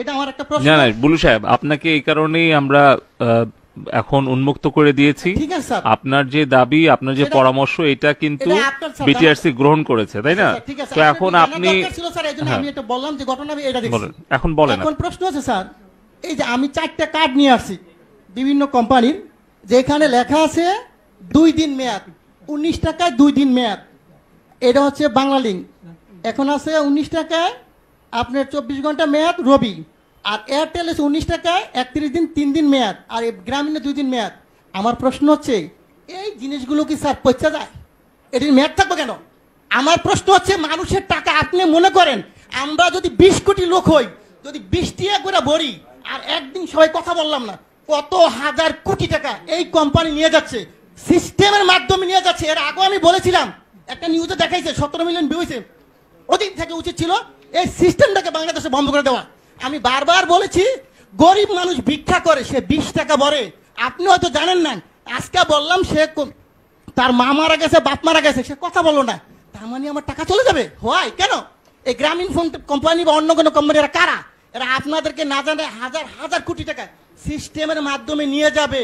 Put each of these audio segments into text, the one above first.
এটা আমার একটা প্রশ্ন। না না বুলু সাহেব, আপনাকে এই কারণেই আমরা এখন উন্মুক্ত করে দিয়েছি। ঠিক আছে স্যার, আপনার যে দাবি, আপনার যে পরামর্শ, এটা কিন্তু এটা আপনার স্যার, বিটিআরসি গ্রহণ করেছে, তাই না? ঠিক আছে, তো এখন আপনি ছিল স্যার, এইজন্য আমি এটা বললাম যে ঘটনা আমি এটা দেখছি। বলেন, এখন বলেন। এখন প্রশ্ন আছে স্যার, এই যে আমি 4টা কার্ড নিয়ে আসছি বিভিন্ন কোম্পানির, যেখানে লেখা আছে 2 দিন মেয়াদ, 19 টাকায় 2 দিন মেয়াদ। এটা হচ্ছে বাংলা লিঙ্ক। এখন আছে 19 টাকায় আপনার 24 ঘন্টা মেয়াদ রবি, আর এয়ারটেল আছে 19 টাকায় 31 দিন 3 দিন মেয়াদ, আর গ্রামীণে 2 দিন মেয়াদ। আমার প্রশ্ন হচ্ছে এই জিনিসগুলো কি স্যার পয়সা যায়? এটির মেয়াদ থাকবে কেন? আমার প্রশ্ন হচ্ছে মানুষের টাকা আপনি মনে করেন আমরা যদি 20 কোটি লোক হই, যদি 20 টাকা করে ভরি, আর একদিন সবাই কথা বললাম না, কত হাজার কোটি টাকা এই কোম্পানি নিয়ে যাচ্ছে, সিস্টেমের মাধ্যমে নিয়ে যাচ্ছে। এর আগে আমি বলেছিলাম, একটা নিউজে দেখাইছে 17 মিলিয়ন ভিউ হয়েছে। ওদিন থেকে উচিত ছিল এই সিস্টেমটাকে বাংলাদেশে বন্ধ করে দেওয়া। আমি বারবার বলেছি গরিব মানুষ ভিক্ষা করে, সে 20 টাকা ভরে। আপনি হয়তো জানেন না, আজকে বললাম সে তার মা মারা গেছে, বাপ মারা গেছে, সে কথা বললো না, তার মানে আমার টাকা চলে যাবে? হয় কেন? এই গ্রামীণ ফোন কোম্পানি বা অন্য কোনো কোম্পানি এরা কারা? এরা আপনাদেরকে না জানে হাজার হাজার কোটি টাকা সিস্টেমের মাধ্যমে নিয়ে যাবে।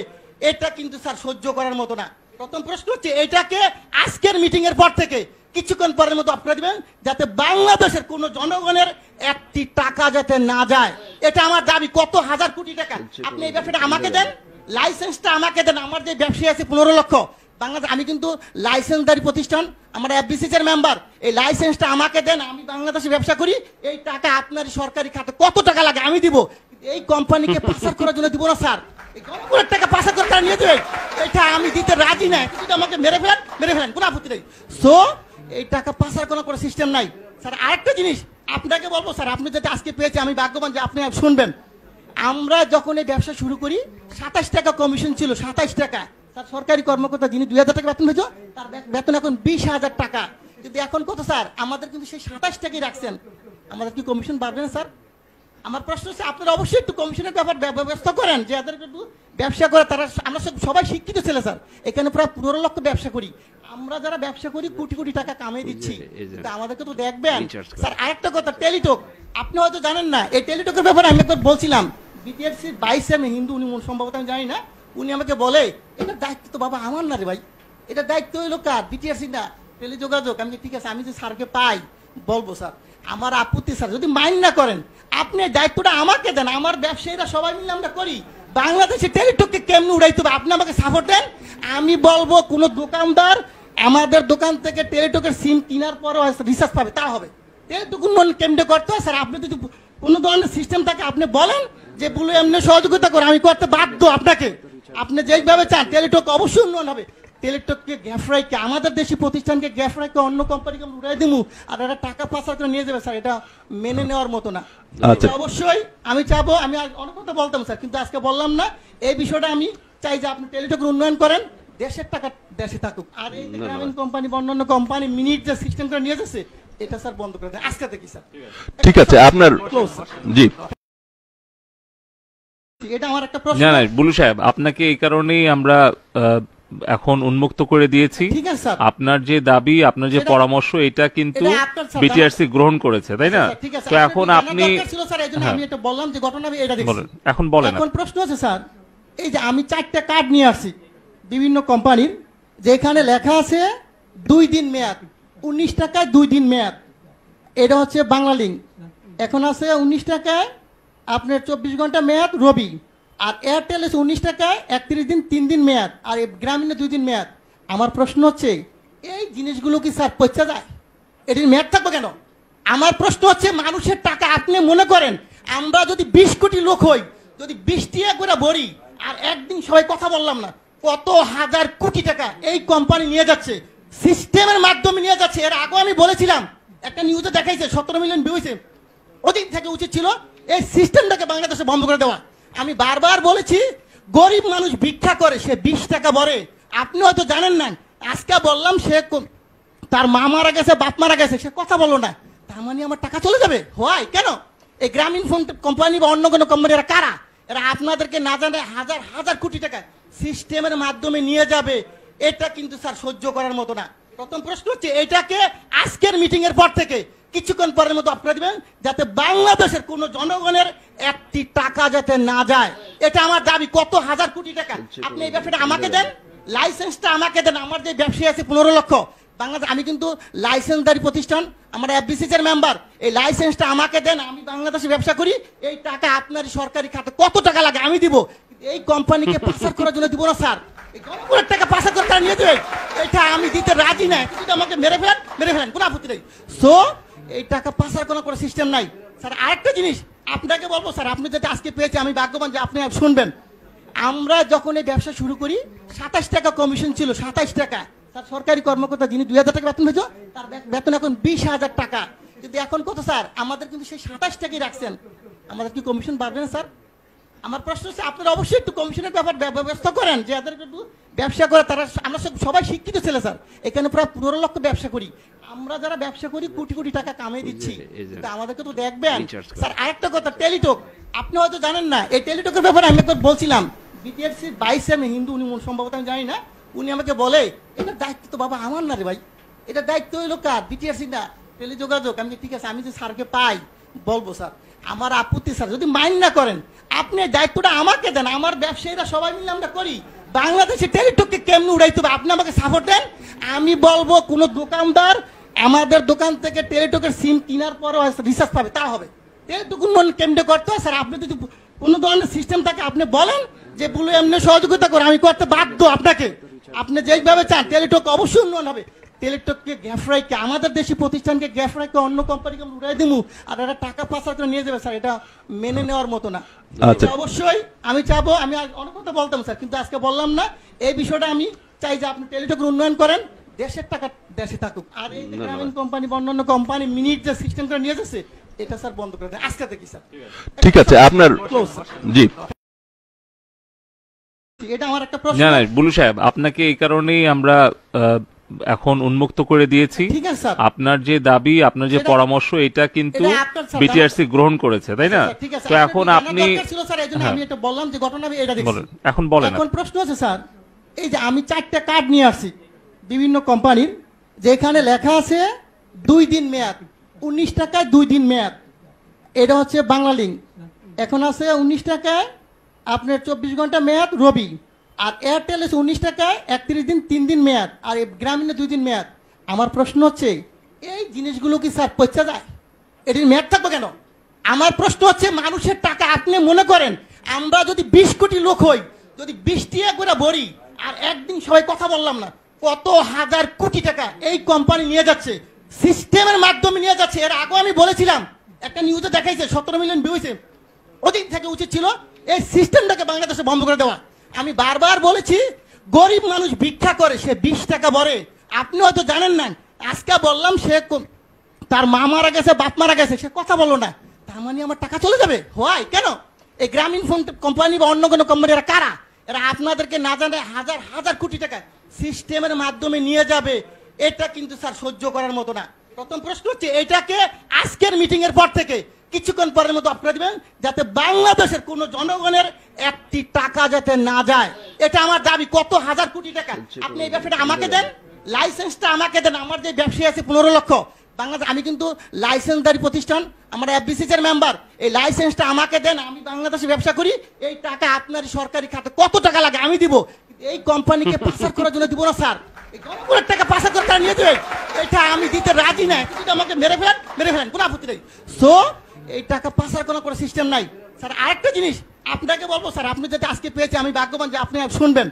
এটা কিন্তু স্যার সহ্য করার মতো না। প্রথম প্রশ্ন হচ্ছে এটাকে আজকের মিটিং এর পর থেকে কিছুক্ষণ পরের মতো আপনারা দিবেন, যাতে বাংলাদেশের কোন জনগণের একটি টাকা যাতে না যায়। এটা আমার দাবি। কত হাজার কোটি টাকা আপনি এই ব্যবসাটা আমাকে দেন, লাইসেন্সটা আমাকে দেন। আমার যে ব্যবসায়ী আছে 15 লক্ষ বাংলাদেশ, আমি কিন্তু লাইসেন্সদারি প্রতিষ্ঠান, আমার এফবিসিসি এর মেম্বার। এই লাইসেন্সটা আমাকে দেন, আমি বাংলাদেশে ব্যবসা করি। এই টাকা আপনার সরকারি খাতে কত টাকা লাগে আমি দিব, এই কোম্পানিকে পাচার করার জন্য দিব না স্যার। এই জনগণের টাকা পাচার করে তারা নিয়ে দেবে, এটা আমি দিতে রাজি নাই। কিন্তু আমাকে মেরে ফেলেন, কোনো আপত্তি নেই। সো এই টাকা পাচার করার কোনো সিস্টেম নাই স্যার। আরেকটা জিনিস আপনাকে বলবো স্যার, আপনি যেটা আজকে পেয়েছে আমি ভাগ্যবান যে আপনি শুনবেন। আমরা যখন এই ব্যবসা শুরু করি 27 টাকা কমিশন ছিল, 27 টাকা। তার সরকারি কর্মকর্তা যিনি 2000 টাকা বেতন পেয়েছে, তার বেতন এখন 20,000 টাকা। কিন্তু এখন কত স্যার? আমাদের কিন্তু সেই 27 টাকাই রাখছেন। আমাদের কি কমিশন বাড়বে না স্যার? আমার প্রশ্ন হচ্ছে আপনারা অবশ্যই একটু কমিশনের ব্যাপার ব্যবস্থা করেন, যে যাদের একটু ব্যবসা করে তারা। আমরা সবাই শিক্ষিত ছেলে স্যার, এখানে প্রায় 15 লক্ষ ব্যবসা করি। আমরা যারা ব্যবসা করি কোটি কোটি টাকা কামিয়ে দিচ্ছি, কিন্তু আমাদেরকে তো দেখবেন স্যার। আরেকটা কথা, টেলিটক আপনি হয়তো জানেন না। এই টেলিটকের ব্যাপারে আমি একবার বলছিলাম, বিটিআরসির 22 আমি হিন্দু, উনি সম্ভবত আমি জানি না, উনি আমাকে বলে এটা দায়িত্ব তো বাবা আমার না রে ভাই, এটা দায়িত্ব হইলো কার? বিটিআরসি না, টেলিযোগাযোগ। আমি ঠিক আছে, আমি যে স্যারকে পাই বলবো স্যার, আমার আপত্তি স্যার যদি মাইন্ড না করেন, আপনি দায়িত্বটা আমাকে দেন। আমার ব্যবসায়ীরা সবাই মিলে আমরা করি। বাংলাদেশে টেলিটককে কেমনে উড়াইতে হবে আপনি আমাকে সাপোর্ট দেন। আমি বলবো কোন দোকানদার আমাদের দোকান থেকে টেলিটকের সিম কেনার পরও রিচার্জ পাবে, তা হবে। টেলিটক উন্নয়ন কেমনে করতে হয় স্যার, আপনি যদি কোনো ধরনের সিস্টেম থাকে আপনি বলেন যে বলে এমনি সহযোগিতা করে, আমি করতে বাধ্য আপনাকে। আপনি যেভাবে চান টেলিটক অবশ্যই উন্নয়ন হবে। টেলিটককে গ্যাফরাইকে, আমাদের দেশি প্রতিষ্ঠানকে গ্যাফরাইকে অন্য কোম্পানিকে উড়াই দিব, আর এরা টাকা পাচার করে নিয়ে যাবে স্যার, এটা মেনে নেওয়ার মতো না। অবশ্যই আমি চাবো, আমি অনেক কথা বলতাম স্যার, কিন্তু আজকে বললাম না। এই বিষয়টা আমি চাই যে আপনি টেলিটকের উন্নয়ন করেন, দেশের টাকা দেশে থাকুক। আর এই গ্রামীণ কোম্পানি বা অন্যান্য কোম্পানি মিনিট যে সিস্টেম করে নিয়ে যাচ্ছে, এটা স্যার বন্ধ করে দেন আজকে থেকে স্যার। ঠিক আছে, আপনার জি। এটা আমার একটা প্রশ্ন। না না বুলু সাহেব, আপনাকে এই কারণেই আমরা এখন উন্মুক্ত করে দিয়েছি। ঠিক আছে স্যার, আপনার যে দাবি, আপনার যে পরামর্শ, এটা কিন্তু বিটিআরসি গ্রহণ করেছে, তাই না? তো এখন আপনি ছিল স্যার, এইজন্য আমি এটা বললাম যে ঘটনা আমি এটা দেখছি। এখন বলেন। এখন প্রশ্ন আছে স্যার, এই যে আমি 4টা কার্ড নিয়ে আসছি বিভিন্ন কোম্পানির, যেখানে লেখা আছে 2 দিন মেয়াদ, 19 টাকায় 2 দিন মেয়াদ। এটা হচ্ছে বাংলা লিঙ্ক। এখন আছে 19 টাকায় আপনার 24 ঘন্টা মেয়াদ রবি, আর এয়ারটেল আছে 19 টাকায় 31 দিন 3 দিন মেয়াদ, আর গ্রামীণে 2 দিন মেয়াদ। আমার প্রশ্ন হচ্ছে এই জিনিসগুলো কি স্যার পয়সা যায়? এটির মেয়াদ থাকবে কেন? আমার প্রশ্ন হচ্ছে মানুষের টাকা আপনি মনে করেন আমরা যদি 20 কোটি লোক হই, যদি 20 টাকা করে ভরি, আর একদিন সবাই কথা বললাম না, কত হাজার কোটি টাকা এই কোম্পানি নিয়ে যাচ্ছে, সিস্টেমের মাধ্যমে নিয়ে যাচ্ছে। এর আগে আমি বলেছিলাম, একটা নিউজে দেখাইছে 17 মিলিয়ন ভিউ হয়েছে। ওদিন থেকে উচিত ছিল এই সিস্টেমটাকে বাংলাদেশে বন্ধ করে দেওয়া। আমি বারবার বলেছি গরিব মানুষ ভিক্ষা করে, সে 20 টাকা ভরে। আপনি হয়তো জানেন না, আজকে বললাম সে তার মা মারা গেছে, বাপ মারা গেছে, সে কথা বললো না, তার মানে আমার টাকা চলে যাবে? হয় কেন? এই গ্রামীণ ফোন কোম্পানি বা অন্য কোনো কোম্পানি এরা কারা? এরা আপনাদেরকে না জানে হাজার হাজার কোটি টাকা সিস্টেমের মাধ্যমে নিয়ে যাবে। এটা কিন্তু স্যার সহ্য করার মতো না। প্রথম প্রশ্ন হচ্ছে এটাকে আজকের মিটিং এর পর থেকে কিছুক্ষণ পরের মতো আপনারা দিবেন, যাতে বাংলাদেশের কোন জনগণের একটি টাকা যাতে না যায়। এটা আমার দাবি। কত হাজার কোটি টাকা আপনি এই ব্যবসাটা আমাকে দেন, লাইসেন্সটা আমাকে দেন। আমার যে ব্যবসায়ী আছে 15 লক্ষ বাংলাদেশ, আমি কিন্তু লাইসেন্সদারি প্রতিষ্ঠান, আমার FBCC এর মেম্বার। এই লাইসেন্সটা আমাকে দেন, আমি বাংলাদেশে ব্যবসা করি। এই টাকা আপনার সরকারি খাতে কত টাকা লাগে আমি দিব। এই কোম্পানিকে পাচার করার জন্য দিব না স্যার। এই জনগণের টাকা পাচার করে তারা নিয়ে দেবে, এটা আমি দিতে রাজি না। কিন্তু আমাকে মেরে ফেলেন, কোনো আপত্তি নেই। সো এই টাকা পাচার করার কোনো সিস্টেম নাই স্যার। আরেকটা জিনিস আপনাকে বলবো স্যার, আপনি যেটা আজকে পেয়েছে আমি ভাগ্যবান যে আপনি শুনবেন। আমরা যখন এই ব্যবসা শুরু করি 27 টাকা কমিশন ছিল, 27 টাকা। স্যার সরকারি কর্মকর্তা যিনি 2000 টাকা বেতন হয়েছে তার বেতন এখন 20,000 টাকা। কিন্তু এখন কত স্যার? আমাদের কিন্তু সেই 27 টাকাই রাখছেন। আমাদের কি কমিশন বাড়বে না স্যার? আমার প্রশ্ন হচ্ছে আপনারা অবশ্যই একটু কমিশনের ব্যাপার ব্যবস্থা করেন, যে যাদের একটু ব্যবসা করে তারা। আমরা সবাই শিক্ষিত ছেলে স্যার, এখানে প্রায় 15 লক্ষ ব্যবসা করি। আমরা যারা ব্যবসা করি কোটি কোটি টাকা কামিয়ে দিচ্ছি, কিন্তু আমাদেরকে তো দেখবেন স্যার। আরেকটা কথা, টেলিটক আপনি হয়তো জানেন না। এই টেলিটকের ব্যাপারে আমি একবার বলছিলাম, বিটিআরসির 22 আমি হিন্দু, উনি সম্ভবত আমি জানি না, উনি আমাকে বলে এটা দায়িত্ব তো বাবা আমার না রে ভাই, এটা দায়িত্ব হইলো কার? বিটিআরসি না, টেলিযোগাযোগ। আমি ঠিক আছে, আমি যে স্যারকে পাই বলবো স্যার, আমার আপত্তি স্যার যদি মাইন্ড না করেন, আপনি দায়িত্বটা আমাকে দেন। আমার ব্যবসায়ীরা সবাই মিলে আমরা করি। বাংলাদেশে টেলিটককে কেমনে উড়াইতে হবে আপনি আমাকে সাপোর্ট দেন। আমি বলবো কোন দোকানদার আমাদের দোকান থেকে টেলিটকের সিম কেনার পরও রিচার্জ পাবে, তা হবে। টেলিটক উন্নয়ন কেমনে করতে হয় স্যার, আপনি যদি কোনো ধরনের সিস্টেম থাকে আপনি বলেন যে বলে এমনি সহযোগিতা করে, আমি করতে বাধ্য আপনাকে। আপনি যেভাবে চান টেলিটক অবশ্যই উন্নয়ন হবে। টেলিটককে গ্যাফরাইকে, আমাদের দেশি প্রতিষ্ঠানকে গ্যাফরাইকে অন্য কোম্পানিকে উড়াই দিমু আর এরা টাকা পাচার করে নিয়ে যাবে স্যার, এটা মেনে নেওয়ার মতো না। আচ্ছা। অবশ্যই আমি চাবো, আমি অনেক কথা বলতাম স্যার, কিন্তু আজকে বললাম না। এই বিষয়টা আমি চাই যে আপনি টেলিটকের উন্নয়ন করেন, দেশের টাকা দেশে থাকুক। আর এই গ্রামীণ কোম্পানি বা অন্যান্য কোম্পানি মিনিট যে সিস্টেমটা নিয়ে যাচ্ছে এটা স্যার বন্ধ করে দেন আজকে থেকে স্যার। ঠিক আছে আপনার জি এটা আমার একটা প্রশ্ন। না না বুলু সাহেব, আপনাকে এই কারণেই আমরা এখন উন্মুক্ত করে দিয়েছি। ঠিক আছে স্যার। আপনার যে দাবি, আপনার যে পরামর্শ, এটা কিন্তু এটা আপনার স্যার, বিটিআরসি গ্রহণ করেছে, তাই না? ঠিক আছে, তো এখন আপনি ছিল স্যার, এইজন্য আমি এটা বললাম যে ঘটনা আমি এটা দেখছি। বলেন, এখন বলেন। এখন প্রশ্ন আছে স্যার, এই যে আমি 4টা কার্ড নিয়ে আসছি বিভিন্ন কোম্পানির, যেখানে লেখা আছে 2 দিন মেয়াদ, 19 টাকায় 2 দিন মেয়াদ। এটা হচ্ছে বাংলা লিঙ্ক। এখন আছে 19 টাকায় আপনার 24 ঘন্টা মেয়াদ রবি। আর এয়ারটেল আছে 19 টাকায় 31 দিন 3 দিন মেয়াদ। আর গ্রামীণে 2 দিন মেয়াদ। আমার প্রশ্ন হচ্ছে এই জিনিসগুলো কি স্যার পচা যায়? এটির মেয়াদ থাকবে কেন? আমার প্রশ্ন হচ্ছে মানুষের টাকা আপনি মনে করেন আমরা যদি 20 কোটি লোক হই, যদি 20 টাকা করে ভরি, আর একদিন সবাই কথা বললাম না, কত হাজার কোটি টাকা এই কোম্পানি নিয়ে যাচ্ছে, সিস্টেমের মাধ্যমে নিয়ে যাচ্ছে। এর আগে আমি বলেছিলাম, একটা নিউজে দেখাইছে 17 মিলিয়ন ভিউ হয়েছে। ওদিন থেকে উচিত ছিল এই সিস্টেমটাকে বাংলাদেশে বন্ধ করে দেওয়া। আমি বারবার বলেছি গরিব মানুষ ভিক্ষা করে, সে 20 টাকা ভরে। আপনি হয়তো জানেন না, আজকে বললাম সে তার মা মারা গেছে, বাপ মারা গেছে, সে কথা বললো না, তার মানে আমার টাকা চলে যাবে? হয় কেন? এই গ্রামীণ ফোন কোম্পানি বা অন্য কোনো কোম্পানি এরা কারা? এরা আপনাদেরকে না জানে হাজার হাজার কোটি টাকা সিস্টেমের মাধ্যমে নিয়ে যাবে। এটা কিন্তু স্যার সহ্য করার মতো না। প্রথম প্রশ্ন হচ্ছে এটাকে আজকের মিটিং এর পর থেকে কিছুক্ষণ পরের মতো আপনারা দিবেন, যাতে বাংলাদেশের কোন জনগণের একটি টাকা যাতে না যায়। এটা আমার দাবি। কত হাজার কোটি টাকা আপনি এই ব্যবসাটা আমাকে দেন, লাইসেন্সটা আমাকে দেন। আমার যে ব্যবসায়ী আছে 15 লক্ষ বাংলাদেশ, আমি কিন্তু লাইসেন্সদারি প্রতিষ্ঠান, আমার FBCC এর মেম্বার। এই লাইসেন্সটা আমাকে দেন, আমি বাংলাদেশে ব্যবসা করি। এই টাকা আপনার সরকারি খাতে কত টাকা লাগে আমি দিব। এই কোম্পানিকে পাচার করার জন্য দিব না স্যার। এই জনগণের টাকা পাচার করে তারা নিয়ে দেবে, এটা আমি দিতে রাজি না। কিন্তু আমাকে মেরে ফেলেন, কোনো আপত্তি নেই। সো এই টাকা পাচার করার কোনো সিস্টেম নাই স্যার। আরেকটা জিনিস আপনাকে বলবো স্যার, আপনি যেটা আজকে পেয়েছে আমি ভাগ্যবান যে আপনি শুনবেন।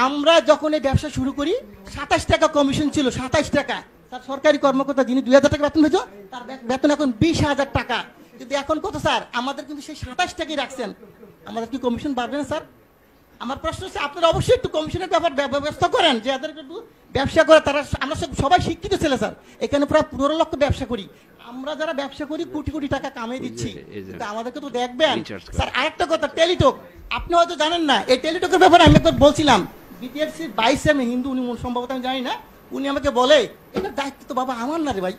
আমরা যখন এই ব্যবসা শুরু করি 27 টাকা কমিশন ছিল, 27 টাকা। স্যার সরকারি কর্মকর্তা যিনি 2000 টাকা বেতন হয়েছে তার বেতন এখন 20,000 টাকা। কিন্তু এখন কত স্যার? আমাদের কিন্তু সেই 27 টাকাই রাখছেন। আমাদের কি কমিশন বাড়বে না স্যার? আমার প্রশ্ন হচ্ছে আপনারা অবশ্যই একটু কমিশনের ব্যাপার ব্যবস্থা করেন, যে যাদের একটু ব্যবসা করে তারা। আমরা সবাই শিক্ষিত ছেলে স্যার, এখানে প্রায় 15 লক্ষ ব্যবসা করি। আমরা যারা ব্যবসা করি কোটি কোটি টাকা কামিয়ে দিচ্ছি, কিন্তু আমাদেরকে তো দেখবেন স্যার। আরেকটা কথা, টেলিটক আপনি হয়তো জানেন না। এই টেলিটকের ব্যাপারে আমি একবার বলছিলাম, বিটিআরসির 22 আমি হিন্দু, উনি সম্ভবত আমি জানি না, উনি আমাকে বলে এটা দায়িত্ব তো বাবা আমার না রে ভাই,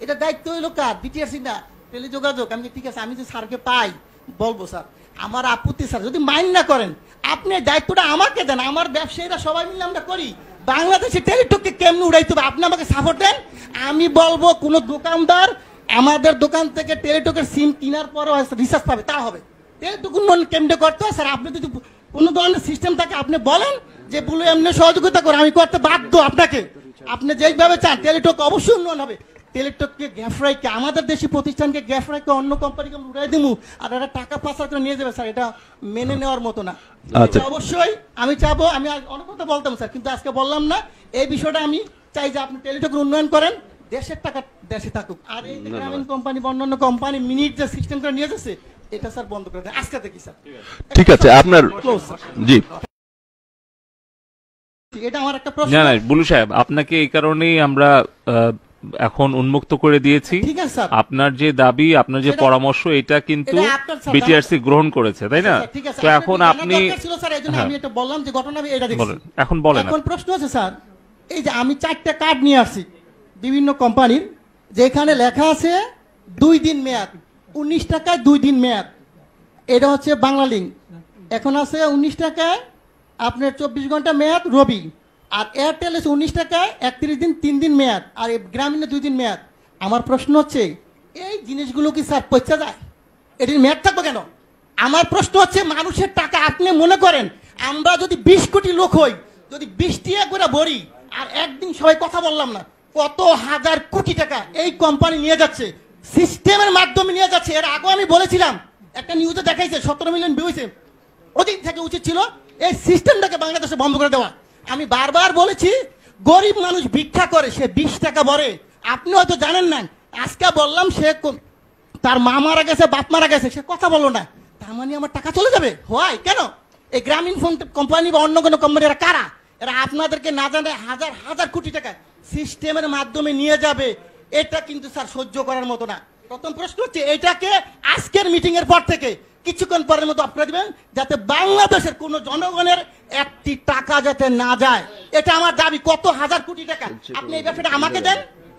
এটা দায়িত্ব হইলো কার? বিটিআরসি না, টেলিযোগাযোগ। আমি ঠিক আছে, আমি যে স্যারকে পাই বলবো স্যার, আমার আপত্তি স্যার যদি মাইন্ড না করেন, আপনি দায়িত্বটা আমাকে দেন। আমার ব্যবসায়ীরা সবাই মিলে আমরা করি। বাংলাদেশে টেলিটককে কেমনে উড়াইতে হবে আপনি আমাকে সাপোর্ট দেন। আমি বলবো কোন দোকানদার আমাদের দোকান থেকে টেলিটকের সিম কেনার পরও রিচার্জ পাবে, তা হবে। টেলিটক উন্নয়ন কেন্দ্র করতে হয় স্যার। আপনি যদি কোনো ধরনের সিস্টেম থাকে আপনি বলেন যে বলে এমনি সহযোগিতা করে, আমি করতে বাধ্য আপনাকে। আপনি যেভাবে চান টেলিটক অবশ্যই উন্নয়ন হবে। টেলিটককে গ্যাফরাইকে, আমাদের দেশি প্রতিষ্ঠানকে গ্যাফরাইকে অন্য কোম্পানিকে উড়াই দিমু আর এরা টাকা পাচার করে নিয়ে যাবে স্যার, এটা মেনে নেওয়ার মতো না। আচ্ছা। এটা অবশ্যই আমি চাবো, আমি অনেক কথা বলতাম স্যার, কিন্তু আজকে বললাম না। এই বিষয়টা আমি চাই যে আপনি টেলিটকের উন্নয়ন করেন, দেশের টাকা দেশে থাকুক। আর এই গ্রামীণ কোম্পানি বা অন্যান্য কোম্পানি মিনিট যে সিস্টেম করে নিয়ে যাচ্ছে, এটা স্যার বন্ধ করে দেন আজকে থেকে স্যার। ঠিক আছে, আপনার Close, স্যার। জি এটা আমার একটা প্রশ্ন। না না বুলু সাহেব, আপনাকে এই কারণেই আমরা এখন উন্মুক্ত করে দিয়েছি। ঠিক আছে স্যার। আপনার যে দাবি, আপনার যে সেটা- পরামর্শ, এটা কিন্তু এটা আপনার স্যার, বিটিআরসি গ্রহণ করেছে, তাই না? ঠিক আছে, তো এখন আপনার আপনি জানার দরকার ছিল স্যার, এই জন্য হ্যাঁ। আমি এটা বললাম যে ঘটনা আমি এটা দেখছি। বলেন, এখন বলেন। এখন প্রশ্ন আছে স্যার, এই যে আমি 4টা কার্ড নিয়ে আসছি বিভিন্ন কোম্পানির, যেখানে লেখা আছে 2 দিন মেয়াদ, 19 টাকায় 2 দিন মেয়াদ। এটা হচ্ছে বাংলা লিঙ্ক। এখন আছে 19 টাকায় আপনার 24 ঘন্টা মেয়াদ রবি। আর এয়ারটেল আছে 19 টাকায় 31 দিন 3 দিন মেয়াদ। আর এই গ্রামীণে 2 দিন মেয়াদ। আমার প্রশ্ন হচ্ছে এই জিনিসগুলো কি স্যার পচা যায়? এটির মেয়াদ থাকবে কেন? আমার প্রশ্ন হচ্ছে মানুষের টাকা আপনি মনে করেন আমরা যদি 20 কোটি লোক হই, যদি 20 টাকা করে ভরি, আর একদিন সবাই কথা বললাম না, কত হাজার কোটি টাকা এই কোম্পানি নিয়ে যাচ্ছে, সিস্টেমের মাধ্যমে নিয়ে যাচ্ছে। এর আগে আমি বলেছিলাম, একটা নিউজে দেখাইছে 17 মিলিয়ন ভিউ হয়েছে। ওদিন থেকে উচিত ছিল এই সিস্টেমটাকে বাংলাদেশে বন্ধ করে দেওয়া। আমি বারবার বলেছি গরিব মানুষ ভিক্ষা করে, সে 20 টাকা ভরে। আপনি হয়তো জানেন না, আজকে বললাম সে তার মা মারা গেছে, বাপ মারা গেছে, সে কথা বললো না, তার মানে আমার টাকা চলে যাবে? হয় কেন? এই গ্রামীণ ফোন কোম্পানি বা অন্য কোনো কোম্পানি এরা কারা? এরা আপনাদেরকে না জানে হাজার হাজার কোটি টাকা সিস্টেমের মাধ্যমে নিয়ে যাবে। এটা কিন্তু স্যার সহ্য করার মতো না। প্রথম প্রশ্ন হচ্ছে এটাকে আজকের মিটিং এর পর থেকে কিছুক্ষণ পরের মতো অফ করে দিবেন, যাতে বাংলাদেশের কোনো জনগণের একটি টাকা যাতে না যায়। এটা আমার দাবি। কত হাজার কোটি টাকা আপনি এই ব্যবসাটা আমাকে দেন,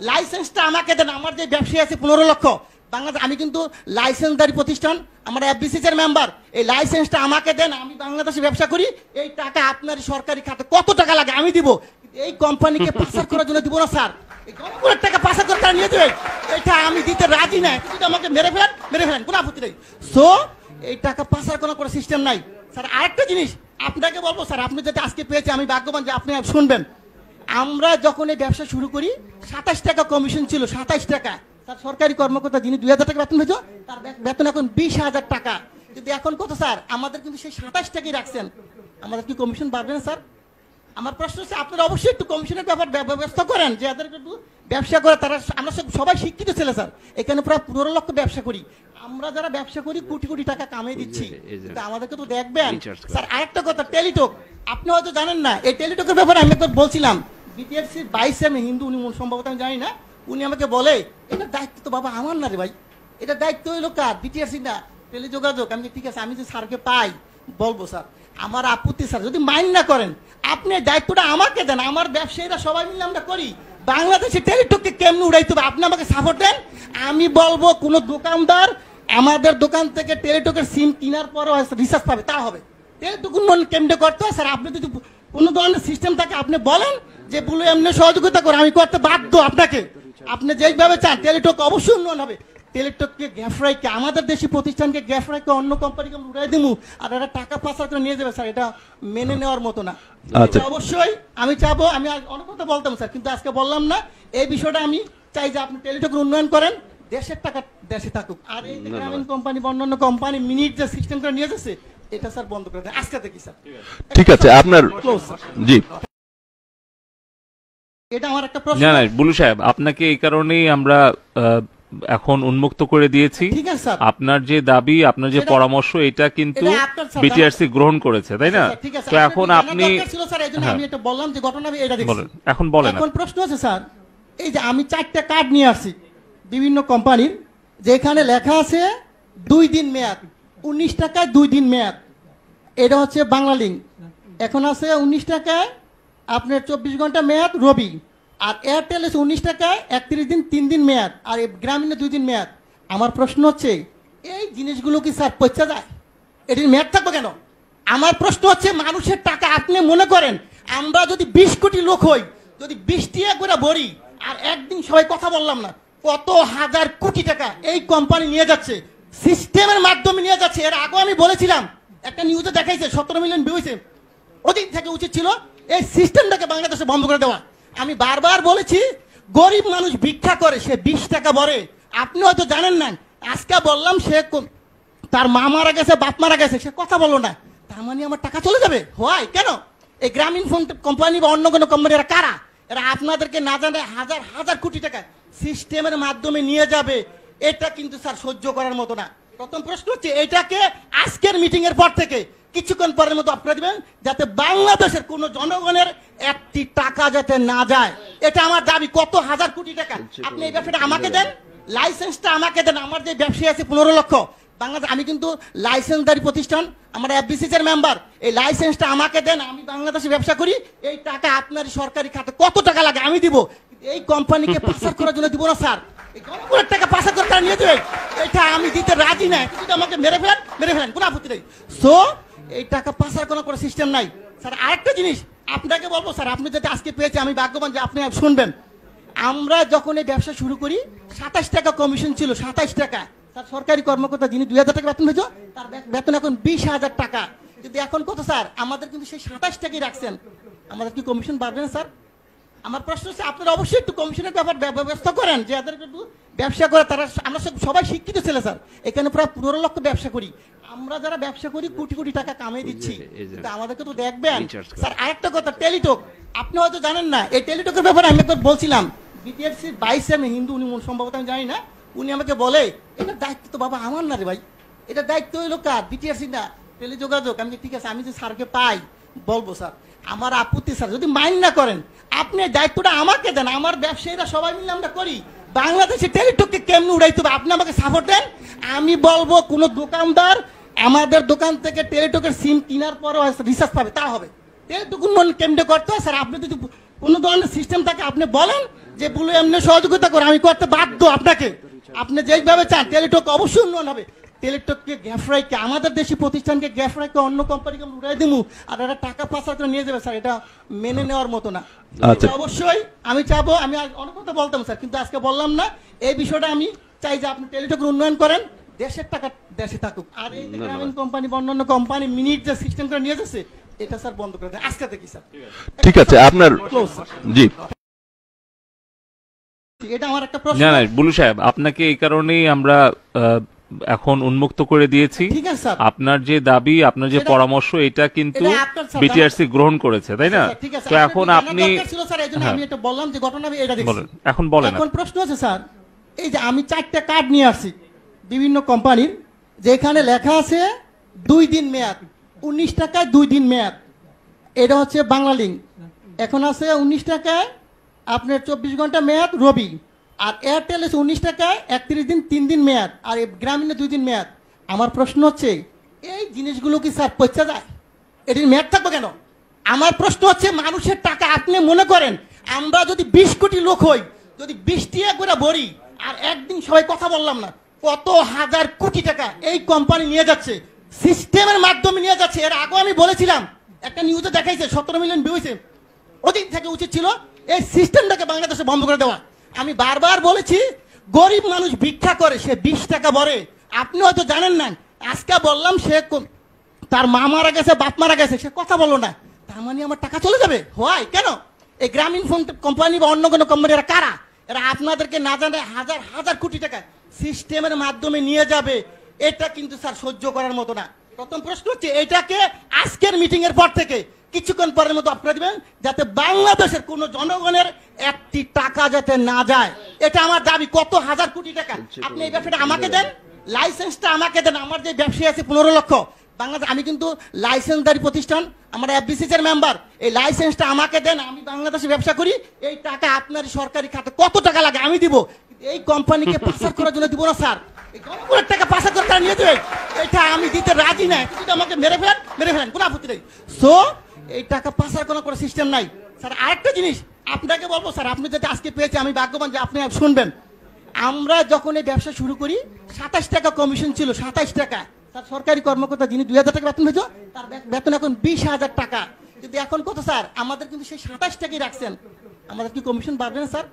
লাইসেন্সটা আমাকে দেন। আমার যে ব্যবসায়ী আছে 15 লক্ষ বাংলাদেশ, আমি কিন্তু লাইসেন্সদারি প্রতিষ্ঠান, আমরা এফবিসিসি এর মেম্বার। এই লাইসেন্সটা আমাকে দেন, আমি বাংলাদেশে ব্যবসা করি। এই টাকা আপনার সরকারি খাতে কত টাকা লাগে আমি দিব, এই কোম্পানিকে পাচার করার জন্য দিব না স্যার। এই জনগণের টাকা পাচার করে তারা নিয়ে যাবে, এটা আমি দিতে রাজি না। যদি আমাকে মেরে ফেলেন কোনো আপত্তি নেই। সো এই টাকা পাচার করার কোনো সিস্টেম নাই স্যার। আরেকটা জিনিস আপনাকে বলবো স্যার, আপনি যদি আজকে পেয়েছে আমি ভাগ্যবান যে আপনি শুনবেন। আমরা যখন এই ব্যবসা শুরু করি 27 টাকা কমিশন ছিল, 27 টাকা। তার সরকারি কর্মকর্তা যিনি 2000 টাকা বেতন হয়েছে, তার বেতন এখন 20,000 টাকা। কিন্তু এখন কত স্যার? আমাদের কিন্তু সেই 27 টাকাই রাখছেন। আমাদের কি কমিশন বাড়বে না স্যার? আমার প্রশ্ন হচ্ছে আপনারা অবশ্যই একটু কমিশনের ব্যাপার ব্যবস্থা করেন, যে যাদের একটু ব্যবসা করে তারা। আমরা সবাই শিক্ষিত ছেলে স্যার, এখানে প্রায় 15 লক্ষ ব্যবসা করি। আমরা যারা ব্যবসা করি কোটি কোটি টাকা কামিয়ে দিচ্ছি, কিন্তু আমাদেরকে তো দেখবেন স্যার। আরেকটা কথা, টেলিটক আপনি হয়তো জানেন না। এই টেলিটকের ব্যাপারে আমি একবার বলছিলাম, বিটিআরসির 22 আমি হিন্দু, উনি সম্ভবত আমি জানি না, উনি আমাকে বলে এটা দায়িত্ব তো বাবা আমার না রে ভাই, এটা দায়িত্ব হইলো কার? বিটিআরসি না, টেলিযোগাযোগ। আমি ঠিক আছে, আমি যে স্যারকে পাই বলবো স্যার, আমার আপত্তি স্যার যদি মাইন্ড না করেন, আপনি দায়িত্বটা আমাকে দেন। আমার ব্যবসায়ীরা সবাই মিলে আমরা করি। বাংলাদেশে টেলিটককে কেমনি উড়াইতে হবে আপনি আমাকে সাপোর্ট দেন। আমি বলবো কোন দোকানদার আমাদের দোকান থেকে টেলিটকের সিম কেনার পরও রিচার্জ পাবে, তা হবে। টেলিটক উন্নয়ন কেন্দ্র করতে হয় স্যার। আপনি যদি কোনো ধরনের সিস্টেম থাকে আপনি বলেন যে বলে এমনি সহযোগিতা করে, আমি করতে বাধ্য আপনাকে। আপনি যেভাবে চান টেলিটক অবশ্যই উন্নয়ন হবে। টেলিটককে গ্যাফরাইকে, আমাদের দেশি প্রতিষ্ঠানকে গ্যাফরাইকে অন্য কোম্পানিকে উড়াই দিমু আর এরা টাকা পাচার করে নিয়ে যাবে স্যার, এটা মেনে নেওয়ার মতো না। আচ্ছা। এটা অবশ্যই আমি চাবো, আমি অনেক কথা বলতাম স্যার, কিন্তু আজকে বললাম না। এই বিষয়টা আমি চাই যে আপনি টেলিটকের উন্নয়ন করেন, দেশের টাকা দেশে থাকুক। আর এই গ্রামীণ কোম্পানি বা অন্যান্য কোম্পানি মিনিট যে সিস্টেম করে নিয়ে যাচ্ছে, এটা স্যার বন্ধ করে দেন আজকে থেকে স্যার। ঠিক আছে, আপনার Close, স্যার। জি এটা আমার একটা প্রশ্ন। না না বুলু সাহেব, আপনাকে এই কারণেই আমরা এখন উন্মুক্ত করে দিয়েছি। ঠিক আছে স্যার। আপনার যে দাবি, আপনার যে সেটা- পরামর্শ, এটা কিন্তু এটা আপনার স্যার, বিটিআরসি গ্রহণ করেছে, তাই না? ঠিক আছে, তো আপনার এখন জানার আপনি দরকার ছিল স্যার, এই জন্য হ্যাঁ। আমি এটা বললাম যে ঘটনা আমি এটা দেখছি। বলেন, এখন বলেন। এখন প্রশ্ন আছে স্যার, এই যে আমি 4টা কার্ড নিয়ে আসছি বিভিন্ন কোম্পানির, যেখানে লেখা আছে 2 দিন মেয়াদ, 19 টাকায় 2 দিন মেয়াদ। এটা হচ্ছে বাংলা লিঙ্ক। এখন আছে 19 টাকায় আপনার 24 ঘন্টা মেয়াদ রবি। আর এয়ারটেল আছে 19 টাকায় 31 দিন 3 দিন মেয়াদ। আর এই গ্রামীণে 2 দিন মেয়াদ। আমার প্রশ্ন হচ্ছে এই জিনিসগুলো কি স্যার পচা যায়? এটির মেয়াদ থাকবে কেন? আমার প্রশ্ন হচ্ছে মানুষের টাকা আপনি মনে করেন আমরা যদি 20 কোটি লোক হই, যদি 20 টাকা করে ভরি, আর একদিন সবাই কথা বললাম না, কত হাজার কোটি টাকা এই কোম্পানি নিয়ে যাচ্ছে, সিস্টেমের মাধ্যমে নিয়ে যাচ্ছে। এর আগে আমি বলেছিলাম, একটা নিউজে দেখাইছে 17 মিলিয়ন ভিউ হয়েছে। ওদিন থেকে উচিত ছিল এই সিস্টেমটাকে বাংলাদেশে বন্ধ করে দেওয়া। আমি বারবার বলেছি, গরিব মানুষ ভিক্ষা করে, সে 20 টাকা ভরে। আপনি হয়তো জানেন না, আজকে বললাম সে তার মা মারা গেছে, বাপ মারা গেছে, সে কথা বললো না, তার মানে আমার টাকা চলে যাবে। হয় কেন? এই গ্রামীণ ফোন কোম্পানি বা অন্য কোনো কোম্পানি, এরা কারা? এরা আপনাদেরকে না জানে হাজার হাজার কোটি টাকা সিস্টেমের মাধ্যমে নিয়ে যাবে। এটা কিন্তু স্যার সহ্য করার মতো না। প্রথম প্রশ্ন হচ্ছে, এটাকে আজকের মিটিং এর পর থেকে কিছুক্ষণ পরের মতো আপনারা দিবেন, যাতে বাংলাদেশের কোনো জনগণের একটি টাকা যাতে না যায়। এটা আমার দাবি। কত হাজার কোটি টাকা আপনি এই ব্যবসাটা আমাকে দেন, লাইসেন্সটা আমাকে দেন। আমার যে ব্যবসায়ী আছে 15 লক্ষ বাংলাদেশ, আমি কিন্তু লাইসেন্সদারি প্রতিষ্ঠান, আমরা এফবিসিসি এর মেম্বার। এই লাইসেন্সটা আমাকে দেন, আমি বাংলাদেশে ব্যবসা করি। এই টাকা আপনার সরকারি খাতে কত টাকা লাগে আমি দিব, এই কোম্পানিকে পাচার করার জন্য দিব না স্যার। এই জনগণের টাকা পাচার করে তারা নিয়ে দেবে, এটা আমি দিতে রাজি না। কিন্তু আমাকে মেরে ফেলেন, কোনো আপত্তি নেই। সো এই টাকা পাচার কোনো সিস্টেম নাই স্যার। আরেকটা জিনিস আপনাকে বলবো স্যার, আপনি যদি আজকে পেয়েছে, আমি ভাগ্যবান যে আপনি শুনবেন। আমরা যখন এই ব্যবসা শুরু করি 27 টাকা কমিশন ছিল, 27 টাকা। স্যার সরকারি কর্মকর্তা যিনি 2000 টাকা বেতন হয়েছে, তার বেতন এখন 20,000 টাকা। কিন্তু এখন কত স্যার? আমাদের কিন্তু সেই 27 টাকাই রাখছেন। আমাদের কি কমিশন বাড়বে না স্যার? আমার প্রশ্ন হচ্ছে, আপনারা অবশ্যই একটু কমিশনের ব্যাপার ব্যবস্থা করেন, যে এদের একটু ব্যবসা করে তারা। আমরা সবাই শিক্ষিত ছেলে স্যার, এখানে প্রায় 15 লক্ষ ব্যবসা করি। আমরা যারা ব্যবসা করি কোটি কোটি টাকা কামিয়ে দিচ্ছি, কিন্তু আমাদেরকে তো দেখবেন স্যার। আরেকটা কথা, টেলিটক, আপনি হয়তো জানেন না, এই টেলিটকের ব্যাপারে আমি একবার বলছিলাম। বিটিআরসির 22 চেয়ারম্যান হিন্দু, উনি সম্ভবত আমি জানি না, উনি আমাকে বলে, এটা দায়িত্ব তো বাবা আমার না রে ভাই, এটা দায়িত্ব হইলো কার? বিটিআরসি না, টেলিযোগাযোগ। আমি ঠিক আছে, আমি যে স্যারকে পাই বলবো স্যার, আমার আপত্তি স্যার, যদি মাইন্ড না করেন আপনি দায়িত্বটা আমাকে দেন। আমার ব্যবসায়ীরা সবাই মিলে আমরা করি। বাংলাদেশে টেলিটককে কেমনে উড়াইতে হবে আপনি আমাকে সাপোর্ট দেন। আমি বলবো কোন দোকানদার আমাদের দোকান থেকে টেলিটকের সিম কেনার পরও রিচার্জ পাবে, তা হবে। টেলিটক উন্নয়ন কেমনে করতে হয় স্যার, আপনি যদি কোনো ধরনের সিস্টেম থাকে আপনি বলেন, যে বলে এমনি সহযোগিতা করে, আমি করতে বাধ্য আপনাকে। আপনি যেইভাবে চান টেলিটক অবশ্যই উন্নয়ন হবে। টেলিটককে গ্যাফরাইকে, আমাদের দেশি প্রতিষ্ঠানকে গ্যাফরাইকে অন্য কোম্পানিকে উড়াই দিমু, আর এরা টাকা পাচার করে নিয়ে যাবে স্যার, এটা মেনে নেওয়ার মতো না। আচ্ছা। অবশ্যই আমি চাবো, আমি অনেক কথা বলতাম স্যার, কিন্তু আজকে বললাম না। এই বিষয়টা আমি চাই যে আপনি টেলিটকের উন্নয়ন করেন, দেশের টাকা দেশে থাকুক। আর এই গ্রামীণ কোম্পানি বা অন্যান্য কোম্পানি মিনিট যে সিস্টেম করে নিয়ে যাচ্ছে, এটা স্যার বন্ধ করে দেন আজকে থেকে স্যার। ঠিক আছে, আপনার জি, এটা আমার একটা প্রশ্ন। না না বুলু সাহেব, আপনাকে এই কারণেই আমরা এখন উন্মুক্ত করে দিয়েছি। ঠিক আছে স্যার, আপনার যে দাবি, আপনার যে পরামর্শ, এটা কিন্তু এটা আপনার স্যার, বিটিআরসি গ্রহণ করেছে, তাই না? ঠিক আছে, তো এখন আপনি আমি এটা বললাম যে ঘটনা আমি এটা দেখছি। বলেন, এখন বলেন। এখন প্রশ্ন আছে স্যার, এই যে আমি 4টা কার্ড নিয়ে আসছি বিভিন্ন কোম্পানির, যেখানে লেখা আছে 2 দিন মেয়াদ, 19 টাকায় 2 দিন মেয়াদ। এটা হচ্ছে বাংলা লিঙ্ক। এখন আছে 19 টাকায় আপনার 24 ঘন্টা মেয়াদ রবি। আর এয়ারটেল আছে 19 টাকায় 31 দিন 3 দিন মেয়াদ, আর গ্রামীণে 2 দিন মেয়াদ। আমার প্রশ্ন হচ্ছে, এই জিনিসগুলো কি স্যার পচা যায়? এটির মেয়াদ থাকবে কেন? আমার প্রশ্ন হচ্ছে, মানুষের টাকা আপনি মনে করেন আমরা যদি 20 কোটি লোক হই, যদি 20 টাকা করে ভরি, আর একদিন সবাই কথা বললাম না, কত হাজার কোটি টাকা এই কোম্পানি নিয়ে যাচ্ছে, সিস্টেমের মাধ্যমে নিয়ে যাচ্ছে। এর আগে আমি বলেছিলাম, একটা নিউজে দেখাইছে 17 মিলিয়ন ভিউ হয়েছে। ওদিন থেকে উচিত ছিল এই সিস্টেমটাকে বাংলাদেশে বন্ধ করে দেওয়া। আমি বারবার বলেছি, গরিব মানুষ ভিক্ষা করে, সে 20 টাকা ভরে। আপনি হয়তো জানেন না, আজকে বললাম সে তার মা মারা গেছে, বাপ মারা গেছে, সে কথা বললো না, তার মানে আমার টাকা চলে যাবে। হয় কেন? এই গ্রামীণ ফোন কোম্পানি বা অন্য কোনো কোম্পানি, এরা কারা? এরা আপনাদেরকে না জানে হাজার হাজার কোটি টাকা সিস্টেমের মাধ্যমে নিয়ে যাবে। এটা কিন্তু স্যার সহ্য করার মতো না। প্রথম প্রশ্ন হচ্ছে, এটাকে আজকের মিটিং এর পর থেকে কিছুক্ষণ পরের মতো আপনারা দিবেন, যাতে বাংলাদেশের কোনো জনগণের একটি টাকা যাতে না যায়। এটা আমার দাবি। কত হাজার কোটি টাকা আপনি এই ব্যবসাটা আমাকে দেন, লাইসেন্সটা আমাকে দেন। আমার যে ব্যবসায়ী আছে 15 লক্ষ বাংলাদেশ, আমি কিন্তু লাইসেন্সদারি প্রতিষ্ঠান, আমরা এফবিসিসি এর মেম্বার। এই লাইসেন্সটা আমাকে দেন, আমি বাংলাদেশে ব্যবসা করি। এই টাকা আপনার সরকারি খাতে কত টাকা লাগে আমি দিব, এই কোম্পানিকে পাচার করার জন্য দিব না স্যার। এই জনগণের টাকা পাচার করে তারা নিয়ে দেবে, এটা আমি দিতে রাজি না। কিন্তু আমাকে মেরে ফেলেন, কোনো আপত্তি নেই। সো এই টাকা পাচার কোনো সিস্টেম নাই স্যার। আরেকটা জিনিস আপনাকে বলবো স্যার, আপনি যদি আজকে পেয়েছে, আমি ভাগ্যবান যে আপনি শুনবেন। আমরা যখন এই ব্যবসা শুরু করি 27 টাকা কমিশন ছিল, 27 টাকা। স্যার সরকারি কর্মকর্তা যিনি 2000 টাকা বেতন হয়েছে, তার বেতন এখন 20,000 টাকা। কিন্তু এখন কত স্যার? আমাদের কিন্তু সেই 27 টাকাই রাখছেন। আমাদের কি কমিশন বাড়বে না স্যার?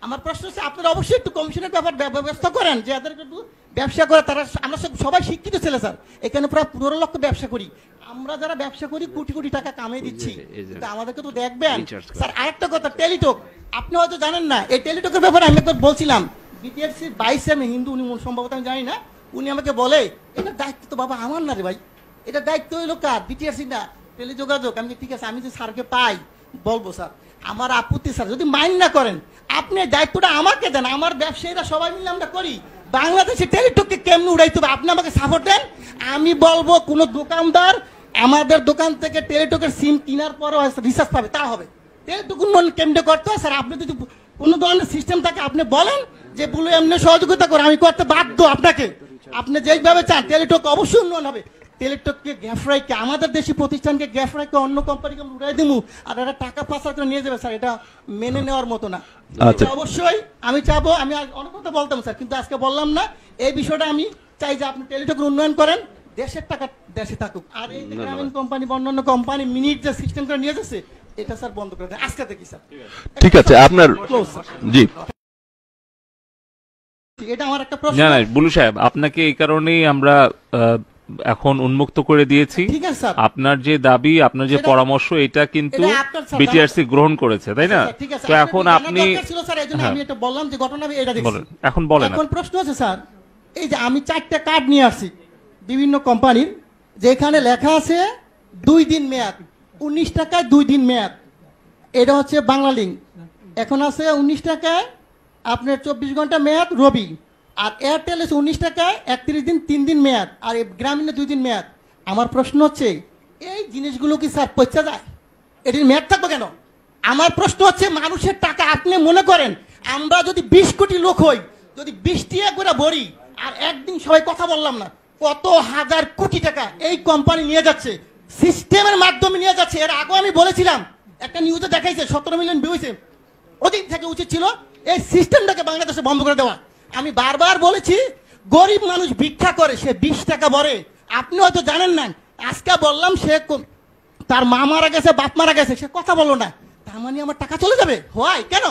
আমার প্রশ্ন হচ্ছে আপনারা অবশ্যই একটু কমিশনের ব্যাপার ব্যবস্থা করেন যে এদেরকে একটু ব্যবসা করে তারা। আমরা সবাই শিক্ষিত ছেলে স্যার, এখানে প্রায় 15 লক্ষ ব্যবসা করি। আমরা যারা ব্যবসা করি কোটি কোটি টাকা কামিয়ে দিচ্ছি, কিন্তু আমাদেরকে তো দেখবেন স্যার। আরেকটা কথা, টেলিটক আপনি হয়তো জানেন না, এই টেলিটকের ব্যাপারে আমি একবার বলছিলাম বিটিআরসি 22 আমি হিন্দু, উনি সম্ভবত আমি জানি না, উনি আমাকে বলে এটা দায়িত্ব তো বাবা আমার না রে ভাই, এটা দায়িত্ব হইলো কার, বিটিআরসি না, টেলিযোগাযোগ। আমি ঠিক আছে, আমি যে স্যারকে পাই বলবো স্যার, আমার আপত্তি স্যার, যদি মাইন্ড না করেন আপনি দায়িত্বটা আমাকে দেন, আমার ব্যবসায়ীরা সবাই মিলে আমরা করি। বাংলাদেশে টেলিটককে কেমনে উড়াইতে হবে আপনি আমাকে সাপোর্ট দেন। আমি বলবো কোন দোকানদার আমাদের দোকান থেকে টেলিটকের সিম কেনার পরও রিচার্জ পাবে, তা হবে। টেলিটক উন্নয়ন কেমনে করতে হয় স্যার, আপনি যদি কোনো ধরনের সিস্টেম থাকে আপনি বলেন যে বলে এমনি সহযোগিতা করে, আমি করতে বাধ্য আপনাকে। আপনি যেইভাবে চান টেলিটক অবশ্যই উন্নয়ন হবে। টেলিটককে গ্যাফরাইকে, আমাদের দেশি প্রতিষ্ঠানকে গ্যাফরাইকে অন্য কোম্পানিকে উড়াই দিমু আর এটা টাকা পাচার করে নিয়ে যাবে স্যার, এটা মেনে নেওয়ার মতো না। আচ্ছা। অবশ্যই আমি চাবো, আমি অনেক কথা বলতাম স্যার, কিন্তু আজকে বললাম না। এই বিষয়টা আমি চাই যে আপনি টেলিটকের উন্নয়ন করেন, দেশের টাকা দেশে থাকুক। আর এই যে গ্রামীণ কোম্পানি বা অন্যান্য কোম্পানি মিনিট যে সিস্টেম করে নিয়ে যাচ্ছে, এটা স্যার বন্ধ করে দেন আজকে থেকে স্যার। ঠিক আছে, আপনার জি এটা আমার একটা প্রশ্ন। না না বুলু সাহেব, আপনাকে এই কারণেই আমরা এখন উন্মুক্ত করে দিয়েছি। ঠিক আছে স্যার, আপনার যে দাবি, আপনার যে পরামর্শ, এটা কিন্তু এটা আপনার স্যার, বিটিআরসি গ্রহণ করেছে, তাই না? আচ্ছা, ঠিক আছে, তো আপনার এখন জানার আপনি দরকার ছিল স্যার, এইজন্য আমি এটা বললাম যে ঘটনা আমি এটা দেখছি। বলেন, এখন বলেন। এখন প্রশ্ন হচ্ছে স্যার, এই যে আমি 4টা কার্ড নিয়ে আসছি বিভিন্ন কোম্পানির, যেখানে লেখা আছে 2 দিন মেয়াদ, 19 টাকায় 2 দিন মেয়াদ। এটা হচ্ছে বাংলা লিঙ্ক। এখন আছে 19 টাকায় আপনার 24 ঘন্টা মেয়াদ রবি। আর এয়ারটেল আছে 19 টাকায় 31 দিন 3 দিন মেয়াদ, আর গ্রামীণে 2 দিন মেয়াদ। আমার প্রশ্ন হচ্ছে এই জিনিসগুলো কি স্যার পচা যায়? এটির মেয়াদ থাকবে কেন? আমার প্রশ্ন হচ্ছে মানুষের টাকা আপনি মনে করেন আমরা যদি 20 কোটি লোক হই, যদি 20 টাকা করে ভরি, আর একদিন সবাই কথা বললাম না, কত হাজার কোটি টাকা এই কোম্পানি নিয়ে যাচ্ছে, সিস্টেমের মাধ্যমে নিয়ে যাচ্ছে। এর আগে আমি বলেছিলাম, একটা নিউজে দেখাইছে 17 মিলিয়ন ভিউ হয়েছে। ওদিন থেকে উচিত ছিল এই সিস্টেমটাকে বাংলাদেশে বন্ধ করে দেওয়া। আমি বারবার বলেছি গরিব মানুষ ভিক্ষা করে, সে 20 টাকা ভরে। আপনি হয়তো জানেন না, আজকে বললাম সে তার মা মারা গেছে, বাপ মারা গেছে, সে কথা বললো না, তার মানে আমার টাকা চলে যাবে? হয় কেন?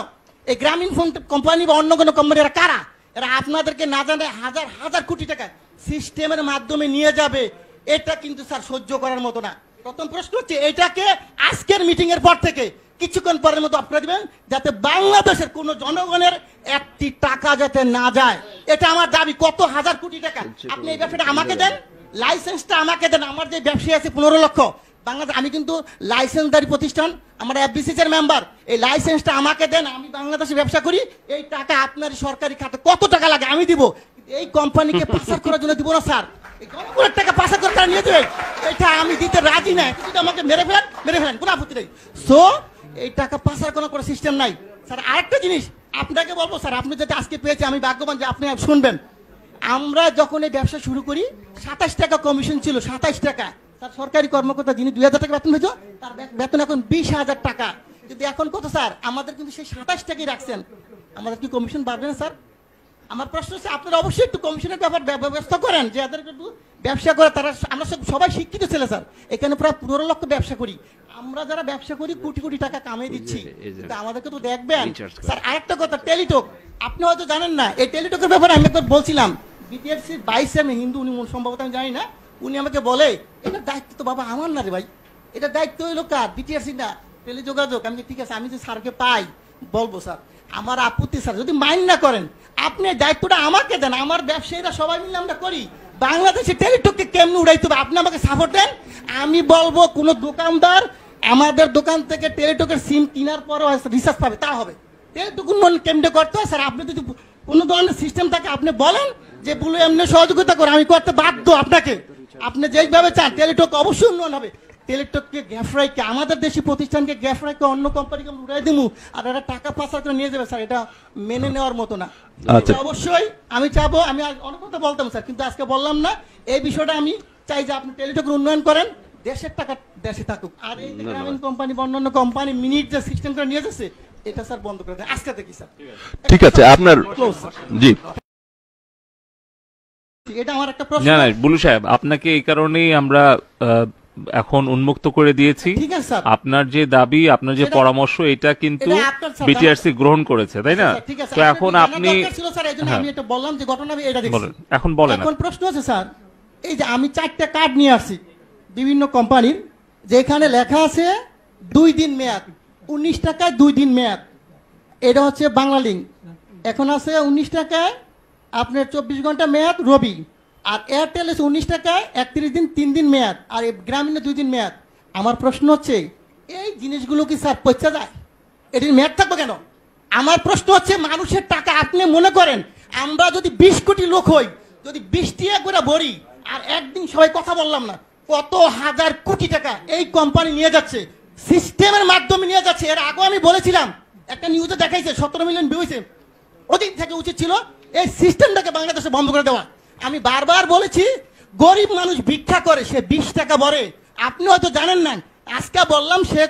এই গ্রামীণ ফোন কোম্পানি বা অন্য কোনো কোম্পানি এরা কারা? এরা আপনাদেরকে না জানে হাজার হাজার কোটি টাকা সিস্টেমের মাধ্যমে নিয়ে যাবে। এটা কিন্তু স্যার সহ্য করার মতো না। প্রথম প্রশ্ন হচ্ছে এটাকে আজকের মিটিং এর পর থেকে কিছুক্ষণ পরের মতো আপনারা দিবেন, যাতে বাংলাদেশের কোন জনগণের একটি টাকা যাতে না যায়। এটা আমার দাবি। কত হাজার কোটি টাকা আপনি এই ব্যবসাটা আমাকে দেন, লাইসেন্সটা আমাকে দেন। আমার যে ব্যবসায়ী আছে 15 লক্ষ বাংলাদেশ, আমি কিন্তু লাইসেন্সদারি প্রতিষ্ঠান, আমার এফবিসিসি এর মেম্বার। এই লাইসেন্সটা আমাকে দেন, আমি বাংলাদেশে ব্যবসা করি। এই টাকা আপনার সরকারি খাতে কত টাকা লাগে আমি দিব, এই কোম্পানিকে পাচার করার জন্য দিব না স্যার। এই জনগণের টাকা পাচার করে তারা নিয়ে যাবে, এটা আমি দিতে রাজি না। যদি আমাকে মেরে ফেলেন কোনো আপত্তি নেই। সো এই টাকা পাচার করার কোনো সিস্টেম নাই স্যার। আরেকটা জিনিস আপনাকে বলবো স্যার, আপনি যেটা আজকে পেয়েছে আমি ভাগ্যবান যে আপনি শুনবেন। আমরা যখন এই ব্যবসা শুরু করি 27 টাকা কমিশন ছিল, 27 টাকা। তার সরকারি কর্মকর্তা যিনি 2000 টাকা বেতন হয়েছে, তার বেতন এখন 20,000 টাকা। কিন্তু এখন কত স্যার? আমাদের কিন্তু সেই 27 টাকাই রাখছেন। আমাদের কি কমিশন বাড়বে না স্যার? আমার প্রশ্ন হচ্ছে আপনারা অবশ্যই একটু কমিশনের ব্যাপার ব্যবস্থা করেন যে এদেরকে একটু ব্যবসা করে তারা। আমরা সবাই শিক্ষিত ছেলে স্যার, এখানে প্রায় 15 লক্ষ ব্যবসা করি। আমরা যারা ব্যবসা করি কোটি কোটি টাকা কামিয়ে দিচ্ছি, কিন্তু আমাদেরকে তো দেখবেন স্যার। আরেকটা কথা, টেলিটক আপনি হয়তো জানেন না, এই টেলিটকের ব্যাপারে আমি একবার বলছিলাম বিটিআরসি 22 আমি হিন্দু, উনি সম্ভবত আমি জানি না, উনি আমাকে বলে এটা দায়িত্ব তো বাবা আমার না রে ভাই, এটা দায়িত্ব হইলো কার, বিটিআরসি না, টেলিযোগাযোগ। আমি ঠিক আছে, আমি যে স্যারকে পাই বলবো স্যার, আমার আপত্তি স্যার, যদি মাইন্ড না করেন আপনি দায়িত্বটা আমাকে দেন, আমার ব্যবসায়ীরা সবাই মিলে আমরা করি। বাংলাদেশে টেলিটককে কেমনে উড়াইতে হবে আপনি আমাকে সাপোর্ট দেন। আমি বলবো কোন দোকানদার আমাদের দোকান থেকে টেলিটকের সিম কেনার পরও রিচার্জ পাবে, তা হবে। টেলিটক উন্নয়ন কেমনে করতে হয় স্যার, আপনি যদি কোনো ধরনের সিস্টেম থাকে আপনি বলেন যে বলে এমনি সহযোগিতা করে, আমি করতে বাধ্য আপনাকে। আপনি যেইভাবে চান টেলিটক অবশ্যই উন্নয়ন হবে। টেলিটককে গ্যাফরাইকে, আমাদের দেশি প্রতিষ্ঠানকে গ্যাফরাইকে অন্য কোম্পানিকে উড়াই দিমু আর এটা টাকা পাচার করে নিয়ে যাবে স্যার, এটা মেনে নেওয়ার মতো না। আচ্ছা। অবশ্যই আমি চাবো, আমি অনেক কথা বলতাম স্যার, কিন্তু আজকে বললাম না। এই বিষয়টা আমি চাই যে আপনি টেলিটকের উন্নয়ন করেন, দেশের টাকা দেশে থাকুক। আর এই যে গ্রামীণ কোম্পানি বা অন্যান্য কোম্পানি মিনিট যে সিস্টেম করে নিয়ে যাচ্ছে, এটা স্যার বন্ধ করে দেন আজকে থেকে স্যার। ঠিক আছে, আপনার জি এটা আমার একটা প্রশ্ন। না না বুলু সাহেব, আপনাকে এই কারণেই আমরা এখন উন্মুক্ত করে দিয়েছি। ঠিক আছে স্যার। আপনার যে দাবি, আপনার যে পরামর্শ, এটা কিন্তু এটা আপনার স্যার, বিটিআরসি গ্রহণ করেছে, তাই না? আচ্ছা, ঠিক আছে। তো আপনার এখন জানার আপনি দরকার ছিল স্যার, এইজন্য আমি এটা বললাম যে ঘটনা আমি এটা দেখছি। বলেন, এখন বলেন। এখন প্রশ্ন আছে স্যার, এই যে আমি 4টা কার্ড নিয়ে আসছি বিভিন্ন কোম্পানির, যেখানে লেখা আছে 2 দিন মেয়াদ, 19 টাকায় 2 দিন মেয়াদ। এটা হচ্ছে বাংলা লিঙ্ক। এখন আছে 19 টাকায় আপনার 24 ঘন্টা মেয়াদ রবি। আর এয়ারটেল আছে 19 টাকায় 31 দিন 3 দিন মেয়াদ। আর এই গ্রামীণে 2 দিন মেয়াদ। আমার প্রশ্ন হচ্ছে, এই জিনিসগুলো কি স্যার পচা যায়? এটির মেয়াদ থাকবে কেন? আমার প্রশ্ন হচ্ছে, মানুষের টাকা আপনি মনে করেন আমরা যদি 20 কোটি লোক হই, যদি 20 টাকা করে ভরি, আর একদিন সবাই কথা বললাম না, কত হাজার কোটি টাকা এই কোম্পানি নিয়ে যাচ্ছে, সিস্টেমের মাধ্যমে নিয়ে যাচ্ছে। এর আগে আমি বলেছিলাম, একটা নিউজে দেখাইছে 17 মিলিয়ন ভিউ হয়েছে। ওদিন থেকে উচিত ছিল এই সিস্টেমটাকে বাংলাদেশে বন্ধ করে দেওয়া। আমি বারবার বলেছি, গরিব মানুষ ভিক্ষা করে, সে 20 টাকা ভরে। আপনি হয়তো জানেন না, আজকে বললাম সে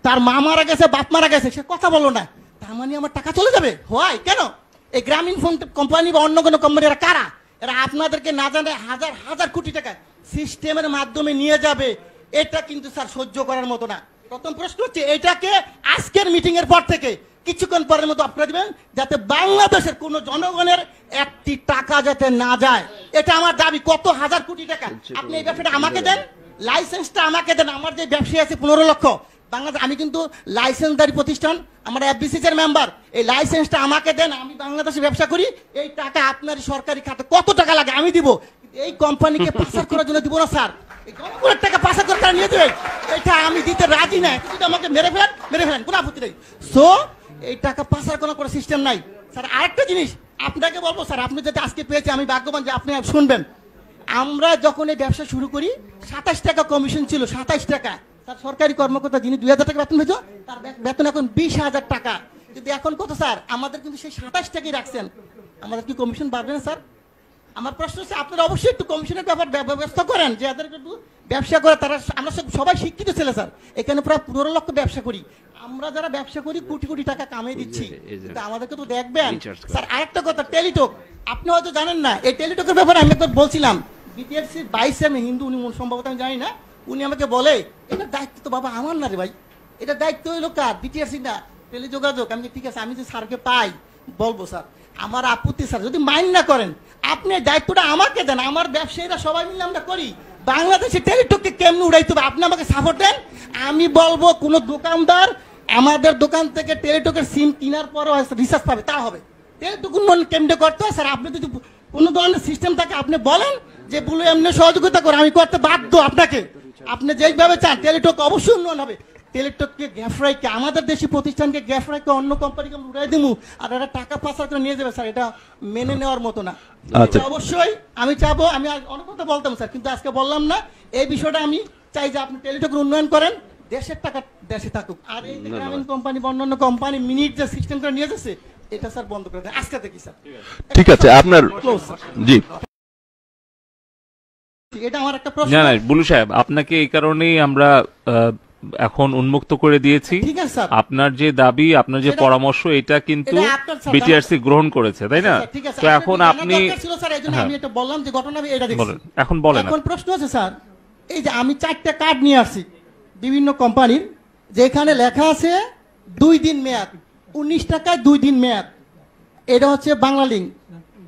তার মা মারা গেছে, বাপ মারা গেছে, সে কথা বললো না, তার মানে আমার টাকা চলে যাবে? হয় কেন? এই গ্রামীণ ফোন কোম্পানি বা অন্য কোনো কোম্পানি, এরা কারা? এরা আপনাদেরকে না জানে হাজার হাজার কোটি টাকা সিস্টেমের মাধ্যমে নিয়ে যাবে। এটা কিন্তু স্যার সহ্য করার মতো না। প্রথম প্রশ্ন হচ্ছে, এটাকে আজকের মিটিং এর পর থেকে কিছুক্ষণ পরের মতো আপনারা দিবেন, যাতে বাংলাদেশের কোনো জনগণের একটি টাকা যাতে না যায়। এটা আমার দাবি। কত হাজার কোটি টাকা আপনি এই ব্যবসাটা আমাকে দেন, লাইসেন্সটা আমাকে দেন। আমার যে ব্যবসায়ী আছে 15 লক্ষ বাংলাদেশ, আমি কিন্তু লাইসেন্সদারি প্রতিষ্ঠান, আমার এফবিসিসি এর মেম্বার। এই লাইসেন্সটা আমাকে দেন, আমি বাংলাদেশে ব্যবসা করি। এই টাকা আপনার সরকারি খাতে কত টাকা লাগে আমি দিব, এই কোম্পানিকে পাচার করার জন্য দিব না স্যার। এই জনগণের টাকা পাচার করে তারা নিয়ে দেবে, এটা আমি দিতে রাজি না। কিন্তু আমাকে মেরে ফেলেন, কোনো আপত্তি নেই। সো এই টাকা পাচার কোনো সিস্টেম নাই স্যার। আরেকটা জিনিস আপনাকে বলবো স্যার, আপনি যদি আজকে পেয়েছে, আমি ভাগ্যবান যে আপনি শুনবেন। আমরা যখন এই ব্যবসা শুরু করি 27 টাকা কমিশন ছিল, 27 টাকা। তার সরকারি কর্মকর্তা যিনি 2000 টাকা বেতন পেতো, তার বেতন এখন 20,000 টাকা। কিন্তু এখন কত স্যার? আমাদের কিন্তু সেই 27 টাকাই রাখছেন। আমাদের কি কমিশন বাড়বে না স্যার? আমার প্রশ্ন হচ্ছে, আপনারা অবশ্যই একটু কমিশনের ব্যাপার ব্যবস্থা করেন, যে যাদের একটু ব্যবসা করে তারা। আমরা সবাই শিক্ষিত ছেলে স্যার, এখানে প্রায় 15 লক্ষ ব্যবসা করি। আমরা যারা ব্যবসা করি কোটি কোটি টাকা কামিয়ে দিচ্ছি, কিন্তু আমাদেরকে তো দেখবেন স্যার। আরেকটা কথা, টেলিটক, আপনি হয়তো জানেন না, এই টেলিটকের ব্যাপারে আমি একবার বলছিলাম, বিটিআরসি 22 আমি হিন্দু, উনি সম্ভবত আমি জানি না, উনি আমাকে বলে এটার দায়িত্ব তো বাবা আমার না রে ভাই, এটা দায়িত্ব হইলো কার? বিটিআরসি না, টেলিযোগাযোগ। আমি ঠিক আছে, আমি যে স্যারকে পাই বলবো স্যার, আমার আপত্তি স্যার, যদি মাইন্ড না করেন আপনি দায়িত্বটা আমাকে দেন। আমার ব্যবসায়ীরা সবাই মিলে আমরা করি। বাংলাদেশে টেলিটককে কেমনে উড়াইতে হবে আপনি আমাকে সাপোর্ট দেন। আমি বলবো কোন দোকানদার আমাদের দোকান থেকে টেলিটকের সিম কেনার পরও রিচার্জ পাবে, তা হবে। টেলিটক উন্নয়ন কেমনে করতে হয় স্যার, আপনি যদি কোনো ধরনের সিস্টেম থাকে আপনি বলেন, যে বলে এমনি সহযোগিতা করে, আমি করতে বাধ্য আপনাকে। আপনি যেইভাবে চান টেলিটক অবশ্যই উন্নয়ন হবে। টেলিটককে গ্যাফরাইকে, আমাদের দেশি প্রতিষ্ঠানকে গ্যাফরাইকে অন্য কোম্পানিকে উড়াই দিব, আর এরা টাকা পাচার করে নিয়ে যাবে স্যার, এটা মেনে নেওয়ার মতো না। আচ্ছা। অবশ্যই আমি চাবো, আমি অনেক কথা বলতাম স্যার, কিন্তু আজকে বললাম না। এই বিষয়টা আমি চাই যে আপনি টেলিটকের উন্নয়ন করেন, দেশের টাকা দেশে থাকুক। আর এই যে গ্রামীণ কোম্পানি বা অন্যান্য কোম্পানি মিনিট যে সিস্টেম করে নিয়ে যাচ্ছে, এটা স্যার বন্ধ করে দেন আজকে থেকে স্যার। ঠিক আছে, আপনার জি। এটা আমার একটা প্রশ্ন। না না বুলু সাহেব, আপনাকে এই কারণেই আমরা এখন উন্মুক্ত করে দিয়েছি। ঠিক আছে স্যার। আপনার যে দাবি, আপনার যে পরামর্শ, এটা কিন্তু এটা আপনার স্যার, বিটিআরসি গ্রহণ করেছে, তাই না? ঠিক আছে। তো এখন আপনি ছিল স্যার, এইজন্য আমি এটা বললাম যে ঘটনা আমি এটা দেখছি। বলেন, এখন বলেন। এখন প্রশ্ন আছে স্যার, এই যে আমি 4টা কার্ড নিয়ে আসছি বিভিন্ন কোম্পানির, যেখানে লেখা আছে 2 দিন মেয়াদ, 19 টাকায় 2 দিন মেয়াদ। এটা হচ্ছে বাংলা লিঙ্ক।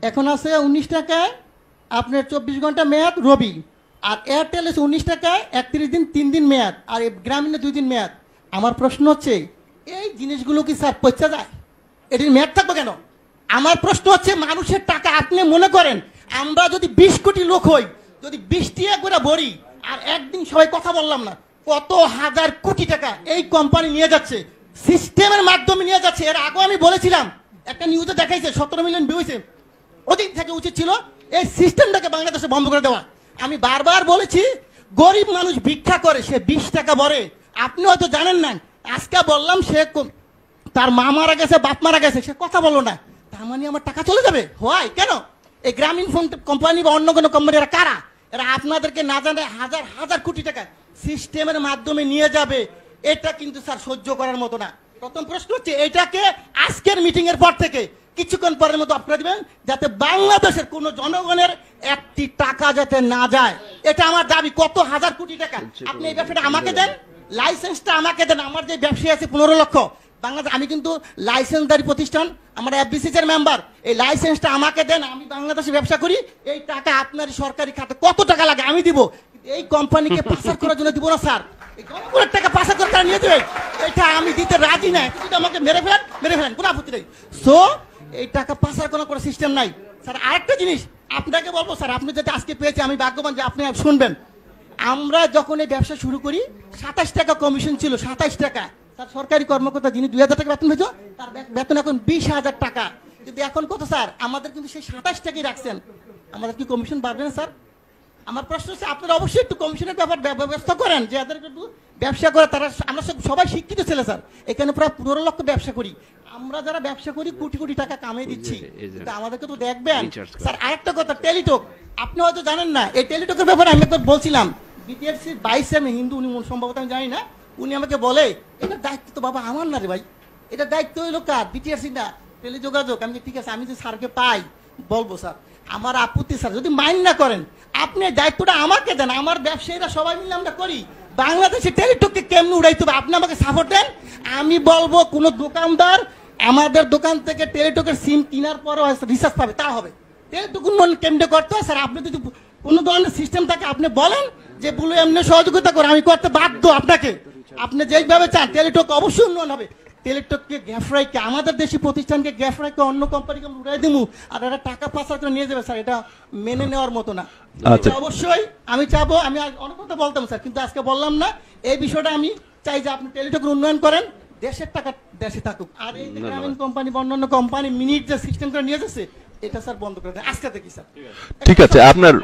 এখন আছে 19 টাকায় আপনার 24 ঘন্টা মেয়াদ রবি। আর এয়ারটেল আছে 19 টাকায় 31 দিন 3 দিন মেয়াদ। আর এই গ্রামীণে 2 দিন মেয়াদ। আমার প্রশ্ন হচ্ছে, এই জিনিসগুলো কি স্যার পচা যায়? এটির মেয়াদ থাকবে কেন? আমার প্রশ্ন হচ্ছে, মানুষের টাকা আপনি মনে করেন আমরা যদি 20 কোটি লোক হই, যদি 20 টাকা করে ভরি, আর একদিন সবাই কথা বললাম না, কত হাজার কোটি টাকা এই কোম্পানি নিয়ে যাচ্ছে, সিস্টেমের মাধ্যমে নিয়ে যাচ্ছে। এর আগে আমি বলেছিলাম, একটা নিউজে দেখাইছে 17 মিলিয়ন ভিউ হয়েছে। ওদিন থেকে উচিত ছিল এই সিস্টেমটাকে বাংলাদেশে বন্ধ করে দেওয়া। আমি বারবার বলেছি, গরিব মানুষ ভিক্ষা করে, সে 20 টাকা ভরে। আপনি হয়তো জানেন না, আজকে বললাম সে তার মা মারা গেছে, বাপ মারা গেছে, সে কথা বললো না, তার মানে আমার টাকা চলে যাবে? হয় কেন? এই গ্রামীণ ফোন কোম্পানি বা অন্য কোনো কোম্পানি, এরা কারা? এরা আপনাদেরকে না জানে হাজার হাজার কোটি টাকা সিস্টেমের মাধ্যমে নিয়ে যাবে। এটা কিন্তু স্যার সহ্য করার মতো না। প্রথম প্রশ্ন হচ্ছে, এটাকে আজকের মিটিং এর পর থেকে কিছুক্ষণ পরের মতো আপনারা দিবেন, যাতে বাংলাদেশের কোন জনগণের একটি টাকা যাতে না যায়। এটা আমার দাবি। কত হাজার কোটি টাকা আপনি এই ব্যবসাটা আমাকে দেন, লাইসেন্সটা আমাকে দেন। আমার যে ব্যবসায়ী আছে 15 লক্ষ বাংলাদেশ, আমি কিন্তু লাইসেন্সদারি প্রতিষ্ঠান, আমার এফবিসি এর মেম্বার। এই লাইসেন্সটা আমাকে দেন, আমি বাংলাদেশে ব্যবসা করি। এই টাকা আপনার সরকারি খাতে কত টাকা লাগে আমি দিব, এই কোম্পানিকে পাচার করার জন্য দিব না স্যার। এই জনগণের টাকা পাচার করে তারা নিয়ে দেবে, এটা আমি দিতে রাজি না। কিন্তু আমাকে মেরে ফেলেন, কোনো আপত্তি নেই। সো এই টাকা পাচার করার কোনো সিস্টেম নাই স্যার। আরেকটা জিনিস আপনাকে বলবো স্যার, আপনি যেটা আজকে পেয়েছে আমি ভাগ্যবান যে আপনি শুনবেন। আমরা যখন এই ব্যবসা শুরু করি 27 টাকা কমিশন ছিল, 27 টাকা। তার সরকারি কর্মকর্তা যিনি 2000 টাকা বেতন পেত, তার বেতন এখন 20,000 টাকা। কিন্তু এখন কত স্যার? আমাদের কিন্তু সেই 27 টাকাই রাখছেন। আমাদের কি কমিশন বাড়বে না স্যার? আমার প্রশ্ন হচ্ছে আপনারা অবশ্যই একটু কমিশনের ব্যাপার ব্যবস্থা করেন, যে যাদের একটু ব্যবসা করে তারা। আমরা সবাই শিক্ষিত ছেলে স্যার, এখানে প্রায় 15 লক্ষ ব্যবসা করি। আমরা যারা ব্যবসা করি কোটি কোটি টাকা কামিয়ে দিচ্ছি, কিন্তু আমাদেরকে তো দেখবেন স্যার। আরেকটা কথা, টেলিটক আপনি হয়তো জানেন না। এই টেলিটকের ব্যাপারে আমি একবার বলছিলাম, বিটিআরসির 22 আমি হিন্দু, উনি সম্ভবত আমি জানি না, উনি আমাকে বলে এটার দায়িত্ব তো বাবা আমার না রে ভাই, এটা দায়িত্ব হইলো কার? বিটিআরসি না, টেলিযোগাযোগ। আমি ঠিক আছে, আমি যে স্যারকে পাই বলবো স্যার, আমার আপত্তি স্যার যদি মাইন্ড না করেন, আপনি দায়িত্বটা আমাকে দেন। আমার ব্যবসায়ীরা সবাই মিলে আমরা করি। বাংলাদেশে টেলিটককে কেমনে উড়াইতে হবে আপনি আমাকে সাপোর্ট দেন। আমি বলবো কোন দোকানদার আমাদের দোকান থেকে টেলিটকের সিম কেনার পরও রিচার্জ পাবে, তা হবে। টেলিটক কেমনে করতে হয় স্যার? আপনি যদি কোনো ধরনের সিস্টেম থাকে আপনি বলেন যে বলে এমনি সহযোগিতা করে, আমি করতে বাধ্য আপনাকে। আপনি যেভাবে চান টেলিটক অবশ্যই উন্নয়ন হবে। টেলিটককে গ্যাফরাইকে, আমাদের দেশি প্রতিষ্ঠানকে গ্যাফরাইকে অন্য কোম্পানিকে উড়াই দিব আর এরা টাকা পাচার করে নিয়ে যাবে স্যার, এটা মেনে নেওয়ার মতো না। আচ্ছা, অবশ্যই আমি চাবো, আমি অনেক কথা বলতাম স্যার, কিন্তু আজকে বললাম না। এই বিষয়টা আমি চাই যে আপনি টেলিটকের উন্নয়ন করেন, দেশের টাকা দেশে থাকুক। আর এই যে গ্রামীণ কোম্পানি বা অন্যান্য কোম্পানি মিনিট যে সিস্টেম করে নিয়ে যাচ্ছে, এটা স্যার বন্ধ করে দেন আজকে থেকে স্যার। ঠিক আছে আপনার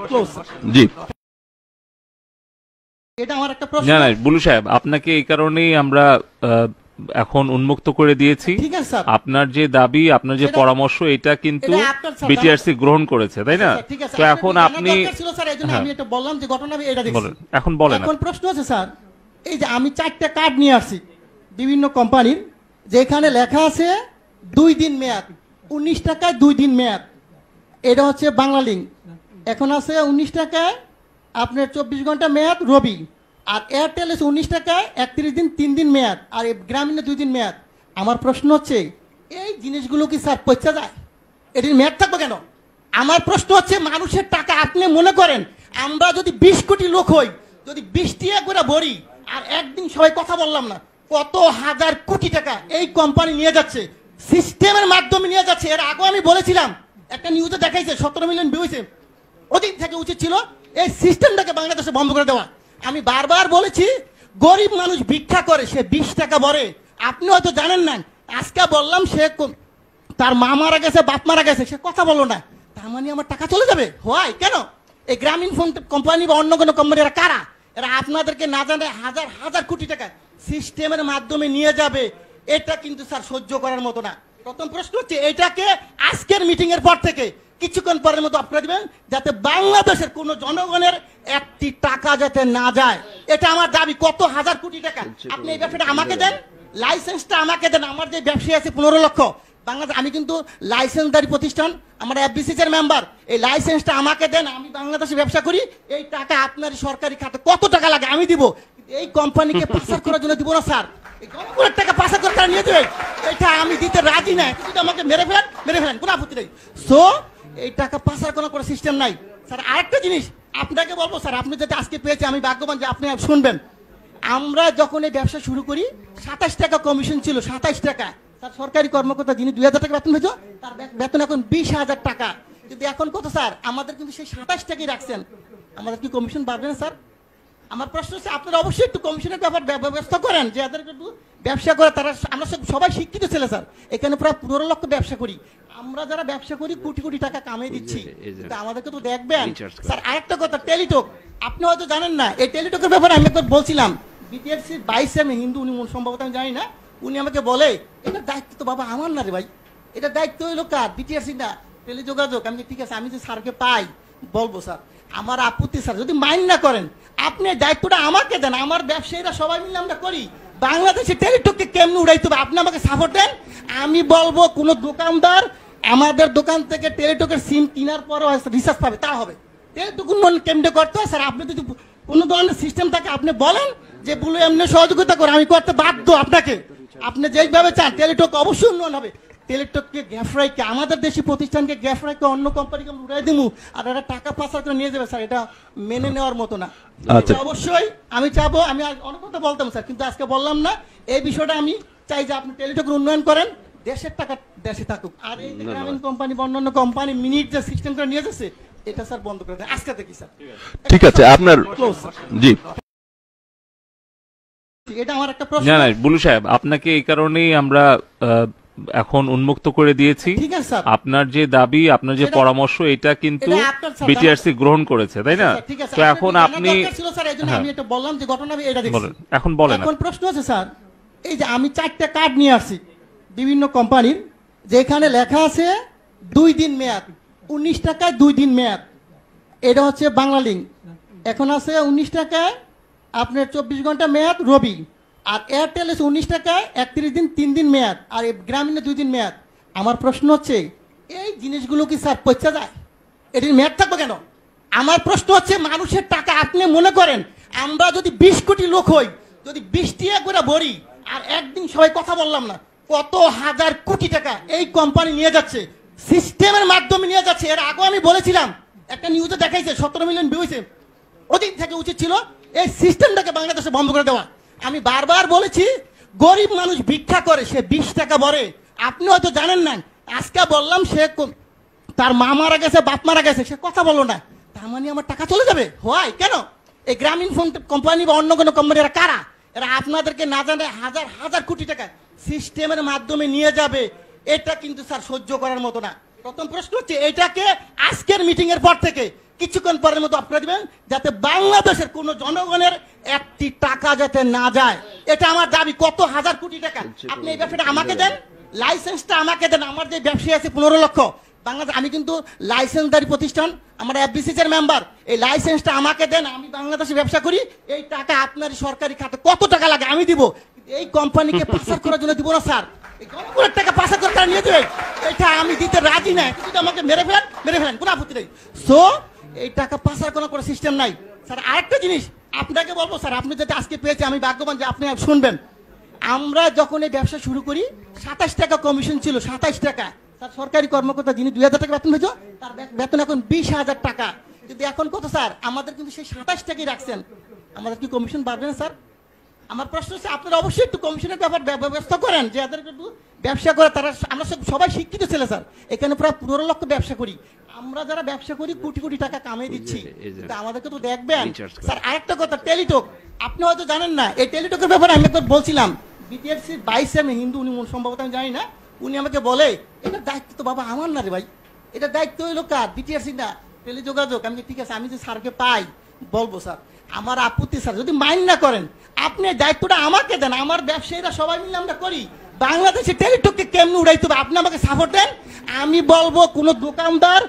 জি। এটা আমার একটা প্রশ্ন। না না বুলু সাহেব, আপনাকে এই কারণেই আমরা এখন উন্মুক্ত করে দিয়েছি। ঠিক আছে স্যার, আপনার যে দাবি, আপনার যে পরামর্শ, এটা কিন্তু এটা আপনার স্যার, বিটিআরসি গ্রহণ করেছে, তাই না? ঠিক আছে, তো এখন আপনি ছিল স্যার, এইজন্য আমি এটা বললাম যে ঘটনা আমি এটা দেখছি। বলেন, এখন বলেন। এখন প্রশ্ন আছে স্যার, এই যে আমি 4টা কার্ড নিয়ে আসছি বিভিন্ন কোম্পানির, যেখানে লেখা আছে 2 দিন মেয়াদ, 19 টাকায় 2 দিন মেয়াদ। এটা হচ্ছে বাংলা লিঙ্ক। এখন আছে 19 টাকায় আপনার 24 ঘন্টা মেয়াদ রবি। আর এয়ারটেল আছে 19 টাকায় 31 দিন 3 দিন মেয়াদ। আর গ্রামীণে 2 দিন মেয়াদ। আমার প্রশ্ন হচ্ছে এই জিনিসগুলো কি স্যার পচা যায়? এটির মেয়াদ থাকবে কেন? আমার প্রশ্ন হচ্ছে মানুষের টাকা আপনি মনে করেন আমরা যদি 20 কোটি লোক হই, যদি 20 টাকা করে ভরি, আর একদিন সবাই কথা বললাম না, কত হাজার কোটি টাকা এই কোম্পানি নিয়ে যাচ্ছে, সিস্টেমের মাধ্যমে নিয়ে যাচ্ছে। এর আগে আমি বলেছিলাম, একটা নিউজে দেখাইছে 17 মিলিয়ন ভিউ হয়েছে। ওদিন থেকে উচিত ছিল এই সিস্টেমটাকে বাংলাদেশে বন্ধ করে দেওয়া। আমি বারবার বলেছি, গরিব মানুষ ভিক্ষা করে, সে 20 টাকা ভরে। আপনি হয়তো জানেন না, আজকে বললাম সে তার মা মারা গেছে, বাপ মারা গেছে, সে কথা বললো না, তার মানে আমার টাকা চলে যাবে? হয় কেন? এই গ্রামীণ ফোন কোম্পানি বা অন্য কোনো কোম্পানি এরা কারা? এরা আপনাদেরকে না জানে হাজার হাজার কোটি টাকা সিস্টেমের মাধ্যমে নিয়ে যাবে। এটা কিন্তু স্যার সহ্য করার মতো না। প্রথম প্রশ্ন হচ্ছে এটাকে আজকের মিটিং এর পর থেকে কিছুক্ষণ পরের মতো আপনারা দিবেন, যাতে বাংলাদেশের কোন জনগণের একটি টাকা যাতে না যায়। এটা আমার দাবি। কত হাজার কোটি টাকা আপনি এই ব্যবসাটা আমাকে দেন, লাইসেন্সটা আমাকে দেন। আমার যে ব্যবসায়ী আছে 15 লক্ষ বাংলাদেশ, আমি কিন্তু লাইসেন্সদারি প্রতিষ্ঠান, আমার এফবিসি এর মেম্বার। এই লাইসেন্সটা আমাকে দেন, আমি বাংলাদেশে ব্যবসা করি। এই টাকা আপনার সরকারি খাতে কত টাকা লাগে আমি দিব, এই কোম্পানিকে পাচার করার জন্য দিব না স্যার। এই জনগণের টাকা পাচার করে তারা নিয়ে দেবে, এটা আমি দিতে রাজি না। কিন্তু আমাকে মেরে ফেলেন, কোনো আপত্তি নেই। সো এই টাকা পাচার করার কোনো সিস্টেম নাই স্যার। আরেকটা জিনিস আপনাকে বলবো স্যার, আপনি যেটা আজকে পেয়েছে আমি ভাগ্যবান যে আপনি শুনবেন। আমরা যখন এই ব্যবসা শুরু করি 27 টাকা কমিশন ছিল, 27 টাকা। তার সরকারি কর্মকর্তা যিনি 2000 টাকা বেতন পেত, তার বেতন এখন 20,000 টাকা। কিন্তু এখন কত স্যার? আমাদের কিন্তু সেই 27 টাকাই রাখছেন। আমাদের কি কমিশন বাড়বে না স্যার? আমার প্রশ্ন হচ্ছে আপনারা অবশ্যই একটু কমিশনের ব্যাপার ব্যবস্থা করেন, যে যাদের একটু ব্যবসা করে তারা। আমরা সবাই শিক্ষিত ছেলে স্যার, এখানে প্রায় 15 লক্ষ ব্যবসা করি। আমরা যারা ব্যবসা করি কোটি কোটি টাকা কামিয়ে দিচ্ছি, কিন্তু আমাদেরকে তো দেখবেন স্যার। আরেকটা কথা, টেলিটক আপনি হয়তো জানেন না। এই টেলিটকের ব্যাপারে আমি একবার বলছিলাম, বিটিআরসির 22 আমি হিন্দু, উনি সম্ভবত আমি জানি না, উনি আমাকে বলে এটার দায়িত্ব তো বাবা আমার না রে ভাই, এটা দায়িত্ব হইলো কার? বিটিআরসি না, টেলিযোগাযোগ। আমি ঠিক আছে, আমি যে স্যারকে পাই বলবো স্যার, আমার আপত্তি স্যার যদি মাইন্ড না করেন, আপনি দায়িত্বটা আমাকে দেন। আমার ব্যবসায়ীরা সবাই মিলে আমরা করি। বাংলাদেশে টেলিটককে কেমনে উড়াইতে হবে আপনি আমাকে সাপোর্ট দেন। আমি বলবো কোন দোকানদার আমাদের দোকান থেকে টেলিটকের সিম কেনার পরও রিচার্জ পাবে, তা হবে। টেলিটক উন্নয়ন কেন্দ্র করতে হয় স্যার। আপনি যদি কোনো ধরনের সিস্টেম থাকে আপনি বলেন যে বলে এমনি সহযোগিতা করে, আমি করতে বাধ্য আপনাকে। আপনি যেইভাবে চান টেলিটক অবশ্যই উন্নয়ন হবে। টেলিটককে গ্যাফরাইকে, আমাদের দেশি প্রতিষ্ঠানকে গ্যাফরাইকে অন্য কোম্পানিকে উড়াই দিমু আর এরা টাকা পাচার করে নিয়ে যাবে স্যার, এটা মেনে নেওয়ার মতো না। আচ্ছা। এটা অবশ্যই আমি চাবো, আমি আর অনেক কথা বলতাম স্যার, কিন্তু আজকে বললাম না। এই বিষয়টা আমি চাই যে আপনি টেলিটকের উন্নয়ন করেন, দেশের টাকা দেশে থাকুক। আর এই যে গ্রামীণ কোম্পানি বা অন্যান্য কোম্পানি মিনিট যে সিস্টেম করে নিয়ে যাচ্ছে, এটা স্যার বন্ধ করে দেয় আজকে থেকে স্যার। ঠিক আছে, আপনার Close, স্যার। জি এটা আমার একটা প্রশ্ন। না না বুলু সাহেব, আপনাকে এই কারণেই আমরা এখন উন্মুক্ত করে দিয়েছি। ঠিক আছে স্যার। আপনার যে দাবি, আপনার যে সেটা- পরামর্শ, এটা কিন্তু এটা আপনার স্যার, বিটিআরসি গ্রহণ করেছে, তাই না? ঠিক আছে, তো এখন আপনার আপনি জানার দরকার ছিল স্যার, এই জন্য হ্যাঁ। আমি এটা বললাম যে ঘটনা আমি এটা দেখছি। বলেন, এখন বলেন। এখন প্রশ্ন আছে স্যার, এই যে আমি 4টা কার্ড নিয়ে আসছি বিভিন্ন কোম্পানির, যেখানে লেখা আছে 2 দিন মেয়াদ, 19 টাকায় 2 দিন মেয়াদ। এটা হচ্ছে বাংলা লিঙ্ক। এখন আছে 19 টাকায় আপনার 24 ঘন্টা মেয়াদ রবি। আর এয়ারটেল আছে 19 টাকায় 31 দিন 3 দিন মেয়াদ। আর এই গ্রামীণে 2 দিন মেয়াদ। আমার প্রশ্ন হচ্ছে এই জিনিসগুলো কি স্যার পচা যায়? এটির মেয়াদ থাকবে কেন? আমার প্রশ্ন হচ্ছে মানুষের টাকা আপনি মনে করেন আমরা যদি 20 কোটি লোক হই, যদি 20 টাকা করে ভরি, আর একদিন সবাই কথা বললাম না, কত হাজার কোটি টাকা এই কোম্পানি নিয়ে যাচ্ছে, সিস্টেমের মাধ্যমে নিয়ে যাচ্ছে। এর আগে আমি বলেছিলাম, একটা নিউজে দেখাইছে 17 মিলিয়ন ভিউ হয়েছে। ওদিন থেকে উচিত ছিল এই সিস্টেমটাকে বাংলাদেশে বন্ধ করে দেওয়া। আমি বারবার বলেছি গরিব মানুষ ভিক্ষা করে, সে 20 টাকা ভরে। আপনি হয়তো জানেন না, আজকে বললাম সে তার মা মারা গেছে, বাপ মারা গেছে, সে কথা বললো না, তার মানে আমার টাকা চলে যাবে? হয় কেন? এই গ্রামীণ ফোন কোম্পানি বা অন্য কোনো কোম্পানি এরা কারা? এরা আপনাদেরকে না জানে হাজার হাজার কোটি টাকা সিস্টেমের মাধ্যমে নিয়ে যাবে। এটা কিন্তু স্যার সহ্য করার মতো না। প্রথম প্রশ্ন হচ্ছে এটাকে আজকের মিটিং এর পর থেকে কিছুক্ষণ পরের মতো অফ করে দিবেন, যাতে বাংলাদেশের কোনো জনগণের একটি টাকা যাতে না যায়। এটা আমার দাবি। কত হাজার কোটি টাকা আপনি এই ব্যবসাটা আমাকে দেন, লাইসেন্সটা আমাকে দেন। আমার যে ব্যবসায়ী আছে 15 লক্ষ বাংলাদেশ, আমি কিন্তু লাইসেন্সদারি প্রতিষ্ঠান, আমরা এফবিসিসি এর মেম্বার। এই লাইসেন্সটা আমাকে দেন, আমি বাংলাদেশে ব্যবসা করি। এই টাকা আপনার সরকারি খাতে কত টাকা লাগে আমি দিব, এই কোম্পানিকে পাচার করার জন্য দিব না স্যার। এই জনগণের টাকা পাচার করে তারা নিয়ে দেবে, এটা আমি দিতে রাজি না। যদি আমাকে মেরে ফেলেন কোনো আপত্তি নেই। সো এই টাকা পাচার করার কোনো সিস্টেম নাই স্যার। আরেকটা জিনিস আপনাকে বলবো স্যার, আপনি যদি আজকে পেয়েছে আমি ভাগ্যবান যে আপনি শুনবেন। আমরা যখন এই ব্যবসা শুরু করি 27 টাকা কমিশন ছিল, 27 টাকা। স্যার সরকারি কর্মকর্তা যিনি 2000 টাকা বেতন পেয়েছো, তার বেতন এখন 20,000 টাকা। কিন্তু এখন কত স্যার? আমাদের কিন্তু সেই 27 টাকাই রাখছেন। আমাদের কি কমিশন বাড়বে না স্যার? আমার প্রশ্ন হচ্ছে আপনারা অবশ্যই একটু কমিশনের ব্যাপার ব্যবস্থা করেন, যে যাদের একটু ব্যবসা করে তারা। আমরা সবাই শিক্ষিত ছেলে স্যার, এখানে প্রায় 15 লক্ষ ব্যবসা করি। আমরা যারা ব্যবসা করি কোটি কোটি টাকা কামিয়ে দিচ্ছি, কিন্তু আমাদেরকে তো দেখবেন স্যার। আরেকটা কথা, টেলিটক আপনি হয়তো জানেন না। এই টেলিটকের ব্যাপারে আমি একবার বলছিলাম, বিটিআরসির 22 আমি হিন্দু, উনি সম্ভবত আমি জানি না, উনি আমাকে বলে এটা দায়িত্ব তো বাবা আমার না রে ভাই, এটা দায়িত্ব হইলো কার? বিটিআরসি না, টেলিযোগাযোগ। আমি ঠিক আছে, আমি যে স্যারকে পাই বলবো স্যার, আমার আপত্তি স্যার যদি মাইন্ড না করেন, আপনি দায়িত্বটা আমাকে দেন। আমার ব্যবসায়ীরা সবাই মিলে আমরা করি। বাংলাদেশে টেলিটককে কেমনি উড়াইতে হবে আপনি আমাকে সাপোর্ট দেন। আমি বলবো কোন দোকানদার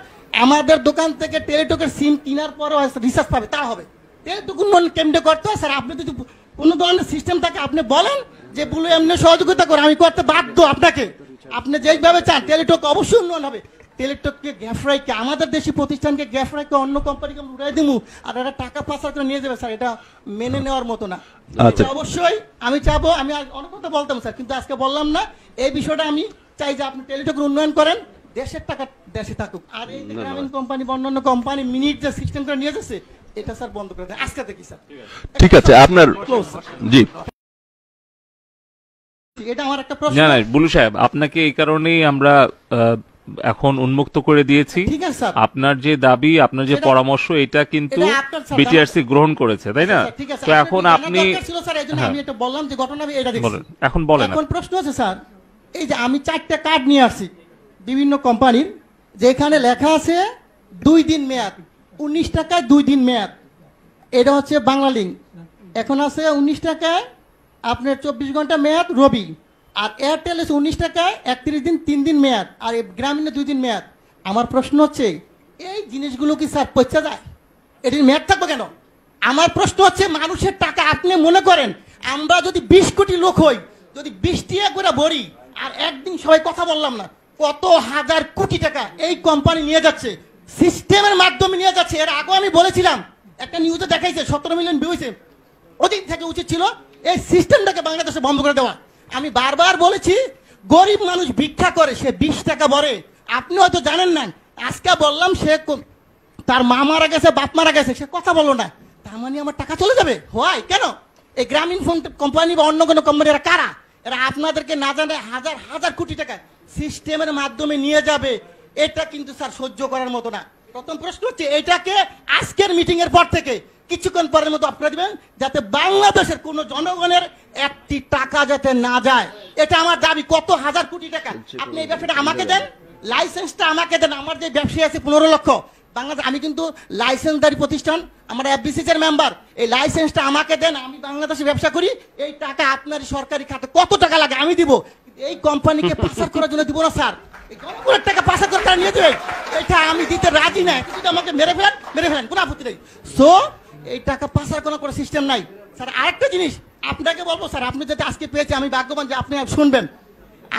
আমাদের দোকান থেকে টেলিটকের সিম কেনার পরও রিচার্জ পাবে, তা হবে। টেলিটক উন্নয়ন কেন্দ্র করতে হয় স্যার। আপনি যদি কোনো ধরনের সিস্টেম থাকে আপনি বলেন যে বলে এমনি সহযোগিতা করে, আমি করতে বাধ্য আপনাকে। আপনি যেইভাবে চান টেলিটক অবশ্যই উন্নয়ন হবে। টেলিটককে গ্যাফরাইকে, আমাদের দেশি প্রতিষ্ঠানকে গ্যাফরাইকে অন্য কোম্পানিকে উড়াই দিমু আর এরা টাকা পাচার করে নিয়ে যাবে স্যার, এটা মেনে নেওয়ার মতো না। আচ্ছা। এটা অবশ্যই আমি চাবো, আমি আর অনেক কথা বলতাম স্যার, কিন্তু আজকে বললাম না। এই বিষয়টা আমি চাই যে আপনি টেলিটকের উন্নয়ন করেন, দেশের টাকা দেশে থাকুক। আর এই যে গ্রামীণ কোম্পানি বা অন্যান্য কোম্পানি মিনিট যে সিস্টেম করে নিয়ে যাচ্ছে, এটা স্যার বন্ধ করে দেয় আজকে থেকে স্যার। ঠিক আছে, আপনার Close, স্যার। জি এটা আমার একটা প্রশ্ন। না না বুলু সাহেব, আপনাকে এই কারণেই আমরা এখন উন্মুক্ত করে দিয়েছি। ঠিক আছে স্যার। আপনার যে দাবি, আপনার যে সেটা- পরামর্শ, এটা কিন্তু এটা আপনার স্যার, বিটিআরসি গ্রহণ করেছে, তাই না? ঠিক আছে, তো এখন আপনার আপনি জানার দরকার ছিল স্যার, এই জন্য হ্যাঁ। আমি এটা বললাম যে ঘটনা আমি এটা দেখছি। বলেন, এখন বলেন। এখন প্রশ্ন আছে স্যার, এই যে আমি 4টা কার্ড নিয়ে আসছি বিভিন্ন কোম্পানির, যেখানে লেখা আছে 2 দিন মেয়াদ, 19 টাকায় 2 দিন মেয়াদ। এটা হচ্ছে বাংলা লিঙ্ক। এখন আছে 19 টাকায় আপনার 24 ঘন্টা মেয়াদ রবি। আর এয়ারটেল আছে 19 টাকায় 31 দিন 3 দিন মেয়াদ। আর এই গ্রামীণে 2 দিন মেয়াদ। আমার প্রশ্ন হচ্ছে এই জিনিসগুলো কি স্যার পচা যায়? এটির মেয়াদ থাকবে কেন? আমার প্রশ্ন হচ্ছে মানুষের টাকা আপনি মনে করেন আমরা যদি 20 কোটি লোক হই, যদি 20 টাকা করে ভরি, আর একদিন সবাই কথা বললাম না, কত হাজার কোটি টাকা এই কোম্পানি নিয়ে যাচ্ছে, সিস্টেমের মাধ্যমে নিয়ে যাচ্ছে। এর আগে আমি বলেছিলাম, একটা নিউজে দেখাইছে 17 মিলিয়ন ভিউ হয়েছে। ওদিন থেকে উচিত ছিল এই সিস্টেমটাকে বাংলাদেশে বন্ধ করে দেওয়া। আমি বারবার বলেছি, গরিব মানুষ ভিক্ষা করে, সে 20 টাকা ভরে। আপনি হয়তো জানেন না, আজকে বললাম সে তার মা মারা গেছে, বাপ মারা গেছে, সে কথা বললো না, তার মানে আমার টাকা চলে যাবে। হয় কেন? এই গ্রামীণ ফোন কোম্পানি বা অন্য কোনো কোম্পানি, এরা কারা? এরা আপনাদেরকে না জানে হাজার হাজার কোটি টাকা সিস্টেমের মাধ্যমে নিয়ে যাবে। এটা কিন্তু স্যার সহ্য করার মতো না। প্রথম প্রশ্ন হচ্ছে, এটাকে আজকের মিটিং এর পর থেকে কিছুক্ষণ পরের মতো আপনারা দিবেন, যাতে বাংলাদেশের কোন জনগণের একটি টাকা যাতে না যায়। এটা আমার দাবি। কত হাজার কোটি টাকা আপনি এই ব্যবসাটা আমাকে দেন, লাইসেন্সটা আমাকে দেন। আমার যে ব্যবসায়ী আছে 15 লক্ষ বাংলাদেশ, আমি কিন্তু লাইসেন্সদারি প্রতিষ্ঠান, আমরা এফবিসিসি এর মেম্বার। এই লাইসেন্সটা আমাকে দেন, আমি বাংলাদেশে ব্যবসা করি। এই টাকা আপনার সরকারি খাতে কত টাকা লাগে আমি দিব। এই কোম্পানিকে পাচার করার জন্য দিব না স্যার। এই জনগণের টাকা পাচার করে তারা নিয়ে যাবে, এটা আমি দিতে রাজি না। যদি আমাকে মেরে ফেলেন, কোনো আপত্তি নেই। সো এই টাকা পাচার কোনো সিস্টেম নাই স্যার। আরেকটা জিনিস আপনাকে বলবো স্যার, আপনি যেটা আজকে পেয়েছে, আমি ভাগ্যবান যে আপনি শুনবেন।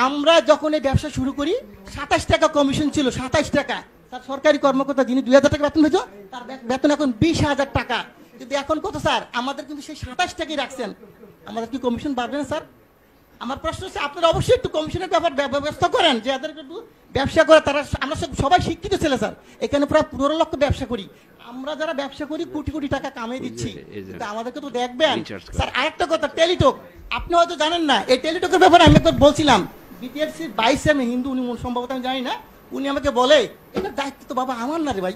আমরা যখন এই ব্যবসা শুরু করি 27 টাকা কমিশন ছিল, 27 টাকা। স্যার সরকারি কর্মকর্তা যিনি 2000 টাকা বেতন হয়েছে, তার বেতন এখন 20,000 টাকা। কিন্তু এখন কত স্যার? আমাদের কিন্তু সেই 27 টাকাই রাখছেন। আমাদের কি কমিশন বাড়বে না স্যার? আমার প্রশ্ন হচ্ছে, আপনারা অবশ্যই একটু কমিশনের ব্যাপার ব্যবস্থা করেন, যে যাদের একটু ব্যবসা করে তারা। আমরা সবাই শিক্ষিত ছেলে স্যার, এখানে প্রায় 15 লক্ষ ব্যবসা করি। আমরা যারা ব্যবসা করি কোটি কোটি টাকা কামিয়ে দিচ্ছি, কিন্তু আমাদেরকে তো দেখবেন স্যার। আরেকটা কথা, টেলিটক আপনি হয়তো জানেন না। এই টেলিটকের ব্যাপারে আমি একবার বলছিলাম, বিটিআরসি 22 আমি হিন্দু, উনি সম্ভবত আমি জানি না, উনি আমাকে বলে, এটার দায়িত্ব তো বাবা আমার না রে ভাই,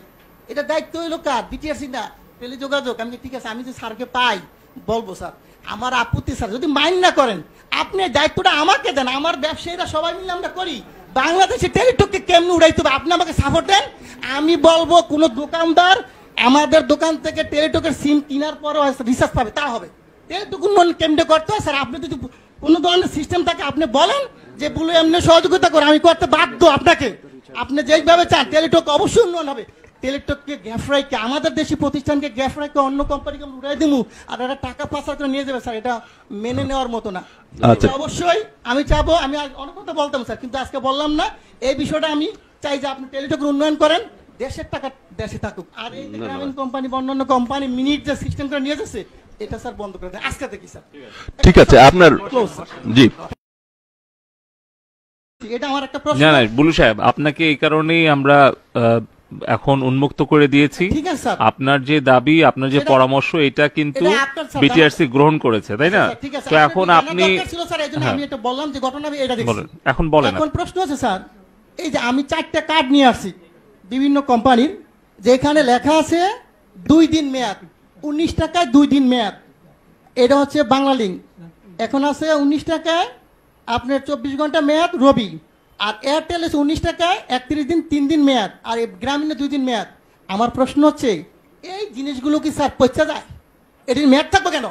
এটা দায়িত্ব হইলো কার? বিটিআরসি না, টেলিযোগাযোগ। আমি ঠিক আছে, আমি যে স্যারকে পাই বলবো স্যার, আমার আপত্তি স্যার, যদি মাইন্ড না করেন আপনি দায়িত্বটা আমাকে দেন। আমার ব্যবসায়ীরা সবাই মিলে আমরা করি। বাংলাদেশে টেলিটককে কেমনি উড়াইতে হবে আপনি আমাকে সাপোর্ট দেন। আমি বলবো, কোন দোকানদার আমাদের দোকান থেকে টেলিটকের সিম কেনার পরও রিচার্জ পাবে, তা হবে। টেলিটক উন্নয়ন কেমনে করতে হয় স্যার? আপনি যদি কোনো ধরনের সিস্টেম থাকে আপনি বলেন, যে বলে এমনি সহযোগিতা করে, আমি করতে বাধ্য আপনাকে। আপনি যেভাবে চান টেলিটক অবশ্যই উন্নয়ন হবে। টেলিটককে গ্যাফরাইকে, আমাদের দেশি প্রতিষ্ঠানকে গ্যাফরাইকে অন্য কোম্পানিকে উড়াই দিব, আর এরা টাকা পাচার করে নিয়ে যাবে স্যার, এটা মেনে নেওয়ার মতো না। আচ্ছা। অবশ্যই আমি চাবো, আমি অনেক কথা বলতাম স্যার, কিন্তু আজকে বললাম না। এই বিষয়টা আমি চাই যে আপনি টেলিটকের উন্নয়ন করেন, দেশের টাকা দেশে থাকুক। আর এই গ্রামীণ কোম্পানি বা অন্যান্য কোম্পানি মিনিট যে সিস্টেম করে নিয়ে যাচ্ছে, এটা স্যার বন্ধ করে দেন আজকে থেকে স্যার। ঠিক আছে, আপনার জি, এটা আমার একটা প্রশ্ন। না বুলু সাহেব, আপনাকে এই কারণেই আমরা এখন উন্মুক্ত করে দিয়েছি। ঠিক আছে স্যার। আপনার যে দাবি, আপনার যে পরামর্শ, এটা কিন্তু এটা আপনার স্যার, বিটিআরসি গ্রহণ করেছে, তাই না? ঠিক আছে, তো এখন আপনি ছিল স্যার, এইজন্য আমি এটা বললাম যে ঘটনা আমি এটা দেখছি। বলেন, এখন বলেন। এখন প্রশ্ন আছে স্যার, এই যে আমি 4টা কার্ড নিয়ে আসছি বিভিন্ন কোম্পানির, যেখানে লেখা আছে 2 দিন মেয়াদ, 19 টাকায় 2 দিন মেয়াদ। এটা হচ্ছে বাংলা লিঙ্ক। এখন আছে 19 টাকায় আপনার 24 ঘন্টা মেয়াদ রবি। আর এয়ারটেল আছে 19 টাকায় 31 দিন 3 দিন মেয়াদ। আর এই গ্রামীণে 2 দিন মেয়াদ। আমার প্রশ্ন হচ্ছে, এই জিনিসগুলো কি স্যার পচা যায়? এটির মেয়াদ থাকবে কেন?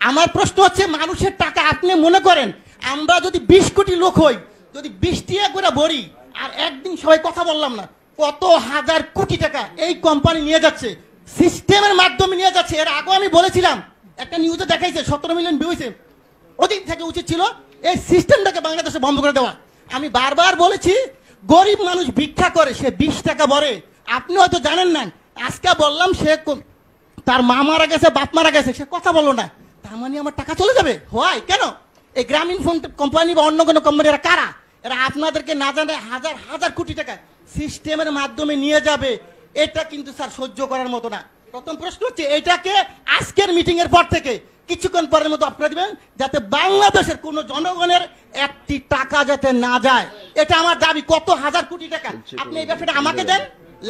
আমার প্রশ্ন হচ্ছে, মানুষের টাকা আপনি মনে করেন আমরা যদি 20 কোটি লোক হই, যদি 20 টাকা করে ভরি, আর একদিন সবাই কথা বললাম না, কত হাজার কোটি টাকা এই কোম্পানি নিয়ে যাচ্ছে, সিস্টেমের মাধ্যমে নিয়ে যাচ্ছে। এর আগে আমি বলেছিলাম, একটা নিউজে দেখাইছে 17 মিলিয়ন ভিউ হয়েছে। ওদিন থেকে উচিত ছিল এই সিস্টেমটাকে বাংলাদেশে বন্ধ করে দেওয়া। আমি বারবার বলেছি, গরিব মানুষ ভিক্ষা করে, সে 20 টাকা ভরে। আপনি হয়তো জানেন না, আজকে বললাম সে তার মা মারা গেছে, বাপ মারা গেছে, সে কথা বললো না, তার মানে আমার টাকা চলে যাবে। হয় কেন? এই গ্রামীণ ফোন কোম্পানি বা অন্য কোনো কোম্পানি, এরা কারা? এরা আপনাদেরকে না জানে হাজার হাজার কোটি টাকা সিস্টেমের মাধ্যমে নিয়ে যাবে। এটা কিন্তু স্যার সহ্য করার মতো না। প্রথম প্রশ্ন হচ্ছে, এটাকে আজকের মিটিং এর পর থেকে কিছুক্ষণ পরের মতো আপনারা দিবেন, যাতে বাংলাদেশের কোন জনগণের একটি টাকা যাতে না যায়। এটা আমার দাবি। কত হাজার কোটি টাকা আপনি এই ব্যবসাটা আমাকে দেন,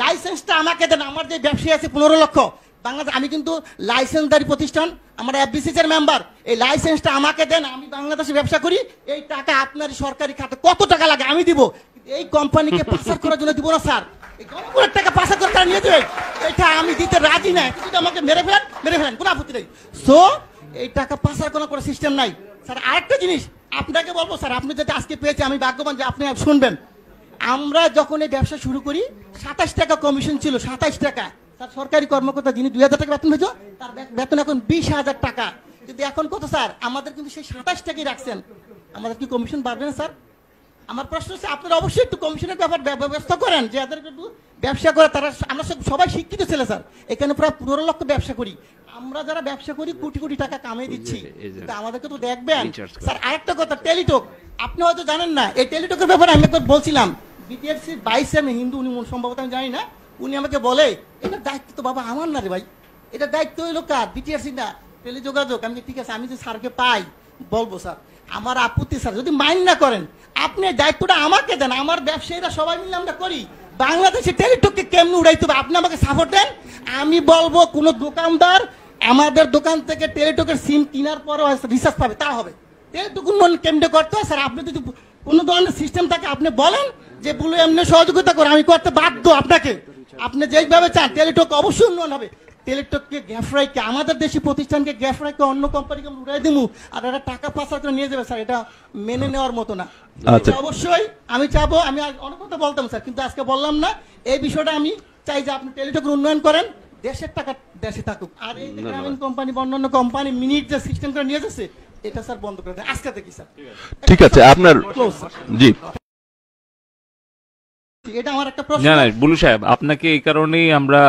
লাইসেন্সটা আমাকে দেন। আমার যে ব্যবসায়ী আছে 15 লক্ষ বাংলাদেশ, আমি কিন্তু লাইসেন্সদারি প্রতিষ্ঠান, আমরা এফবিসিসি এর মেম্বার। এই লাইসেন্সটা আমাকে দেন, আমি বাংলাদেশে ব্যবসা করি। এই টাকা আপনার সরকারি খাতে কত টাকা লাগে আমি দিব। এই কোম্পানিকে পাচার করার জন্য দিব না স্যার। এই জনগণের টাকা পাচার করে তারা নিয়ে যাবে, এটা আমি দিতে রাজি না। যদি আমাকে মেরে ফেলেন, কোনো আপত্তি নেই। সো এই টাকা পাচার কোনো সিস্টেম নাই স্যার। আরেকটা জিনিস আপনাকে বলবো স্যার, আপনি যেটা আজকে পেয়েছে, আমি ভাগ্যবান যে আপনি শুনবেন। আমরা যখন এই ব্যবসা শুরু করি 27 টাকা কমিশন ছিল, 27 টাকা। স্যার সরকারি কর্মকর্তা যিনি 2000 টাকা বেতন হয়েছে, তার বেতন এখন 20,000 টাকা। কিন্তু এখন কত স্যার? আমাদের কিন্তু সেই 27 টাকাই রাখছেন। আমাদের কি কমিশন বাড়বে না স্যার? আমার প্রশ্ন হচ্ছে আপনারা অবশ্যই একটু কমিশনের ব্যাপার ব্যবস্থা করেন যে এদের একটু ব্যবসা করে তারা। আমরা সবাই শিক্ষিত ছেলে স্যার, এখানে প্রায় 15 লক্ষ ব্যবসা করি। আমরা যারা ব্যবসা করি কোটি কোটি টাকা কামিয়ে দিচ্ছি, তা আমাদেরকে তো দেখবেন স্যার। আরেকটা কথা, টেলিটক আপনি হয়তো জানেন না, এই টেলিটকের ব্যাপারে আমি একবার বলছিলাম বিটিআরসি 22 আমি হিন্দু, উনি সম্ভবত আমি জানি না, উনি আমাকে বলে এটার দায়িত্ব তো বাবা আমার না রে ভাই, এটা দায়িত্ব হইলো কার, বিটিআরসি না, টেলিযোগাযোগ। আমি ঠিক আছে, আমি যে স্যারকে পাই বলবো স্যার, আমার আপত্তি স্যার, যদি মাইন্ড না করেন আপনি দায়িত্বটা আমাকে দেন, আমার ব্যবসায়ীরা সবাই মিলে আমরা করি। বাংলাদেশে টেলিটককে কেমনে উড়াইতে হবে আপনি আমাকে সাপোর্ট দেন। আমি বলবো কোন দোকানদার আমাদের দোকান থেকে টেলিটকের সিম কেনার পরও রিচার্জ পাবে, তা হবে। টেলিটক উন্নয়ন কেমনে করতে হয় স্যার, আপনি যদি কোনো ধরনের সিস্টেম থাকে আপনি বলেন যে বলে এমনি সহযোগিতা করে, আমি করতে বাধ্য আপনাকে। আপনি যেইভাবে চান টেলিটক অবশ্যই উন্নয়ন হবে। টেলিটককে গ্যাফরাইকে, আমাদের দেশি প্রতিষ্ঠানকে গ্যাফরাইকে অন্য কোম্পানিকে উড়াই দিমু আর এরা টাকা পাচার করে নিয়ে যাবে স্যার, এটা মেনে নেওয়ার মতো না। আচ্ছা। অবশ্যই আমি চাবো, আমি অনেক কথা বলতাম স্যার, কিন্তু আজকে বললাম না। এই বিষয়টা আমি চাই যে আপনি টেলিটকের উন্নয়ন করেন, দেশের টাকা দেশে থাকুক। আর এই গ্রামীণ কোম্পানি বা অন্যান্য কোম্পানি মিনিট যে সিস্টেম করে নিয়ে যাচ্ছে, এটা স্যার বন্ধ করে দেন আজকে থেকে স্যার। ঠিক আছে, আপনার জি এটা আমার একটা প্রশ্ন। না না বুলু সাহেব, আপনাকে এই কারণেই আমরা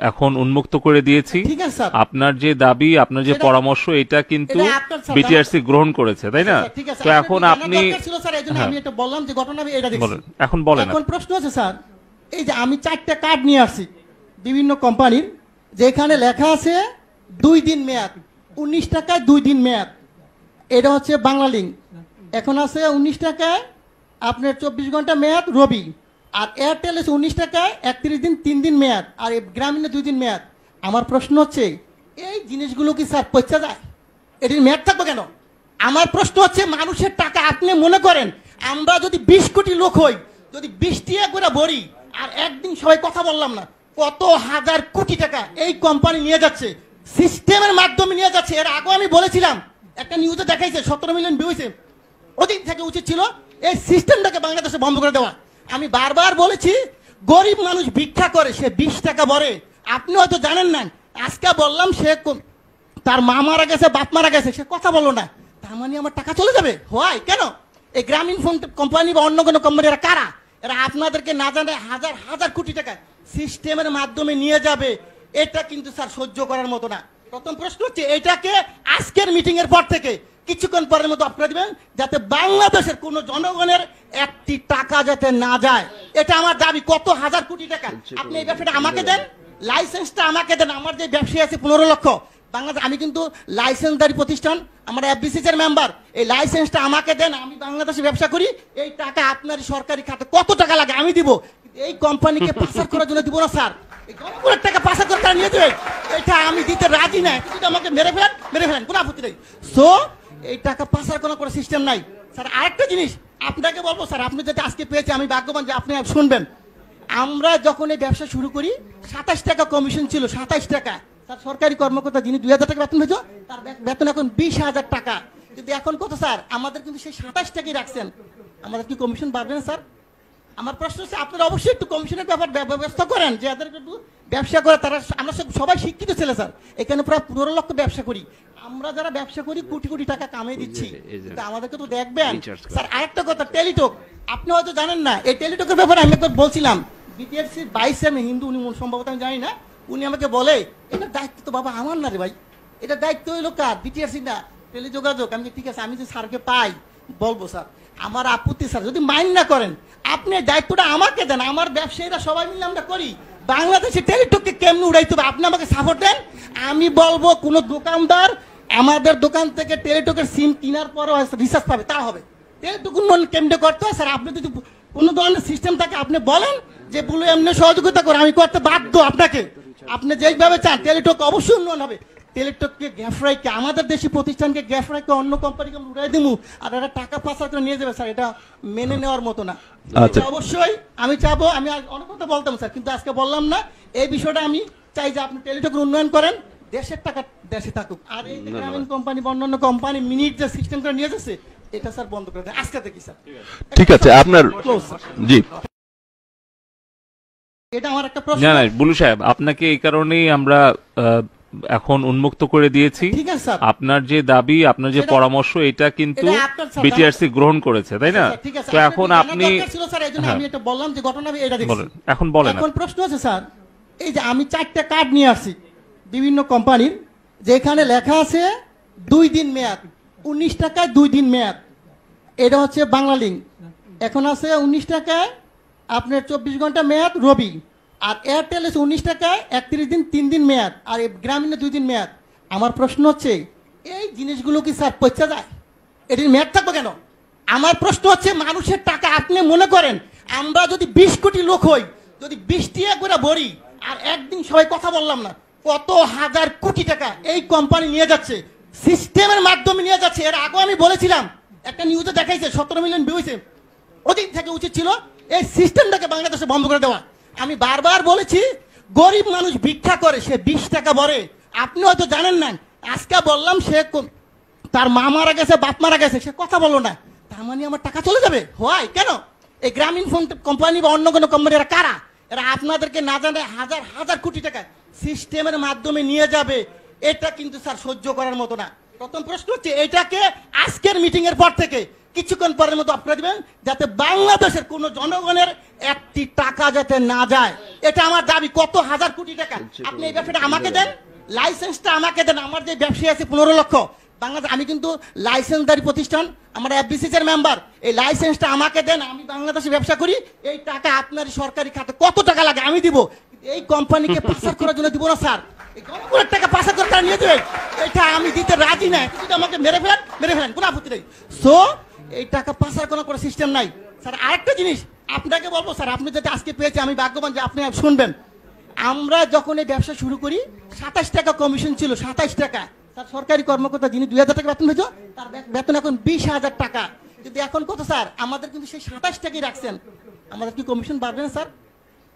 এখন উন্মুক্ত করে দিয়েছি। ঠিক আছে স্যার, আপনার যে দাবি, আপনার যে পরামর্শ, এটা কিন্তু এটা আপনার স্যার, বিটিআরসি গ্রহণ করেছে, তাই না? ঠিক আছে, তো এখন আপনি ছিল স্যার, এইজন্য আমি এটা বললাম যে ঘটনা আমি এটা দেখছি। বলেন, এখন বলেন। এখন প্রশ্ন আছে স্যার, এই যে আমি 4টা কার্ড নিয়ে আসছি বিভিন্ন কোম্পানির, যেখানে লেখা আছে 2 দিন মেয়াদ, 19 টাকায় 2 দিন মেয়াদ। এটা হচ্ছে বাংলা লিঙ্ক। এখন আছে 19 টাকায় আপনার 24 ঘন্টা মেয়াদ রবি। আর এয়ারটেল আছে 19 টাকায় 31 দিন 3 দিন মেয়াদ, আর গ্রামীণে 2 দিন মেয়াদ। আমার প্রশ্ন হচ্ছে এই জিনিসগুলো কি স্যার পচা যায়? এটির মেয়াদ থাকবে কেন? আমার প্রশ্ন হচ্ছে মানুষের টাকা আপনি মনে করেন আমরা যদি 20 কোটি লোক হই, যদি 20 টাকা করে ভরি, আর একদিন সবাই কথা বললাম না, কত হাজার কোটি টাকা এই কোম্পানি নিয়ে যাচ্ছে, সিস্টেমের মাধ্যমে নিয়ে যাচ্ছে। এর আগে আমি বলেছিলাম, একটা নিউজে দেখাইছে 17 মিলিয়ন ভিউ হয়েছে। ওদিন থেকে উচিত ছিল এই সিস্টেমটাকে বাংলাদেশে বন্ধ করে দেওয়া। আমি বারবার বলেছি গরিব মানুষ ভিক্ষা করে, সে 20 টাকা ভরে। আপনি হয়তো জানেন না, আজকে বললাম সে তার মা মারা গেছে, বাপ মারা গেছে, সে কথা বললো না, তার মানে আমার টাকা চলে যাবে? হয় কেন? এই গ্রামীণ ফোন কোম্পানি বা অন্য কোনো কোম্পানি এরা কারা? এরা আপনাদেরকে না জানে হাজার হাজার কোটি টাকা সিস্টেমের মাধ্যমে নিয়ে যাবে। এটা কিন্তু স্যার সহ্য করার মতো না। প্রথম প্রশ্ন হচ্ছে এটাকে আজকের মিটিং এর পর থেকে কিছুক্ষণ পরের মতো আপনারা দিবেন, যাতে বাংলাদেশের কোন জনগণের একটি টাকা যাতে না যায়। এটা আমার দাবি। কত হাজার কোটি টাকা আপনি এই ব্যবসাটা আমাকে দেন, লাইসেন্সটা আমাকে দেন। আমার যে ব্যবসায়ী আছে 15 লক্ষ বাংলাদেশ, আমি কিন্তু লাইসেন্সদারি প্রতিষ্ঠান, আমরা এফবিসিসি এর মেম্বার। এই লাইসেন্সটা আমাকে দেন, আমি বাংলাদেশে ব্যবসা করি। এই টাকা আপনার সরকারি খাতে কত টাকা লাগে আমি দিব, এই কোম্পানিকে পাচার করার জন্য দিব না স্যার। এই জনগণের টাকা পাচার করে তারা নিয়ে যাবে, এটা আমি দিতে রাজি না। যদি আমাকে মেরে ফেলেন কোনো আপত্তি নেই। সো এই টাকা পাচার কোনো সিস্টেম নাই স্যার। আরেকটা জিনিস আপনাকে বলবো স্যার, আপনি যদি আজকে পেয়েছে আমি ভাগ্যবান যে আপনি শুনবেন। আমরা যখন এই ব্যবসা শুরু করি 27 টাকা কমিশন ছিল, 27 টাকা। স্যার সরকারি কর্মকর্তা যিনি 2000 টাকা বেতন পেয়েছো, তার বেতন এখন 20,000 টাকা। কিন্তু এখন কত স্যার? আমাদের কিন্তু সেই 27 টাকাই রাখছেন। আমাদের কি কমিশন বাড়বে না স্যার? আমার প্রশ্ন হচ্ছে আপনারা অবশ্যই একটু কমিশনের ব্যাপার ব্যবস্থা করেন যে এদের একটু ব্যবসা করে তারা। আমরা সবাই শিক্ষিত ছেলে স্যার, এখানে প্রায় 15 লক্ষ ব্যবসা করি। আমরা যারা ব্যবসা করি কোটি কোটি টাকা কামিয়ে দিচ্ছি, তা আমাদেরকে তো দেখবেন স্যার। আরেকটা কথা, টেলিটক আপনি হয়তো জানেন না, এই টেলিটকের ব্যাপারে আমি একবার বলছিলাম বিটিআরসি 22 আমি হিন্দু, উনি সম্ভবত আমি জানি না, উনি আমাকে বলে এটার দায়িত্ব তো বাবা আমার না রে ভাই, এটা দায়িত্ব হইলো কার, বিটিআরসি না, টেলিযোগাযোগ। আমি ঠিক আছে, আমি যে স্যারকে পাই বলবো স্যার, আমার আপত্তি স্যার, যদি মাইন্ড না করেন আপনি দায়িত্বটা আমাকে দেন, আমার ব্যবসায়ীরা সবাই মিলে আমরা করি। বাংলাদেশে টেলিটককে কেমনে উড়াইতে হবে আপনি আমাকে সাপোর্ট দেন। আমি বলবো কোন দোকানদার আমাদের দোকান থেকে টেলিটকের সিম কেনার পরও রিচার্জ পাবে, তা হবে। টেলিটক উন্নয়ন কেমনে করতে হয় স্যার, আপনি যদি কোনো ধরনের সিস্টেম থাকে আপনি বলেন যে বলে এমনি সহযোগিতা করে, আমি করতে বাধ্য আপনাকে। আপনি যেইভাবে চান টেলিটক অবশ্যই উন্নয়ন হবে। টেলিটককে গ্যাফরাইকে, আমাদের দেশি প্রতিষ্ঠানকে গ্যাফরাইকে অন্য কোম্পানিকে উড়াই দিমু আর এরা টাকা পাচার করে নিয়ে যাবে স্যার, এটা মেনে নেওয়ার মতো না। আচ্ছা। অবশ্যই আমি চাবো, আমি অনেক কথা বলতাম স্যার, কিন্তু আজকে বললাম না। এই বিষয়টা আমি চাই যে আপনি টেলিটকের উন্নয়ন করেন, দেশের টাকা দেশে থাকুক। আর এই গ্রামীণ কোম্পানি বা অন্যান্য কোম্পানি মিনিট যে সিস্টেম করে নিয়ে যাচ্ছে, এটা স্যার বন্ধ করে দেন আজকে থেকে স্যার। ঠিক আছে, আপনার জি এটা আমার একটা প্রশ্ন। না না বুলু সাহেব, আপনাকে এই কারণেই আমরা এখন উন্মুক্ত করে দিয়েছি। ঠিক আছে স্যার। আপনার যে দাবি, আপনার যে পরামর্শ, এটা কিন্তু এটা আপনার স্যার, বিটিআরসি গ্রহণ করেছে, তাই না? আচ্ছা, ঠিক আছে। তো আপনার এখন জানার আপনি দরকার ছিল স্যার, এইজন্য আমি এটা বললাম যে ঘটনা আমি এটা দেখছি। বলেন, এখন বলেন। এখন প্রশ্ন আছে স্যার, এই যে আমি 4টা কার্ড নিয়ে আসছি বিভিন্ন কোম্পানির, যেখানে লেখা আছে 2 দিন মেয়াদ, 19 টাকায় 2 দিন মেয়াদ। এটা হচ্ছে বাংলা লিঙ্ক। এখন আছে 19 টাকায় আপনার 24 ঘন্টা মেয়াদ রবি। আর এয়ারটেল আছে 19 টাকায় 31 দিন 3 দিন মেয়াদ। আর এই গ্রামীণে 2 দিন মেয়াদ। আমার প্রশ্ন হচ্ছে, এই জিনিসগুলো কি স্যার পচা যায়? এটির মেয়াদ থাকবে কেন? আমার প্রশ্ন হচ্ছে, মানুষের টাকা আপনি মনে করেন আমরা যদি 20 কোটি লোক হই, যদি 20 টাকা করে ভরি, আর একদিন সবাই কথা বললাম না, কত হাজার কোটি টাকা এই কোম্পানি নিয়ে যাচ্ছে, সিস্টেমের মাধ্যমে নিয়ে যাচ্ছে। এর আগে আমি বলেছিলাম, একটা নিউজে দেখাইছে 17 মিলিয়ন ভিউ হয়েছে। ওদিন থেকে উচিত ছিল এই সিস্টেমটাকে বাংলাদেশে বন্ধ করে দেওয়া। আমি বারবার বলেছি, গরিব মানুষ ভিক্ষা করে, সে 20 টাকা ভরে। আপনি হয়তো জানেন না, আজকে বললাম সে তার মা মারা গেছে, বাপ মারা গেছে, সে কথা বললো না, তার মানে আমার টাকা চলে যাবে? হয় কেন? এই গ্রামীণ ফোন কোম্পানি বা অন্য কোনো কোম্পানি, এরা কারা? এরা আপনাদেরকে না জানে হাজার হাজার কোটি টাকা সিস্টেমের মাধ্যমে নিয়ে যাবে। এটা কিন্তু স্যার সহ্য করার মতো না। প্রথম প্রশ্ন হচ্ছে, এটাকে আজকের মিটিং এর পর থেকে কিছুক্ষণ পরের মতো আপনারা দিবেন, যাতে বাংলাদেশের কোনো জনগণের একটি টাকা যাতে না যায়। এটা আমার দাবি। কত হাজার কোটি টাকা আপনি এই ব্যবসাটা আমাকে দেন, লাইসেন্সটা আমাকে দেন। আমার যে ব্যবসায়ী আছে 15 লক্ষ বাংলাদেশ, আমি কিন্তু লাইসেন্সদারি প্রতিষ্ঠান, আমার এফবিসিসি এর মেম্বার। এই লাইসেন্সটা আমাকে দেন, আমি বাংলাদেশে ব্যবসা করি। এই টাকা আপনার সরকারি খাতে কত টাকা লাগে আমি দিব। এই কোম্পানিকে পাচার করার জন্য দিব না স্যার। এই জনগণের টাকা পাচার করে তারা নিয়ে যাবে, এটা আমি দিতে রাজি না। যদি আমাকে মেরে ফেলেন কোনো আপত্তি নেই। সো এই টাকা পাচার কোনো সিস্টেম নাই স্যার। আরেকটা জিনিস আপনাকে বলবো স্যার, আপনি যাতে আজকে পেয়েছে, আমি ভাগ্যবান যে আপনি শুনবেন। আমরা যখন এই ব্যবসা শুরু করি 27 টাকা কমিশন ছিল, 27 টাকা। তার সরকারি কর্মকর্তা যিনি 2000 টাকা বেতন হয়েছে, তার বেতন এখন 20,000 টাকা। কিন্তু এখন কত স্যার? আমাদের কিন্তু সেই 27 টাকাই রাখছেন। আমাদের কি কমিশন বাড়বে না স্যার?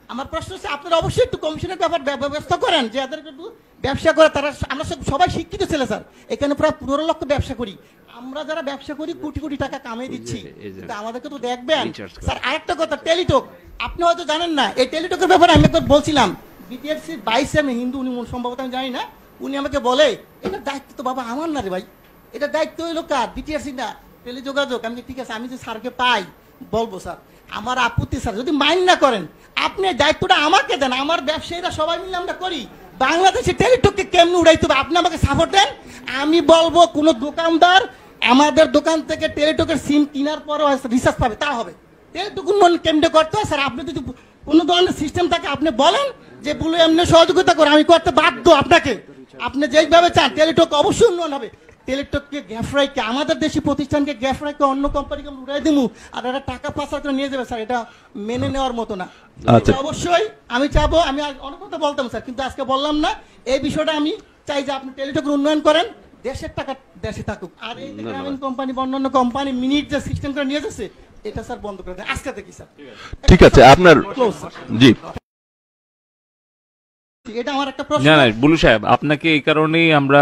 আমার প্রশ্ন হচ্ছে, আপনারা অবশ্যই একটু কমিশনের ব্যবস্থা করেন, যে যাদের একটু ব্যবসা করে তারা। আমরা সবাই শিক্ষিত ছেলে স্যার, এখানে প্রায় 15 লক্ষ ব্যবসা করি। আমরা যারা ব্যবসা করি কোটি কোটি টাকা কামিয়ে দিচ্ছি, কিন্তু আমাদেরকে তো দেখবেন স্যার। আরেকটা কথা, টেলিটক আপনি হয়তো জানেন না। এই টেলিটকের ব্যাপারে আমি একবার বলছিলাম, বিটিআরসি 22 আমি হিন্দু, উনি সম্ভবত আমি জানি না, উনি আমাকে বলে এটার দায়িত্ব তো বাবা আমার না রে ভাই, এটা দায়িত্ব হইলো কার? বিটিআরসি না, টেলিযোগাযোগ। আমি ঠিক আছে, আমি যে স্যারকে পাই বলবো স্যার, আমার আপত্তি স্যার, যদি মাইন্ড না করেন আপনি দায়িত্বটা আমাকে দেন। আমার ব্যবসায়ীরা সবাই মিলে আমরা করি। বাংলাদেশে টেলিটককে কেমনে উড়াইতে হবে আপনি আমাকে সাপোর্ট দেন। আমি বলবো কোন দোকানদার আমাদের দোকান থেকে টেলিটকের সিম কেনার পরও রিচার্জ পাবে, তা হবে। টেলিটক উন্নয়ন কেমনে করতে হয় স্যার, আপনি যদি কোনো ধরনের সিস্টেম থাকে আপনি বলেন, যে বলে এমনি সহযোগিতা করে, আমি করতে বাধ্য আপনাকে। আপনি যেইভাবে চান টেলিটক অবশ্যই উন্নয়ন হবে। টেলিটককে গ্যাফরাইকে, আমাদের দেশি প্রতিষ্ঠানকে গ্যাফরাইকে অন্য কোম্পানিকে উড়াই দিব, আর এরা টাকা পাচার করে নিয়ে যাবে স্যার, এটা মেনে নেওয়ার মতো না। আচ্ছা। অবশ্যই আমি চাবো, আমি অনেক কথা বলতাম স্যার, কিন্তু আজকে বললাম না। এই বিষয়টা আমি চাই যে আপনি টেলিটকের উন্নয়ন করেন, দেশের টাকা দেশে থাকুক। আর এই গ্রামীণ কোম্পানি বা অন্যান্য কোম্পানি মিনিট যে সিস্টেম করে নিয়ে যাচ্ছে, এটা স্যার বন্ধ করে দেন আজকে থেকে স্যার। ঠিক আছে, আপনার জি। এটা আমার একটা প্রশ্ন। না না বুলু সাহেব, আপনাকে এই কারণেই আমরা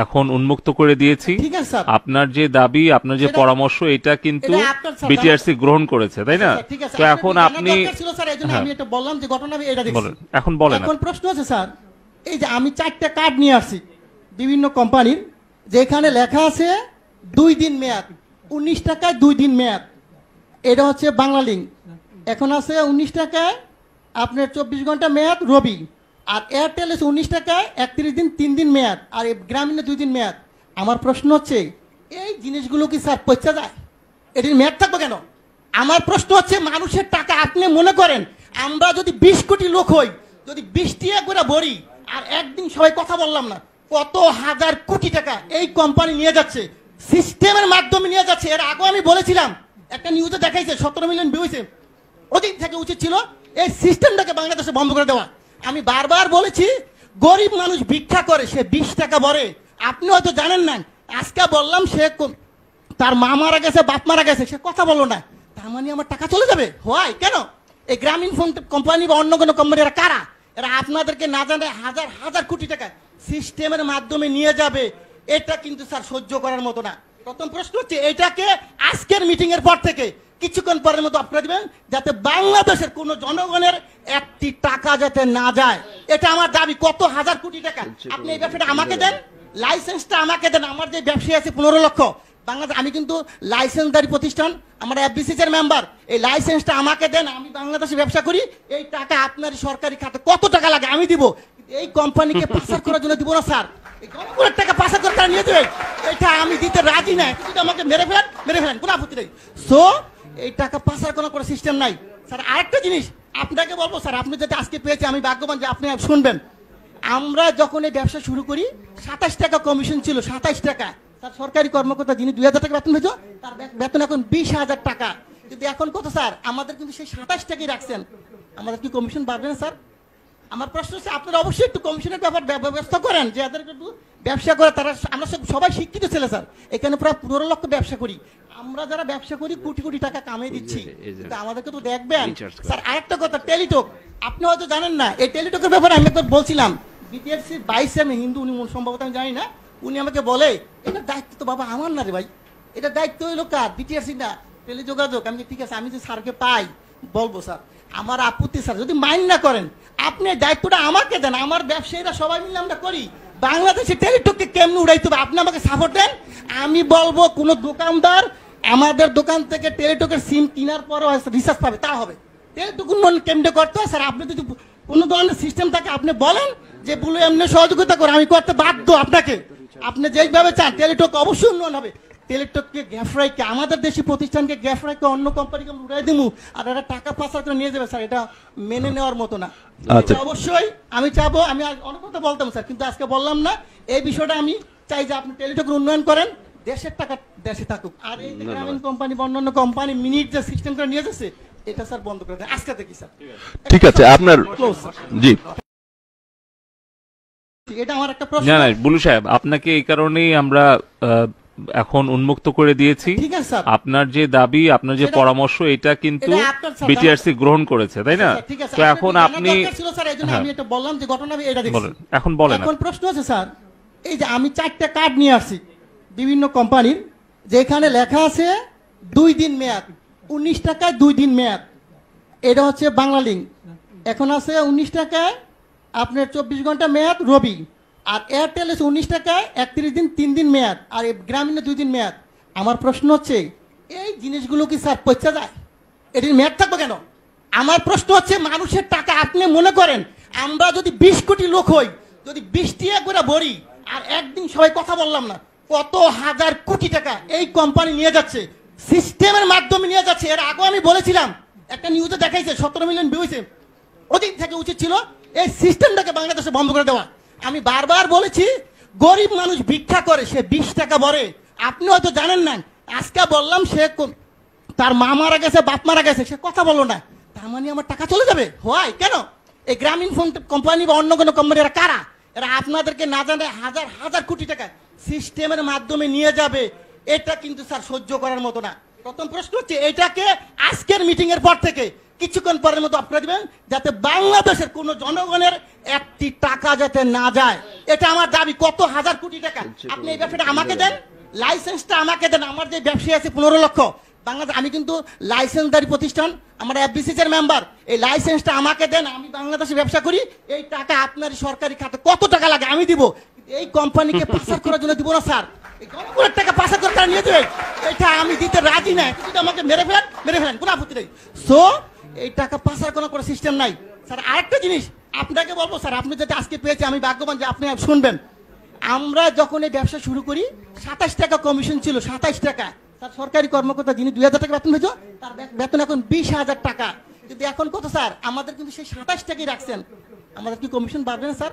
এখন উন্মুক্ত করে দিয়েছি। ঠিক আছে স্যার। আপনার যে দাবি, আপনার যে পরামর্শ, এটা কিন্তু এটা আপনার স্যার, বিটিআরসি গ্রহণ করেছে, তাই না? ঠিক আছে। তো এখন আপনি জানার দরকার ছিল স্যার, এইজন্য আমি এটা বললাম যে ঘটনা আমি এটা দেখছি। বলেন, এখন বলেন। এখন প্রশ্ন আছে স্যার, এই যে আমি 4টা কার্ড নিয়ে আসছি বিভিন্ন কোম্পানির, যেখানে লেখা আছে 2 দিন মেয়াদ, 19 টাকায় 2 দিন মেয়াদ। এটা হচ্ছে বাংলা লিঙ্ক। এখন আছে 19 টাকায় আপনার 24 ঘন্টা মেয়াদ রবি। আর এয়ারটেল আছে 19 টাকায় 31 দিন 3 দিন মেয়াদ। আর এই গ্রামীণে 2 দিন মেয়াদ। আমার প্রশ্ন হচ্ছে, এই জিনিসগুলো কি স্যার পচা যায়? এটির মেয়াদ থাকবে কেন? আমার প্রশ্ন হচ্ছে, মানুষের টাকা আপনি মনে করেন আমরা যদি 20 কোটি লোক হই, যদি 20 টাকা করে ভরি, আর একদিন সবাই কথা বললাম না, কত হাজার কোটি টাকা এই কোম্পানি নিয়ে যাচ্ছে, সিস্টেমের মাধ্যমে নিয়ে যাচ্ছে। এর আগে আমি বলেছিলাম, একটা নিউজে দেখাইছে 17 মিলিয়ন ভিউ হয়েছে। ওদিন থেকে উচিত ছিল এই সিস্টেমটাকে বাংলাদেশে বন্ধ করে দেওয়া। আমি বারবার বলেছি, গরিব মানুষ ভিক্ষা করে, সে 20 টাকা ভরে। আপনি হয়তো জানেন না, আজকে বললাম সে তার মা মারা গেছে, বাপ মারা গেছে, সে কথা বললো না, তার মানে আমার টাকা চলে যাবে? হয় কেন? এই গ্রামীণ ফোন কোম্পানি বা অন্য কোনো কোম্পানি, এরা কারা? এরা আপনাদেরকে না জানে হাজার হাজার কোটি টাকা সিস্টেমের মাধ্যমে নিয়ে যাবে। এটা কিন্তু স্যার সহ্য করার মতো না। প্রথম প্রশ্ন হচ্ছে, এটাকে আজকের মিটিং এর পর থেকে কিছুক্ষণ পরের মতো আপনারা দিবেন, যাতে বাংলাদেশের কোন জনগণের একটি টাকা যাতে না যায়। এটা আমার দাবি। কত হাজার কোটি টাকা আপনি এই ব্যবসাটা আমাকে দেন, লাইসেন্সটা আমাকে দেন। আমার যে ব্যবসায়ী আছে 15 লক্ষ বাংলাদেশ, আমি কিন্তু লাইসেন্সদারি প্রতিষ্ঠান, আমার এফবিসি এর মেম্বার। এই লাইসেন্সটা আমাকে দেন, আমি বাংলাদেশে ব্যবসা করি। এই টাকা আপনার সরকারি খাতে কত টাকা লাগে আমি দিব, এই কোম্পানিকে পাচার করার জন্য দিব না স্যার। এই জনগণের টাকা পাচার করে তারা নিয়ে দেবে, এটা আমি দিতে রাজি নাই। কিন্তু আমাকে মেরে ফেলেন, কোনো আপত্তি নেই। সো এই টাকা পাচার করার কোনো সিস্টেম নাই স্যার। আরেকটা জিনিস আপনাকে বলবো স্যার, আপনি যেটা আজকে পেয়েছে আমি ভাগ্যবান যে আপনি শুনবেন। আমরা যখন এই ব্যবসা শুরু করি 27 টাকা কমিশন ছিল, 27 টাকা। তার সরকারি কর্মকর্তা যিনি 2000 টাকা বেতন পেত, তার বেতন এখন 20,000 টাকা। কিন্তু এখন কত স্যার? আমাদের কিন্তু সেই 27 টাকাই রাখছেন। আমাদের কি কমিশন বাড়বে না স্যার? আমার প্রশ্ন হচ্ছে আপনারা অবশ্যই একটু কমিশনের ব্যাপার ব্যবস্থা করেন, যে যাদের একটু ব্যবসা করে তারা। আমরা সবাই শিক্ষিত ছেলে স্যার, এখানে প্রায় 15 লক্ষ ব্যবসা করি। আমরা যারা ব্যবসা করি কোটি কোটি টাকা কামিয়ে দিচ্ছি, কিন্তু আমাদেরকে তো দেখবেন স্যার। আরেকটা কথা, টেলিটক আপনি হয়তো জানেন না। এই টেলিটকের ব্যাপারে আমি একবার বলছিলাম, বিটিআরসি 22 আমি হিন্দু, উনি সম্ভবত আমি জানি না, উনি আমাকে বলে এটা দায়িত্ব তো বাবা আমার না রে ভাই, এটা দায়িত্ব হইলো কার? বিটিআরসি না, টেলিযোগাযোগ। আমি ঠিক আছে, আমি যে স্যারকে পাই বলবো স্যার, আমার আপত্তি স্যার যদি মাইন্ড না করেন, আপনি দায়িত্বটা আমাকে দেন। আমার ব্যবসায়ীরা সবাই মিলে আমরা করি। বাংলাদেশে টেলিটককে কেমনে উড়াইতে হবে আপনি আমাকে সাপোর্ট দেন। আমি বলবো কোন দোকানদার আমাদের দোকান থেকে টেলিটকের সিম কেনার পরও রিচার্জ পাবে, তা হবে। টেলিটক উন্নয়ন কেমনে করতে হয় স্যার? আপনি যদি কোনো ধরনের সিস্টেম থাকে আপনি বলেন যে বলে এমনি সহযোগিতা করে, আমি করতে বাধ্য আপনাকে। আপনি যেভাবে চান টেলিটক অবশ্যই উন্নয়ন হবে। টেলিটককে গ্যাফরাইকে, আমাদের দেশি প্রতিষ্ঠানকে গ্যাফরাইকে অন্য কোম্পানিকে উড়াই দিব আর এরা টাকা পাচার করে নিয়ে যাবে স্যার, এটা মেনে নেওয়ার মতো না। আচ্ছা। অবশ্যই আমি চাবো, আমি অনেক কথা বলতাম স্যার, কিন্তু আজকে বললাম না। এই বিষয়টা আমি চাই যে আপনি টেলিটকের উন্নয়ন করেন, দেশের টাকা দেশে থাকুক। আর এই যে গ্রামীণ কোম্পানি বা অন্যান্য কোম্পানি মিনিট যে সিস্টেম করে নিয়ে যাচ্ছে, এটা স্যার বন্ধ করে দেন আজকে থেকে স্যার। ঠিক আছে, আপনার জি এটা আমার একটা প্রশ্ন। না না বুলু সাহেব, আপনাকে এই কারণেই আমরা এখন উন্মুক্ত করে দিয়েছি। ঠিক আছে স্যার, আপনার যে দাবি, আপনার যে পরামর্শ, এটা কিন্তু এটা আপনার স্যার, বিটিআরসি গ্রহণ করেছে, তাই না? ঠিক আছে, তো এখন আপনি ছিল স্যার, এইজন্য আমি এটা বললাম যে ঘটনা আমি এটা দেখছি। বলেন, এখন বলেন। এখন প্রশ্ন আছে স্যার, এই যে আমি 4টা কার্ড নিয়ে আসছি বিভিন্ন কোম্পানির, যেখানে লেখা আছে 2 দিন মেয়াদ, 19 টাকায় 2 দিন মেয়াদ। এটা হচ্ছে বাংলা লিঙ্ক। এখন আছে 19 টাকায় আপনার 24 ঘন্টা মেয়াদ রবি। আর এয়ারটেল আছে 19 টাকায় 31 দিন 3 দিন মেয়াদ। আর গ্রামীণে 2 দিন মেয়াদ। আমার প্রশ্ন হচ্ছে এই জিনিসগুলো কি স্যার পয়সা যায়? এটির মেয়াদ থাকবে কেন? আমার প্রশ্ন হচ্ছে মানুষের টাকা আপনি মনে করেন আমরা যদি 20 কোটি লোক হই, যদি 20 টাকা করে ভরি, আর একদিন সবাই কথা বললাম না, কত হাজার কোটি টাকা এই কোম্পানি নিয়ে যাচ্ছে, সিস্টেমের মাধ্যমে নিয়ে যাচ্ছে। এর আগে আমি বলেছিলাম, একটা নিউজে দেখাইছে 17 মিলিয়ন ভিউ হয়েছে। ওদিক থেকে উচিত ছিল এই সিস্টেমটাকে বাংলাদেশে বন্ধ করে দেওয়া। আমি বারবার বলেছি, গরিব মানুষ ভিক্ষা করে, সে 20 টাকা ভরে। আপনি হয়তো জানেন না, আজকে বললাম সে তার মা মারা গেছে, বাপ মারা গেছে, সে কথা বললো না, তার মানে আমার টাকা চলে যাবে? হয় কেন? এই গ্রামীণ ফোন কোম্পানি বা অন্য কোনো কোম্পানি এরা কারা? এরা আপনাদেরকে না জানে হাজার হাজার কোটি টাকা সিস্টেমের মাধ্যমে নিয়ে যাবে। এটা কিন্তু স্যার সহ্য করার মতো না। প্রথম প্রশ্ন হচ্ছে এটাকে আজকের মিটিং এর পর থেকে কিছুক্ষণ পরের মতো আপনারা দিবেন, যাতে বাংলাদেশের কোন জনগণের একটি টাকা যাতে না যায়। এটা আমার দাবি। কত হাজার কোটি টাকা আপনি এই ব্যবসাটা আমাকে দেন, লাইসেন্সটা আমাকে দেন। আমার যে ব্যবসায়ী আছে 15 লক্ষ বাংলাদেশ, আমি কিন্তু লাইসেন্সদারি প্রতিষ্ঠান, আমার এফবিসি এর মেম্বার। এই লাইসেন্সটা আমাকে দেন, আমি বাংলাদেশে ব্যবসা করি। এই টাকা আপনার সরকারি খাতে কত টাকা লাগে আমি দিব, এই কোম্পানিকে পাচার করার জন্য দিব না স্যার। এই জনগণের টাকা পাচার করে তারা নিয়ে দেবে, এটা আমি দিতে রাজি নাই। কিন্তু আমাকে মেরে ফেলেন, কোনো আপত্তি নেই। সো এই টাকা পাচার করার কোনো সিস্টেম নাই স্যার। আরেকটা জিনিস আপনাকে বলবো স্যার, আপনি যেটা আজকে পেয়েছে আমি ভাগ্যবান যে আপনি শুনবেন। আমরা যখন এই ব্যবসা শুরু করি 27 টাকা কমিশন ছিল, 27 টাকা। তার সরকারি কর্মকর্তা যিনি 2000 টাকা বেতন পেত, তার বেতন এখন 20,000 টাকা। কিন্তু এখন কত স্যার? আমাদের কিন্তু সেই 27 টাকাই রাখছেন। আমাদের কি কমিশন বাড়বে না স্যার?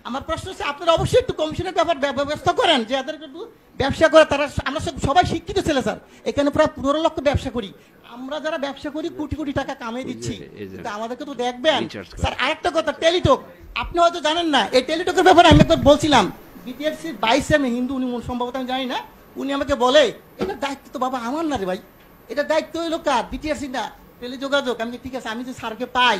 আমার প্রশ্ন হচ্ছে আপনারা অবশ্যই একটু কমিশনের ব্যাপার ব্যবস্থা করেন, যে যাদের একটু ব্যবসা করে তারা। আমরা সবাই শিক্ষিত ছেলে স্যার, এখানে প্রায় 15 লক্ষ ব্যবসা করি। আমরা যারা ব্যবসা করি কোটি কোটি টাকা কামিয়ে দিচ্ছি, কিন্তু আমাদেরকে তো দেখবেন স্যার। আরেকটা কথা, টেলিটক আপনি হয়তো জানেন না। এই টেলিটকের ব্যাপারে আমি একবার বলছিলাম, বিটিআরসি 22 আমি হিন্দু, উনি সম্ভবত আমি জানি না, উনি আমাকে বলে এটা দায়িত্ব তো বাবা আমার না রে ভাই, এটা দায়িত্ব হইলো কার? বিটিআরসি না, টেলিযোগাযোগ। আমি ঠিক আছে, আমি যে স্যারকে পাই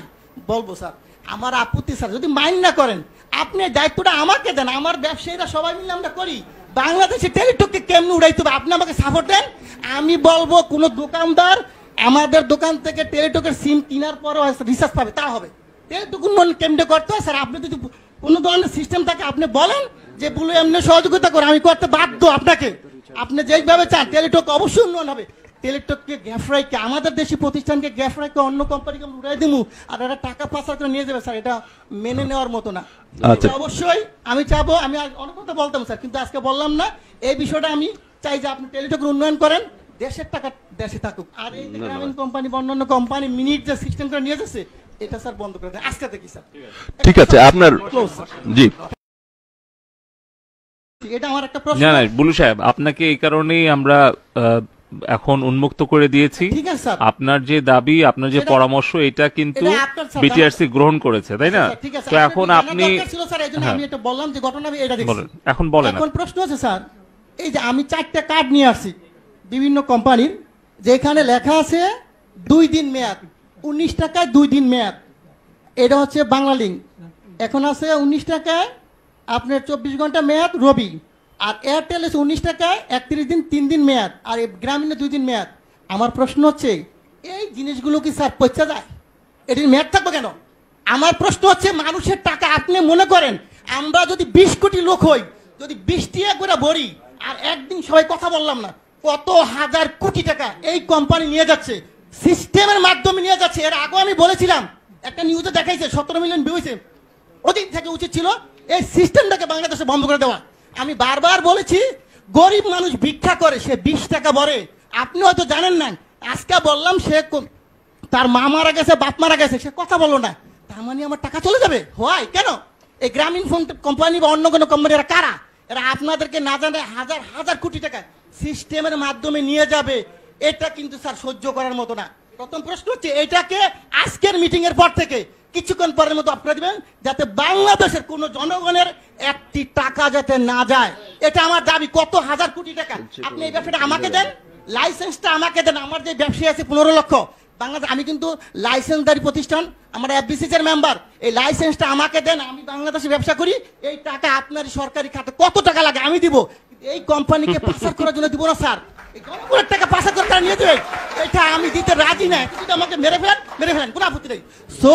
বলবো স্যার, আমার আপত্তি স্যার যদি মাইন্ড না করেন, আপনি দায়িত্বটা আমাকে দেন। আমার ব্যবসায়ীরা সবাই মিলে আমরা করি। বাংলাদেশে টেলিটককে কেমনে উড়াইতে হবে আপনি আমাকে সাপোর্ট দেন। আমি বলবো কোন দোকানদার আমাদের দোকান থেকে টেলিটকের সিম কেনার পরও রিচার্জ পাবে, তা হবে। টেলিটক উন্নয়ন কেন্দ্রে করতে হয় স্যার। আপনি যদি কোনো ধরনের সিস্টেম থাকে আপনি বলেন যে বলে এমনি সহযোগিতা করে, আমি করতে বাধ্য আপনাকে। আপনি যেইভাবে চান টেলিটক অবশ্যই উন্নয়ন হবে। টেলিটককে গ্যাফরাইকে, আমাদের দেশি প্রতিষ্ঠানকে গ্যাফরাইকে অন্য কোম্পানিকে উড়াই দিমু আর এটা টাকা পাচার করে নিয়ে যাবে স্যার, এটা মেনে নেওয়ার মতো না। আচ্ছা। অবশ্যই আমি চাবো, আমি অনেক কথা বলতাম স্যার, কিন্তু আজকে বললাম না। এই বিষয়টা আমি চাই যে আপনি টেলিটকের উন্নয়ন করেন, দেশের টাকা দেশে থাকুক। আর এই যে গ্রামীণ কোম্পানি বা অন্যান্য কোম্পানি মিনিট যে সিস্টেম করে নিয়ে যাচ্ছে, এটা স্যার বন্ধ করে দেন আজকে থেকে স্যার। ঠিক আছে, আপনার জি এটা আমার একটা প্রশ্ন। না না বুলু সাহেব, আপনাকে এই কারণেই আমরা এখন উন্মুক্ত করে দিয়েছি। ঠিক আছে স্যার। আপনার যে দাবি, আপনার যে পরামর্শ, এটা কিন্তু এটা আপনার স্যার, বিটিআরসি গ্রহণ করেছে, তাই না? ঠিক আছে, তো এখন আপনি ছিল স্যার, এইজন্য আমি এটা বললাম যে ঘটনা আমি এটা দেখছি। বলেন, এখন বলেন। এখন প্রশ্ন আছে স্যার, এই যে আমি 4টা কার্ড নিয়ে আসছি বিভিন্ন কোম্পানির, যেখানে লেখা আছে 2 দিন মেয়াদ, 19 টাকায় 2 দিন মেয়াদ। এটা হচ্ছে বাংলা লিঙ্ক। এখন আছে 19 টাকায় আপনার 24 ঘন্টা মেয়াদ রবি। আর এয়ারটেল আছে 19 টাকায় 31 দিন 3 দিন মেয়াদ। আর এই গ্রামীণে 2 দিন মেয়াদ। আমার প্রশ্ন হচ্ছে এই জিনিসগুলো কি স্যার পচা যায়? এটির মেয়াদ থাকবে কেন? আমার প্রশ্ন হচ্ছে মানুষের টাকা আপনি মনে করেন আমরা যদি 20 কোটি লোক হই, যদি 20 টাকা করে ভরি আর একদিন সবাই কথা বললাম না, কত হাজার কোটি টাকা এই কোম্পানি নিয়ে যাচ্ছে, সিস্টেমের মাধ্যমে নিয়ে যাচ্ছে। এর আগে আমি বলেছিলাম, একটা নিউজে দেখাইছে 17 মিলিয়ন ভিউ হয়েছে। ওদিন থেকে উচিত ছিল এই সিস্টেমটাকে বাংলাদেশে বন্ধ করে দেওয়া। আমি বারবার বলেছি গরিব মানুষ ভিক্ষা করে, সে 20 টাকা ভরে। আপনি হয়তো জানেন না, আজকে বললাম সে তার মা মারা গেছে, বাপ মারা গেছে, সে কথা বললো না, তার মানে আমার টাকা চলে যাবে? হয় কেন? এই গ্রামীণ ফোন কোম্পানি বা অন্য কোনো কোম্পানি এরা কারা? এরা আপনাদেরকে না জানে হাজার হাজার কোটি টাকা সিস্টেমের মাধ্যমে নিয়ে যাবে। এটা কিন্তু স্যার সহ্য করার মতো না। প্রথম প্রশ্ন হচ্ছে এটাকে আজকের মিটিং এর পর থেকে কিছুক্ষণ পরের মতো আপনারা দিবেন, যাতে বাংলাদেশের কোন জনগণের একটি টাকা যাতে না যায়। এটা আমার দাবি। কত হাজার কোটি টাকা আপনি এই ব্যবসাটা আমাকে দেন, লাইসেন্সটা আমাকে দেন। আমার যে ব্যবসায়ী আছে 15 লক্ষ বাংলাদেশ, আমি কিন্তু লাইসেন্সদারি প্রতিষ্ঠান, আমার এফবিসিসি এর মেম্বার। এই লাইসেন্সটা আমাকে দেন, আমি বাংলাদেশে ব্যবসা করি। এই টাকা আপনার সরকারি খাতে কত টাকা লাগে আমি দিব, এই কোম্পানিকে পাচার করার জন্য দিব না স্যার। এই জনগণের টাকা পাচার করে তারা নিয়ে দেবে, এটা আমি দিতে রাজি না। যদি আমাকে মেরে ফেলেন কোনো আপত্তি নেই। সো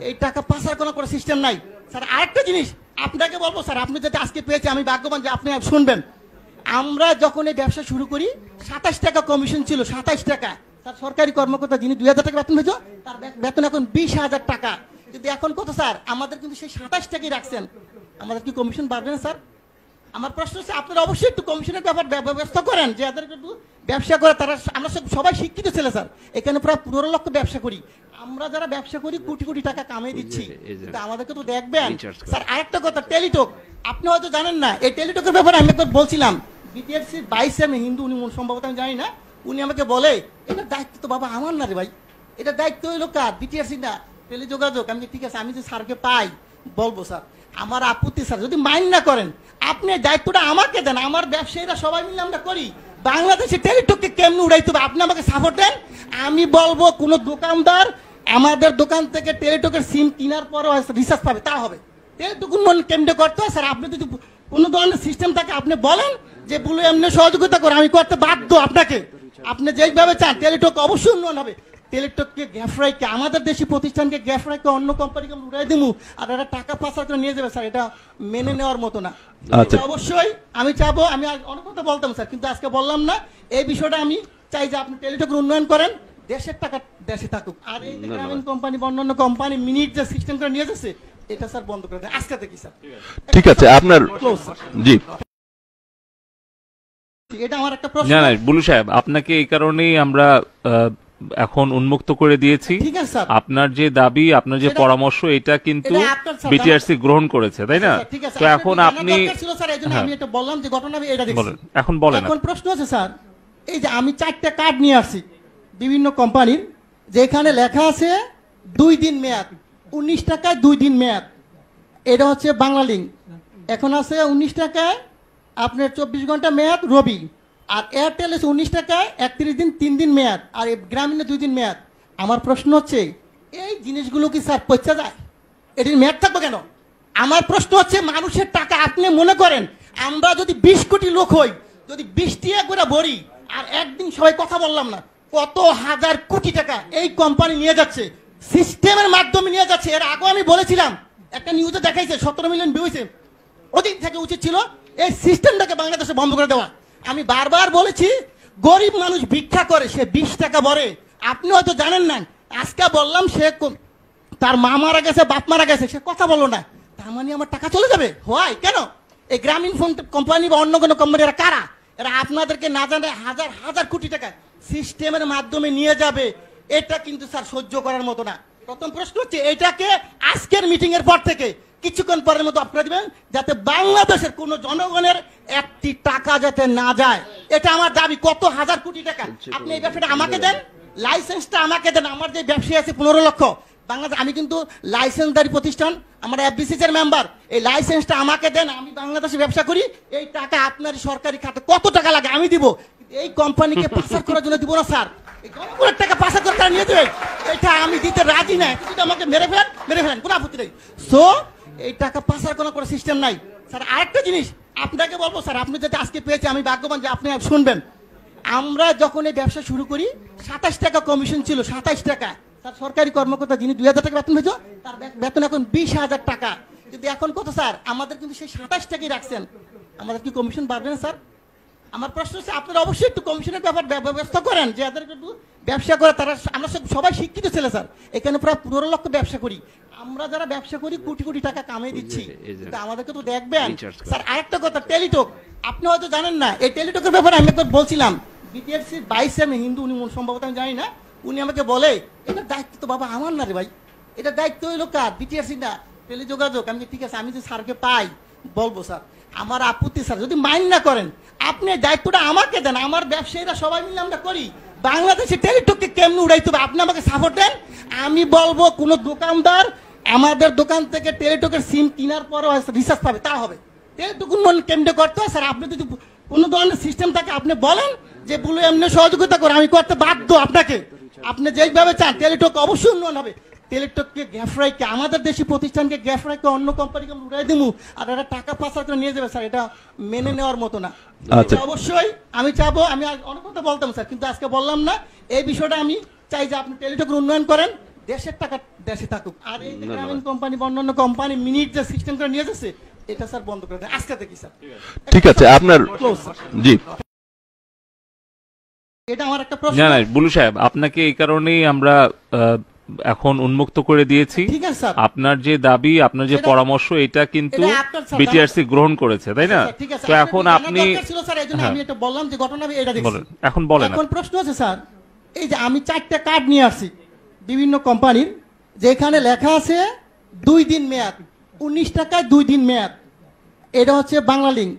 এই টাকা পাচার করার কোনো সিস্টেম নাই স্যার। আরেকটা জিনিস আপনাকে বলবো স্যার, আপনি যেটা আজকে পেয়েছে আমি ভাগ্যবান যে আপনি শুনবেন। আমরা যখন এই ব্যবসা শুরু করি 27 টাকা কমিশন ছিল, 27 টাকা। তার সরকারি কর্মকর্তা যিনি 2000 টাকা বেতন হয়েছে, তার বেতন এখন 20,000 টাকা। কিন্তু এখন কত স্যার? আমাদের কিন্তু সেই 27 টাকাই রাখছেন। আমাদের কি কমিশন বাড়বে না স্যার? আমার প্রশ্ন হচ্ছে আপনারা অবশ্যই একটু কমিশনের ব্যাপার ব্যবস্থা করেন, যে যাদের একটু ব্যবসা করে তারা। আমরা সবাই শিক্ষিত ছেলে স্যার, এখানে প্রায় 15 লক্ষ ব্যবসা করি। আমরা যারা ব্যবসা করি কোটি কোটি টাকা কামিয়ে দিচ্ছি, কিন্তু আমাদেরকে তো দেখবেন স্যার। আরেকটা কথা, টেলিটক আপনি হয়তো জানেন না। এই টেলিটকের ব্যাপারে আমি একবার বলছিলাম, বিটিআরসির 22 আমি হিন্দু, উনি সম্ভবত আমি জানি না, উনি আমাকে বলে এটা দায়িত্ব তো বাবা আমার না রে ভাই, এটা দায়িত্ব হইলো কার? বিটিআরসি না, টেলিযোগাযোগ। আমি ঠিক আছে, আমি যে স্যারকে পাই বলবো স্যার, আমার আপত্তি স্যার যদি মাইন্ড না করেন, আপনি দায়িত্বটা আমাকে দেন। আমার ব্যবসায়ীরা সবাই মিলে আমরা করি। বাংলাদেশে টেলিটককে কেমনে উড়াইতে হবে আপনি আমাকে সাপোর্ট দেন। আমি বলবো কোন দোকানদার আমাদের দোকান থেকে টেলিটকের সিম কেনার পরও রিচার্জ পাবে, তা হবে। টেলিটক উন্নয়ন কেন্দ্রে করতে হয় স্যার। আপনি যদি কোনো ধরনের সিস্টেম থাকে আপনি বলেন যে বলে এমনি সহযোগিতা করে, আমি করতে বাধ্য আপনাকে। আপনি যেইভাবে চান টেলিটক অবশ্যই উন্নয়ন হবে। টেলিটককে গ্যাফরাইকে, আমাদের দেশি প্রতিষ্ঠানকে গ্যাফরাইকে অন্য কোম্পানিকে উড়াই দিমু আর এটা টাকা পাচার করে নিয়ে যাবে স্যার, এটা মেনে নেওয়ার মতো না। আচ্ছা। অবশ্যই আমি চাবো, আমি অনেক কথা বলতাম স্যার, কিন্তু আজকে বললাম না। এই বিষয়টা আমি চাই যে আপনি টেলিটকের উন্নয়ন করেন, দেশের টাকা দেশে থাকুক। আর এই যে গ্রামীণ কোম্পানি বা অন্যান্য কোম্পানি মিনিট যে সিস্টেম করে নিয়ে যাচ্ছে, এটা স্যার বন্ধ করে দেন আজকে থেকে স্যার। ঠিক আছে, আপনার জি এটা আমার একটা প্রশ্ন। না না বুলু সাহেব, আপনাকে এই কারণেই আমরা এখন উন্মুক্ত করে দিয়েছি। ঠিক আছে স্যার। আপনার যে দাবি, আপনার যে পরামর্শ, এটা কিন্তু এটা আপনার স্যার, বিটিআরসি গ্রহণ করেছে, তাই না? ঠিক আছে, তো এখন আপনি ছিল স্যার, এইজন্য আমি এটা বললাম যে ঘটনা আমি এটা দেখছি। বলেন, এখন বলেন। এখন প্রশ্ন আছে স্যার, এই যে আমি 4টা কার্ড নিয়ে আসছি বিভিন্ন কোম্পানির, যেখানে লেখা আছে 2 দিন মেয়াদ, 19 টাকায় 2 দিন মেয়াদ। এটা হচ্ছে বাংলা লিঙ্ক। এখন আছে 19 টাকায় আপনার 24 ঘন্টা মেয়াদ রবি। আর এয়ারটেল আছে 19 টাকায় 31 দিন 3 দিন মেয়াদ। আর এই গ্রামীণে 2 দিন মেয়াদ। আমার প্রশ্ন হচ্ছে এই জিনিসগুলো কি স্যার পচা যায়? এটির মেয়াদ থাকবে কেন? আমার প্রশ্ন হচ্ছে মানুষের টাকা আপনি মনে করেন আমরা যদি 20 কোটি লোক হই, যদি 20 টাকা করে ভরি আর একদিন সবাই কথা বললাম না, কত হাজার কোটি টাকা এই কোম্পানি নিয়ে যাচ্ছে, সিস্টেমের মাধ্যমে নিয়ে যাচ্ছে। এর আগে আমি বলেছিলাম, একটা নিউজে দেখাইছে 17 মিলিয়ন ভিউ হয়েছে। ওদিন থেকে উচিত ছিল এই সিস্টেমটাকে বাংলাদেশে বন্ধ করে দেওয়া। আমি বারবার বলেছি, গরিব মানুষ ভিক্ষা করে, সে 20 টাকা ভরে। আপনি হয়তো জানেন না, আজকে বললাম সে তার মা মারা গেছে, বাপ মারা গেছে, সে কথা বললো না, তার মানে আমার টাকা চলে যাবে? হয় কেন? এই গ্রামীণ ফোন কোম্পানি বা অন্য কোনো কোম্পানি, এরা কারা? এরা আপনাদেরকে না জানে হাজার হাজার কোটি টাকা সিস্টেমের মাধ্যমে নিয়ে যাবে। এটা কিন্তু স্যার সহ্য করার মতো না। প্রথম প্রশ্ন হচ্ছে, এটাকে আজকের মিটিং এর পর থেকে কিছুক্ষণ পরের মতো আপনারা দিবেন, যাতে বাংলাদেশের কোন জনগণের একটি টাকা যাতে না যায়। এটা আমার দাবি। কত হাজার কোটি টাকা আপনি এই ব্যবসাটা আমাকে দেন, লাইসেন্সটা আমাকে দেন। আমার যে ব্যবসায়ী আছে 15 লক্ষ বাংলাদেশ, আমি কিন্তু লাইসেন্সদারি প্রতিষ্ঠান, আমরা এফবিসিসি এর মেম্বার। এই লাইসেন্সটা আমাকে দেন, আমি বাংলাদেশে ব্যবসা করি। এই টাকা আপনার সরকারি খাতে কত টাকা লাগে আমি দিব। এই কোম্পানিকে পাচার করার জন্য দিব না স্যার। এই জনগণের টাকা পাচার করে তারা নিয়ে দেবে, এটা আমি দিতে রাজি না। যদি আমাকে মেরে ফেলেন, কোনো আপত্তি নেই। সো এই টাকা পাচার কোনো সিস্টেম নাই স্যার। আরেকটা জিনিস আপনাকে বলবো স্যার, আপনি যদি আজকে পেয়েছে, আমি ভাগ্যবান যে আপনি শুনবেন। আমরা যখন এই ব্যবসা শুরু করি 27 টাকা কমিশন ছিল, 27 টাকা। স্যার সরকারি কর্মকর্তা যিনি 2000 টাকা বেতন হয়েছে, তার বেতন এখন 20,000 টাকা। কিন্তু এখন কত স্যার? আমাদের কিন্তু সেই 27 টাকাই রাখছেন। আমাদের কি কমিশন বাড়বে না স্যার? আমার প্রশ্ন হচ্ছে, আপনারা অবশ্যই একটু কমিশনের ব্যাপার ব্যবস্থা করেন, যে যাদের একটু ব্যবসা করে তারা। আমরা সবাই শিক্ষিত ছেলে স্যার, এখানে প্রায় 15 লক্ষ ব্যবসা করি। আমরা যারা ব্যবসা করি কোটি কোটি টাকা কামিয়ে দিচ্ছি, কিন্তু আমাদেরকে তো দেখবেন স্যার। আরেকটা কথা, টেলিটক আপনি হয়তো জানেন না। এই টেলিটকের ব্যাপারে আমি একবার বলছিলাম, বিটিআরসির 22 আমি হিন্দু, উনি সম্ভবত আমি জানি না, উনি আমাকে বলে, এটা দায়িত্ব তো বাবা আমার না রে ভাই, এটা দায়িত্ব হইলো কার? বিটিআরসি না, টেলিযোগাযোগ। আমি ঠিক আছে, আমি যে স্যারকে পাই বলবো স্যার, আমার আপত্তি স্যার, যদি মাইন্ড না করেন আপনি দায়িত্বটা আমাকে দেন। আমার ব্যবসায়ীরা সবাই মিলে আমরা করি। বাংলাদেশে টেলিটককে কেমনি উড়াইতে হবে আপনি আমাকে সাপোর্ট দেন। আমি বলবো কোন দোকানদার আমাদের দোকান থেকে টেলিটকের সিম কেনার পরও রিচার্জ পাবে, তা হবে। টেলিটক উন্নয়ন কেমনে করতে হয় স্যার, আপনি যদি কোনো ধরনের সিস্টেম থাকে আপনি বলেন, যে বলে এমনি সহযোগিতা করে, আমি করতে বাধ্য আপনাকে। আপনি যেভাবে চান টেলিটক অবশ্যই উন্নয়ন হবে। টেলিটককে গ্যাফরাইকে, আমাদের দেশি প্রতিষ্ঠানকে গ্যাফরাইকে অন্য কোম্পানিকে উড়াই দিমু, আর এরা টাকা পাচার করে নিয়ে যাবে স্যার, এটা মেনে নেওয়ার মতো না। আচ্ছা। অবশ্যই আমি চাবো, আমি অনেক কথা বলতাম স্যার, কিন্তু আজকে বললাম না। এই বিষয়টা আমি চাই যে আপনি টেলিটকের উন্নয়ন করেন, দেশের টাকা দেশে থাকুক। আর এই গ্রামীণ কোম্পানি বা অন্যান্য কোম্পানি মিনিট যে সিস্টেম করে নিয়ে যাচ্ছে, এটা স্যার বন্ধ করে দেন আজকে থেকে স্যার। ঠিক আছে, আপনার জি। এটা আমার একটা প্রশ্ন। না বুলু সাহেব, আপনাকে এই কারণেই আমরা এখন উন্মুক্ত করে দিয়েছি। ঠিক আছে স্যার। আপনার যে দাবি, আপনার যে পরামর্শ, এটা কিন্তু এটা আপনার স্যার, বিটিআরসি গ্রহণ করেছে, তাই না? ঠিক আছে, তো এখন আপনি ছিল স্যার, এইজন্য আমি এটা বললাম যে ঘটনা আমি এটা দেখছি। বলেন, এখন বলেন। এখন প্রশ্ন আছে স্যার, এই যে আমি 4টা কার্ড নিয়ে আসছি বিভিন্ন কোম্পানির, যেখানে লেখা আছে 2 দিন মেয়াদ, 19 টাকায় 2 দিন মেয়াদ। এটা হচ্ছে বাংলালিংক।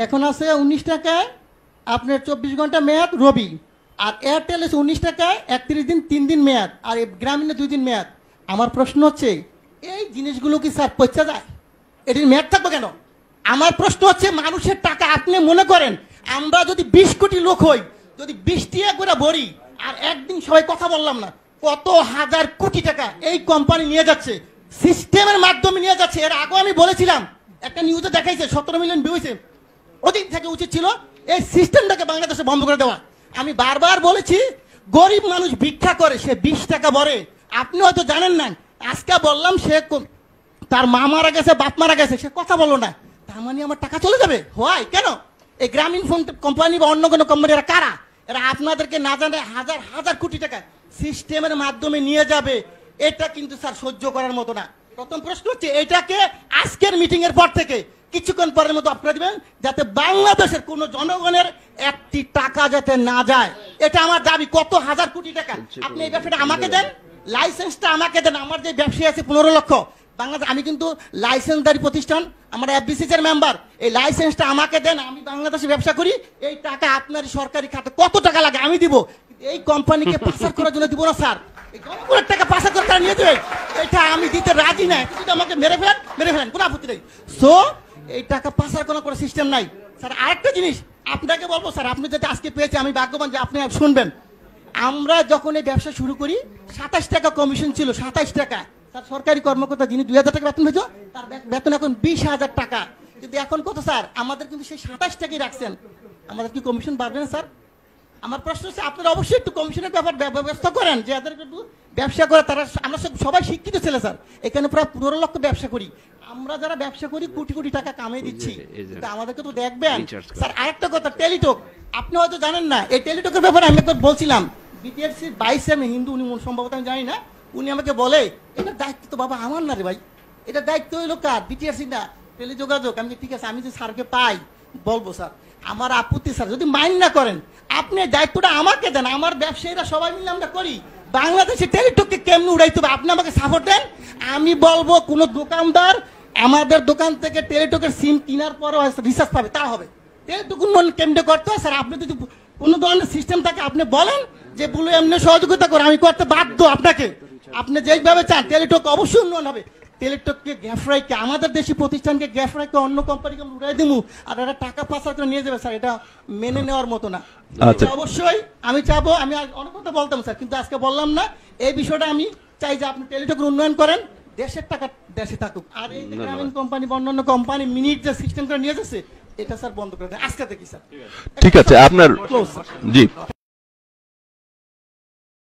এখন আছে 19 টাকায় আপনার 24 ঘন্টা মেয়াদ রবি। আর এয়ারটেল আছে 19 টাকায় 31 দিন 3 দিন মেয়াদ। আর গ্রামীণে 2 দিন মেয়াদ। আমার প্রশ্ন হচ্ছে, এই জিনিসগুলো কি স্যার পচা যায়? এটির মেয়াদ থাকবে কেন? আমার প্রশ্ন হচ্ছে, মানুষের টাকা আপনি মনে করেন আমরা যদি 20 কোটি লোক হই, যদি 20 টাকা করে ভরি, আর একদিন সবাই কথা বললাম না, কত হাজার কোটি টাকা এই কোম্পানি নিয়ে যাচ্ছে, সিস্টেমের মাধ্যমে নিয়ে যাচ্ছে। এর আগে আমি বলেছিলাম, একটা নিউজে দেখাইছে 17 মিলিয়ন ভিউ হয়েছে। ওদিন থেকে উচিত ছিল এই সিস্টেমটাকে বাংলাদেশে বন্ধ করে দেওয়া। আমি বারবার বলেছি, গরিব মানুষ ভিক্ষা করে, সে 20 টাকা ভরে। আপনি হয়তো জানেন না, আজকে বললাম সে তার মা মারা গেছে, বাপ মারা গেছে, সে কথা বললো না, তার মানে আমার টাকা চলে যাবে? হয় কেন? এই গ্রামীণ ফোন কোম্পানি বা অন্য কোনো কোম্পানি, এরা কারা? এরা আপনাদেরকে না জানে হাজার হাজার কোটি টাকা সিস্টেমের মাধ্যমে নিয়ে যাবে। এটা কিন্তু স্যার সহ্য করার মতো না। প্রথম প্রশ্ন হচ্ছে, এটাকে আজকের মিটিং এর পর থেকে কিছুক্ষণ পরের মতো আপনারা দিবেন, যাতে বাংলাদেশের কোন জনগণের একটি টাকা যাতে না যায়। এটা আমার দাবি। কত হাজার কোটি টাকা আপনি এই ব্যবসাটা আমাকে দেন, লাইসেন্সটা আমাকে দেন। আমার যে ব্যবসায়ী আছে 15 লক্ষ বাংলাদেশ, আমি কিন্তু লাইসেন্সদারি প্রতিষ্ঠান, আমরা এফবিসিসি এর মেম্বার। এই লাইসেন্সটা আমাকে দেন, আমি বাংলাদেশে ব্যবসা করি। এই টাকা আপনার সরকারি খাতে কত টাকা লাগে আমি দিব। এই কোম্পানিকে পাচার করার জন্য দিব না স্যার। এই জনগণের টাকা পাচার করে তারা নিয়ে দেবে, এটা আমি দিতে রাজি না। যদি আমাকে মেরে ফেলেন, কোনো আপত্তি নেই। সো এই টাকা পাচার কোনো সিস্টেম নাই স্যার। আরেকটা জিনিস আপনাকে বলবো স্যার, আপনি যদি আজকে পেয়েছে, আমি ভাগ্যবান যে আপনি শুনবেন। আমরা যখন এই ব্যবসা শুরু করি 27 টাকা কমিশন ছিল, 27 টাকা। স্যার সরকারি কর্মকর্তা যিনি 2000 টাকা বেতন হয়েছে, তার বেতন এখন 20,000 টাকা। কিন্তু এখন কত স্যার? আমাদের কিন্তু সেই 27 টাকাই রাখছেন। আমাদের কি কমিশন বাড়বে না স্যার? আমার প্রশ্ন হচ্ছে আপনারা অবশ্যই একটু কমিশনের ব্যাপার ব্যবস্থা করেন যে এদের একটু ব্যবসা করে তারা, আমরা সবাই শিক্ষিত ছেলে স্যার, এখানে প্রায় 15 লক্ষ ব্যবসা করি, আমরা যারা ব্যবসা করি কোটি কোটি টাকা কামিয়ে দিচ্ছি, তা আমাদেরকে তো দেখবেন স্যার। আরেকটা কথা, টেলিটক আপনি হয়তো জানেন না, এই টেলিটকের ব্যাপারে আমি একবার বলছিলাম, বিটিআরসির 22 চেয়ারম্যান হিন্দু, উনি সম্ভবত আমি জানি না, উনি আমাকে বলে এটার দায়িত্ব তো বাবা আমার না রে ভাই, এটা দায়িত্ব হইলো কার, বিটিআরসি না, টেলিযোগাযোগ। আমি ঠিক আছে, আমি যে স্যারকে পাই বলবো স্যার, আমার আপত্তি স্যার, যদি মাইন্ড না করেন আপনি দায়িত্বটা আমাকে দেন, আমার ব্যবসায়ীরা সবাই মিলে আমরা করি, বাংলাদেশে টেলিটককে কেমনি উড়াইতে হবে আপনি আমাকে সাপোর্ট দেন, আমি বলবো কোন দোকানদার আমাদের দোকান থেকে টেলিটকের সিম কেনার পরও রিচার্জ পাবে, তা হবে। টেলিটক উন্নয়ন কেমনে করতে হয় স্যার, আপনি যদি কোনো ধরনের সিস্টেম থাকে আপনি বলেন যে বলে এমনি সহযোগিতা করে, আমি করতে বাধ্য আপনাকে, আপনি যেইভাবে চান টেলিটক অবশ্যই উন্নয়ন হবে। টেলিটককে গ্যাফরাইকে, আমাদের দেশি প্রতিষ্ঠানকে গ্যাফরাইকে অন্য কোম্পানিকে উড়াই দিমু আর এটা টাকা পাচার করে নিয়ে যাবে স্যার, এটা মেনে নেওয়ার মতো না। আচ্ছা। এটা অবশ্যই আমি চাবো, আমি আর অনেক কথা বলতাম স্যার, কিন্তু আজকে বললাম না, এই বিষয়টা আমি চাই যে আপনি টেলিটকের উন্নয়ন করেন, দেশের টাকা দেশে থাকুক, আর এই যে গ্রামীণ কোম্পানি বা অন্যান্য কোম্পানি মিনিট যে সিস্টেম করে নিয়ে যাচ্ছে এটা স্যার বন্ধ করে দেন আজকে থেকে স্যার। ঠিক আছে আপনার ক্লোজ। জি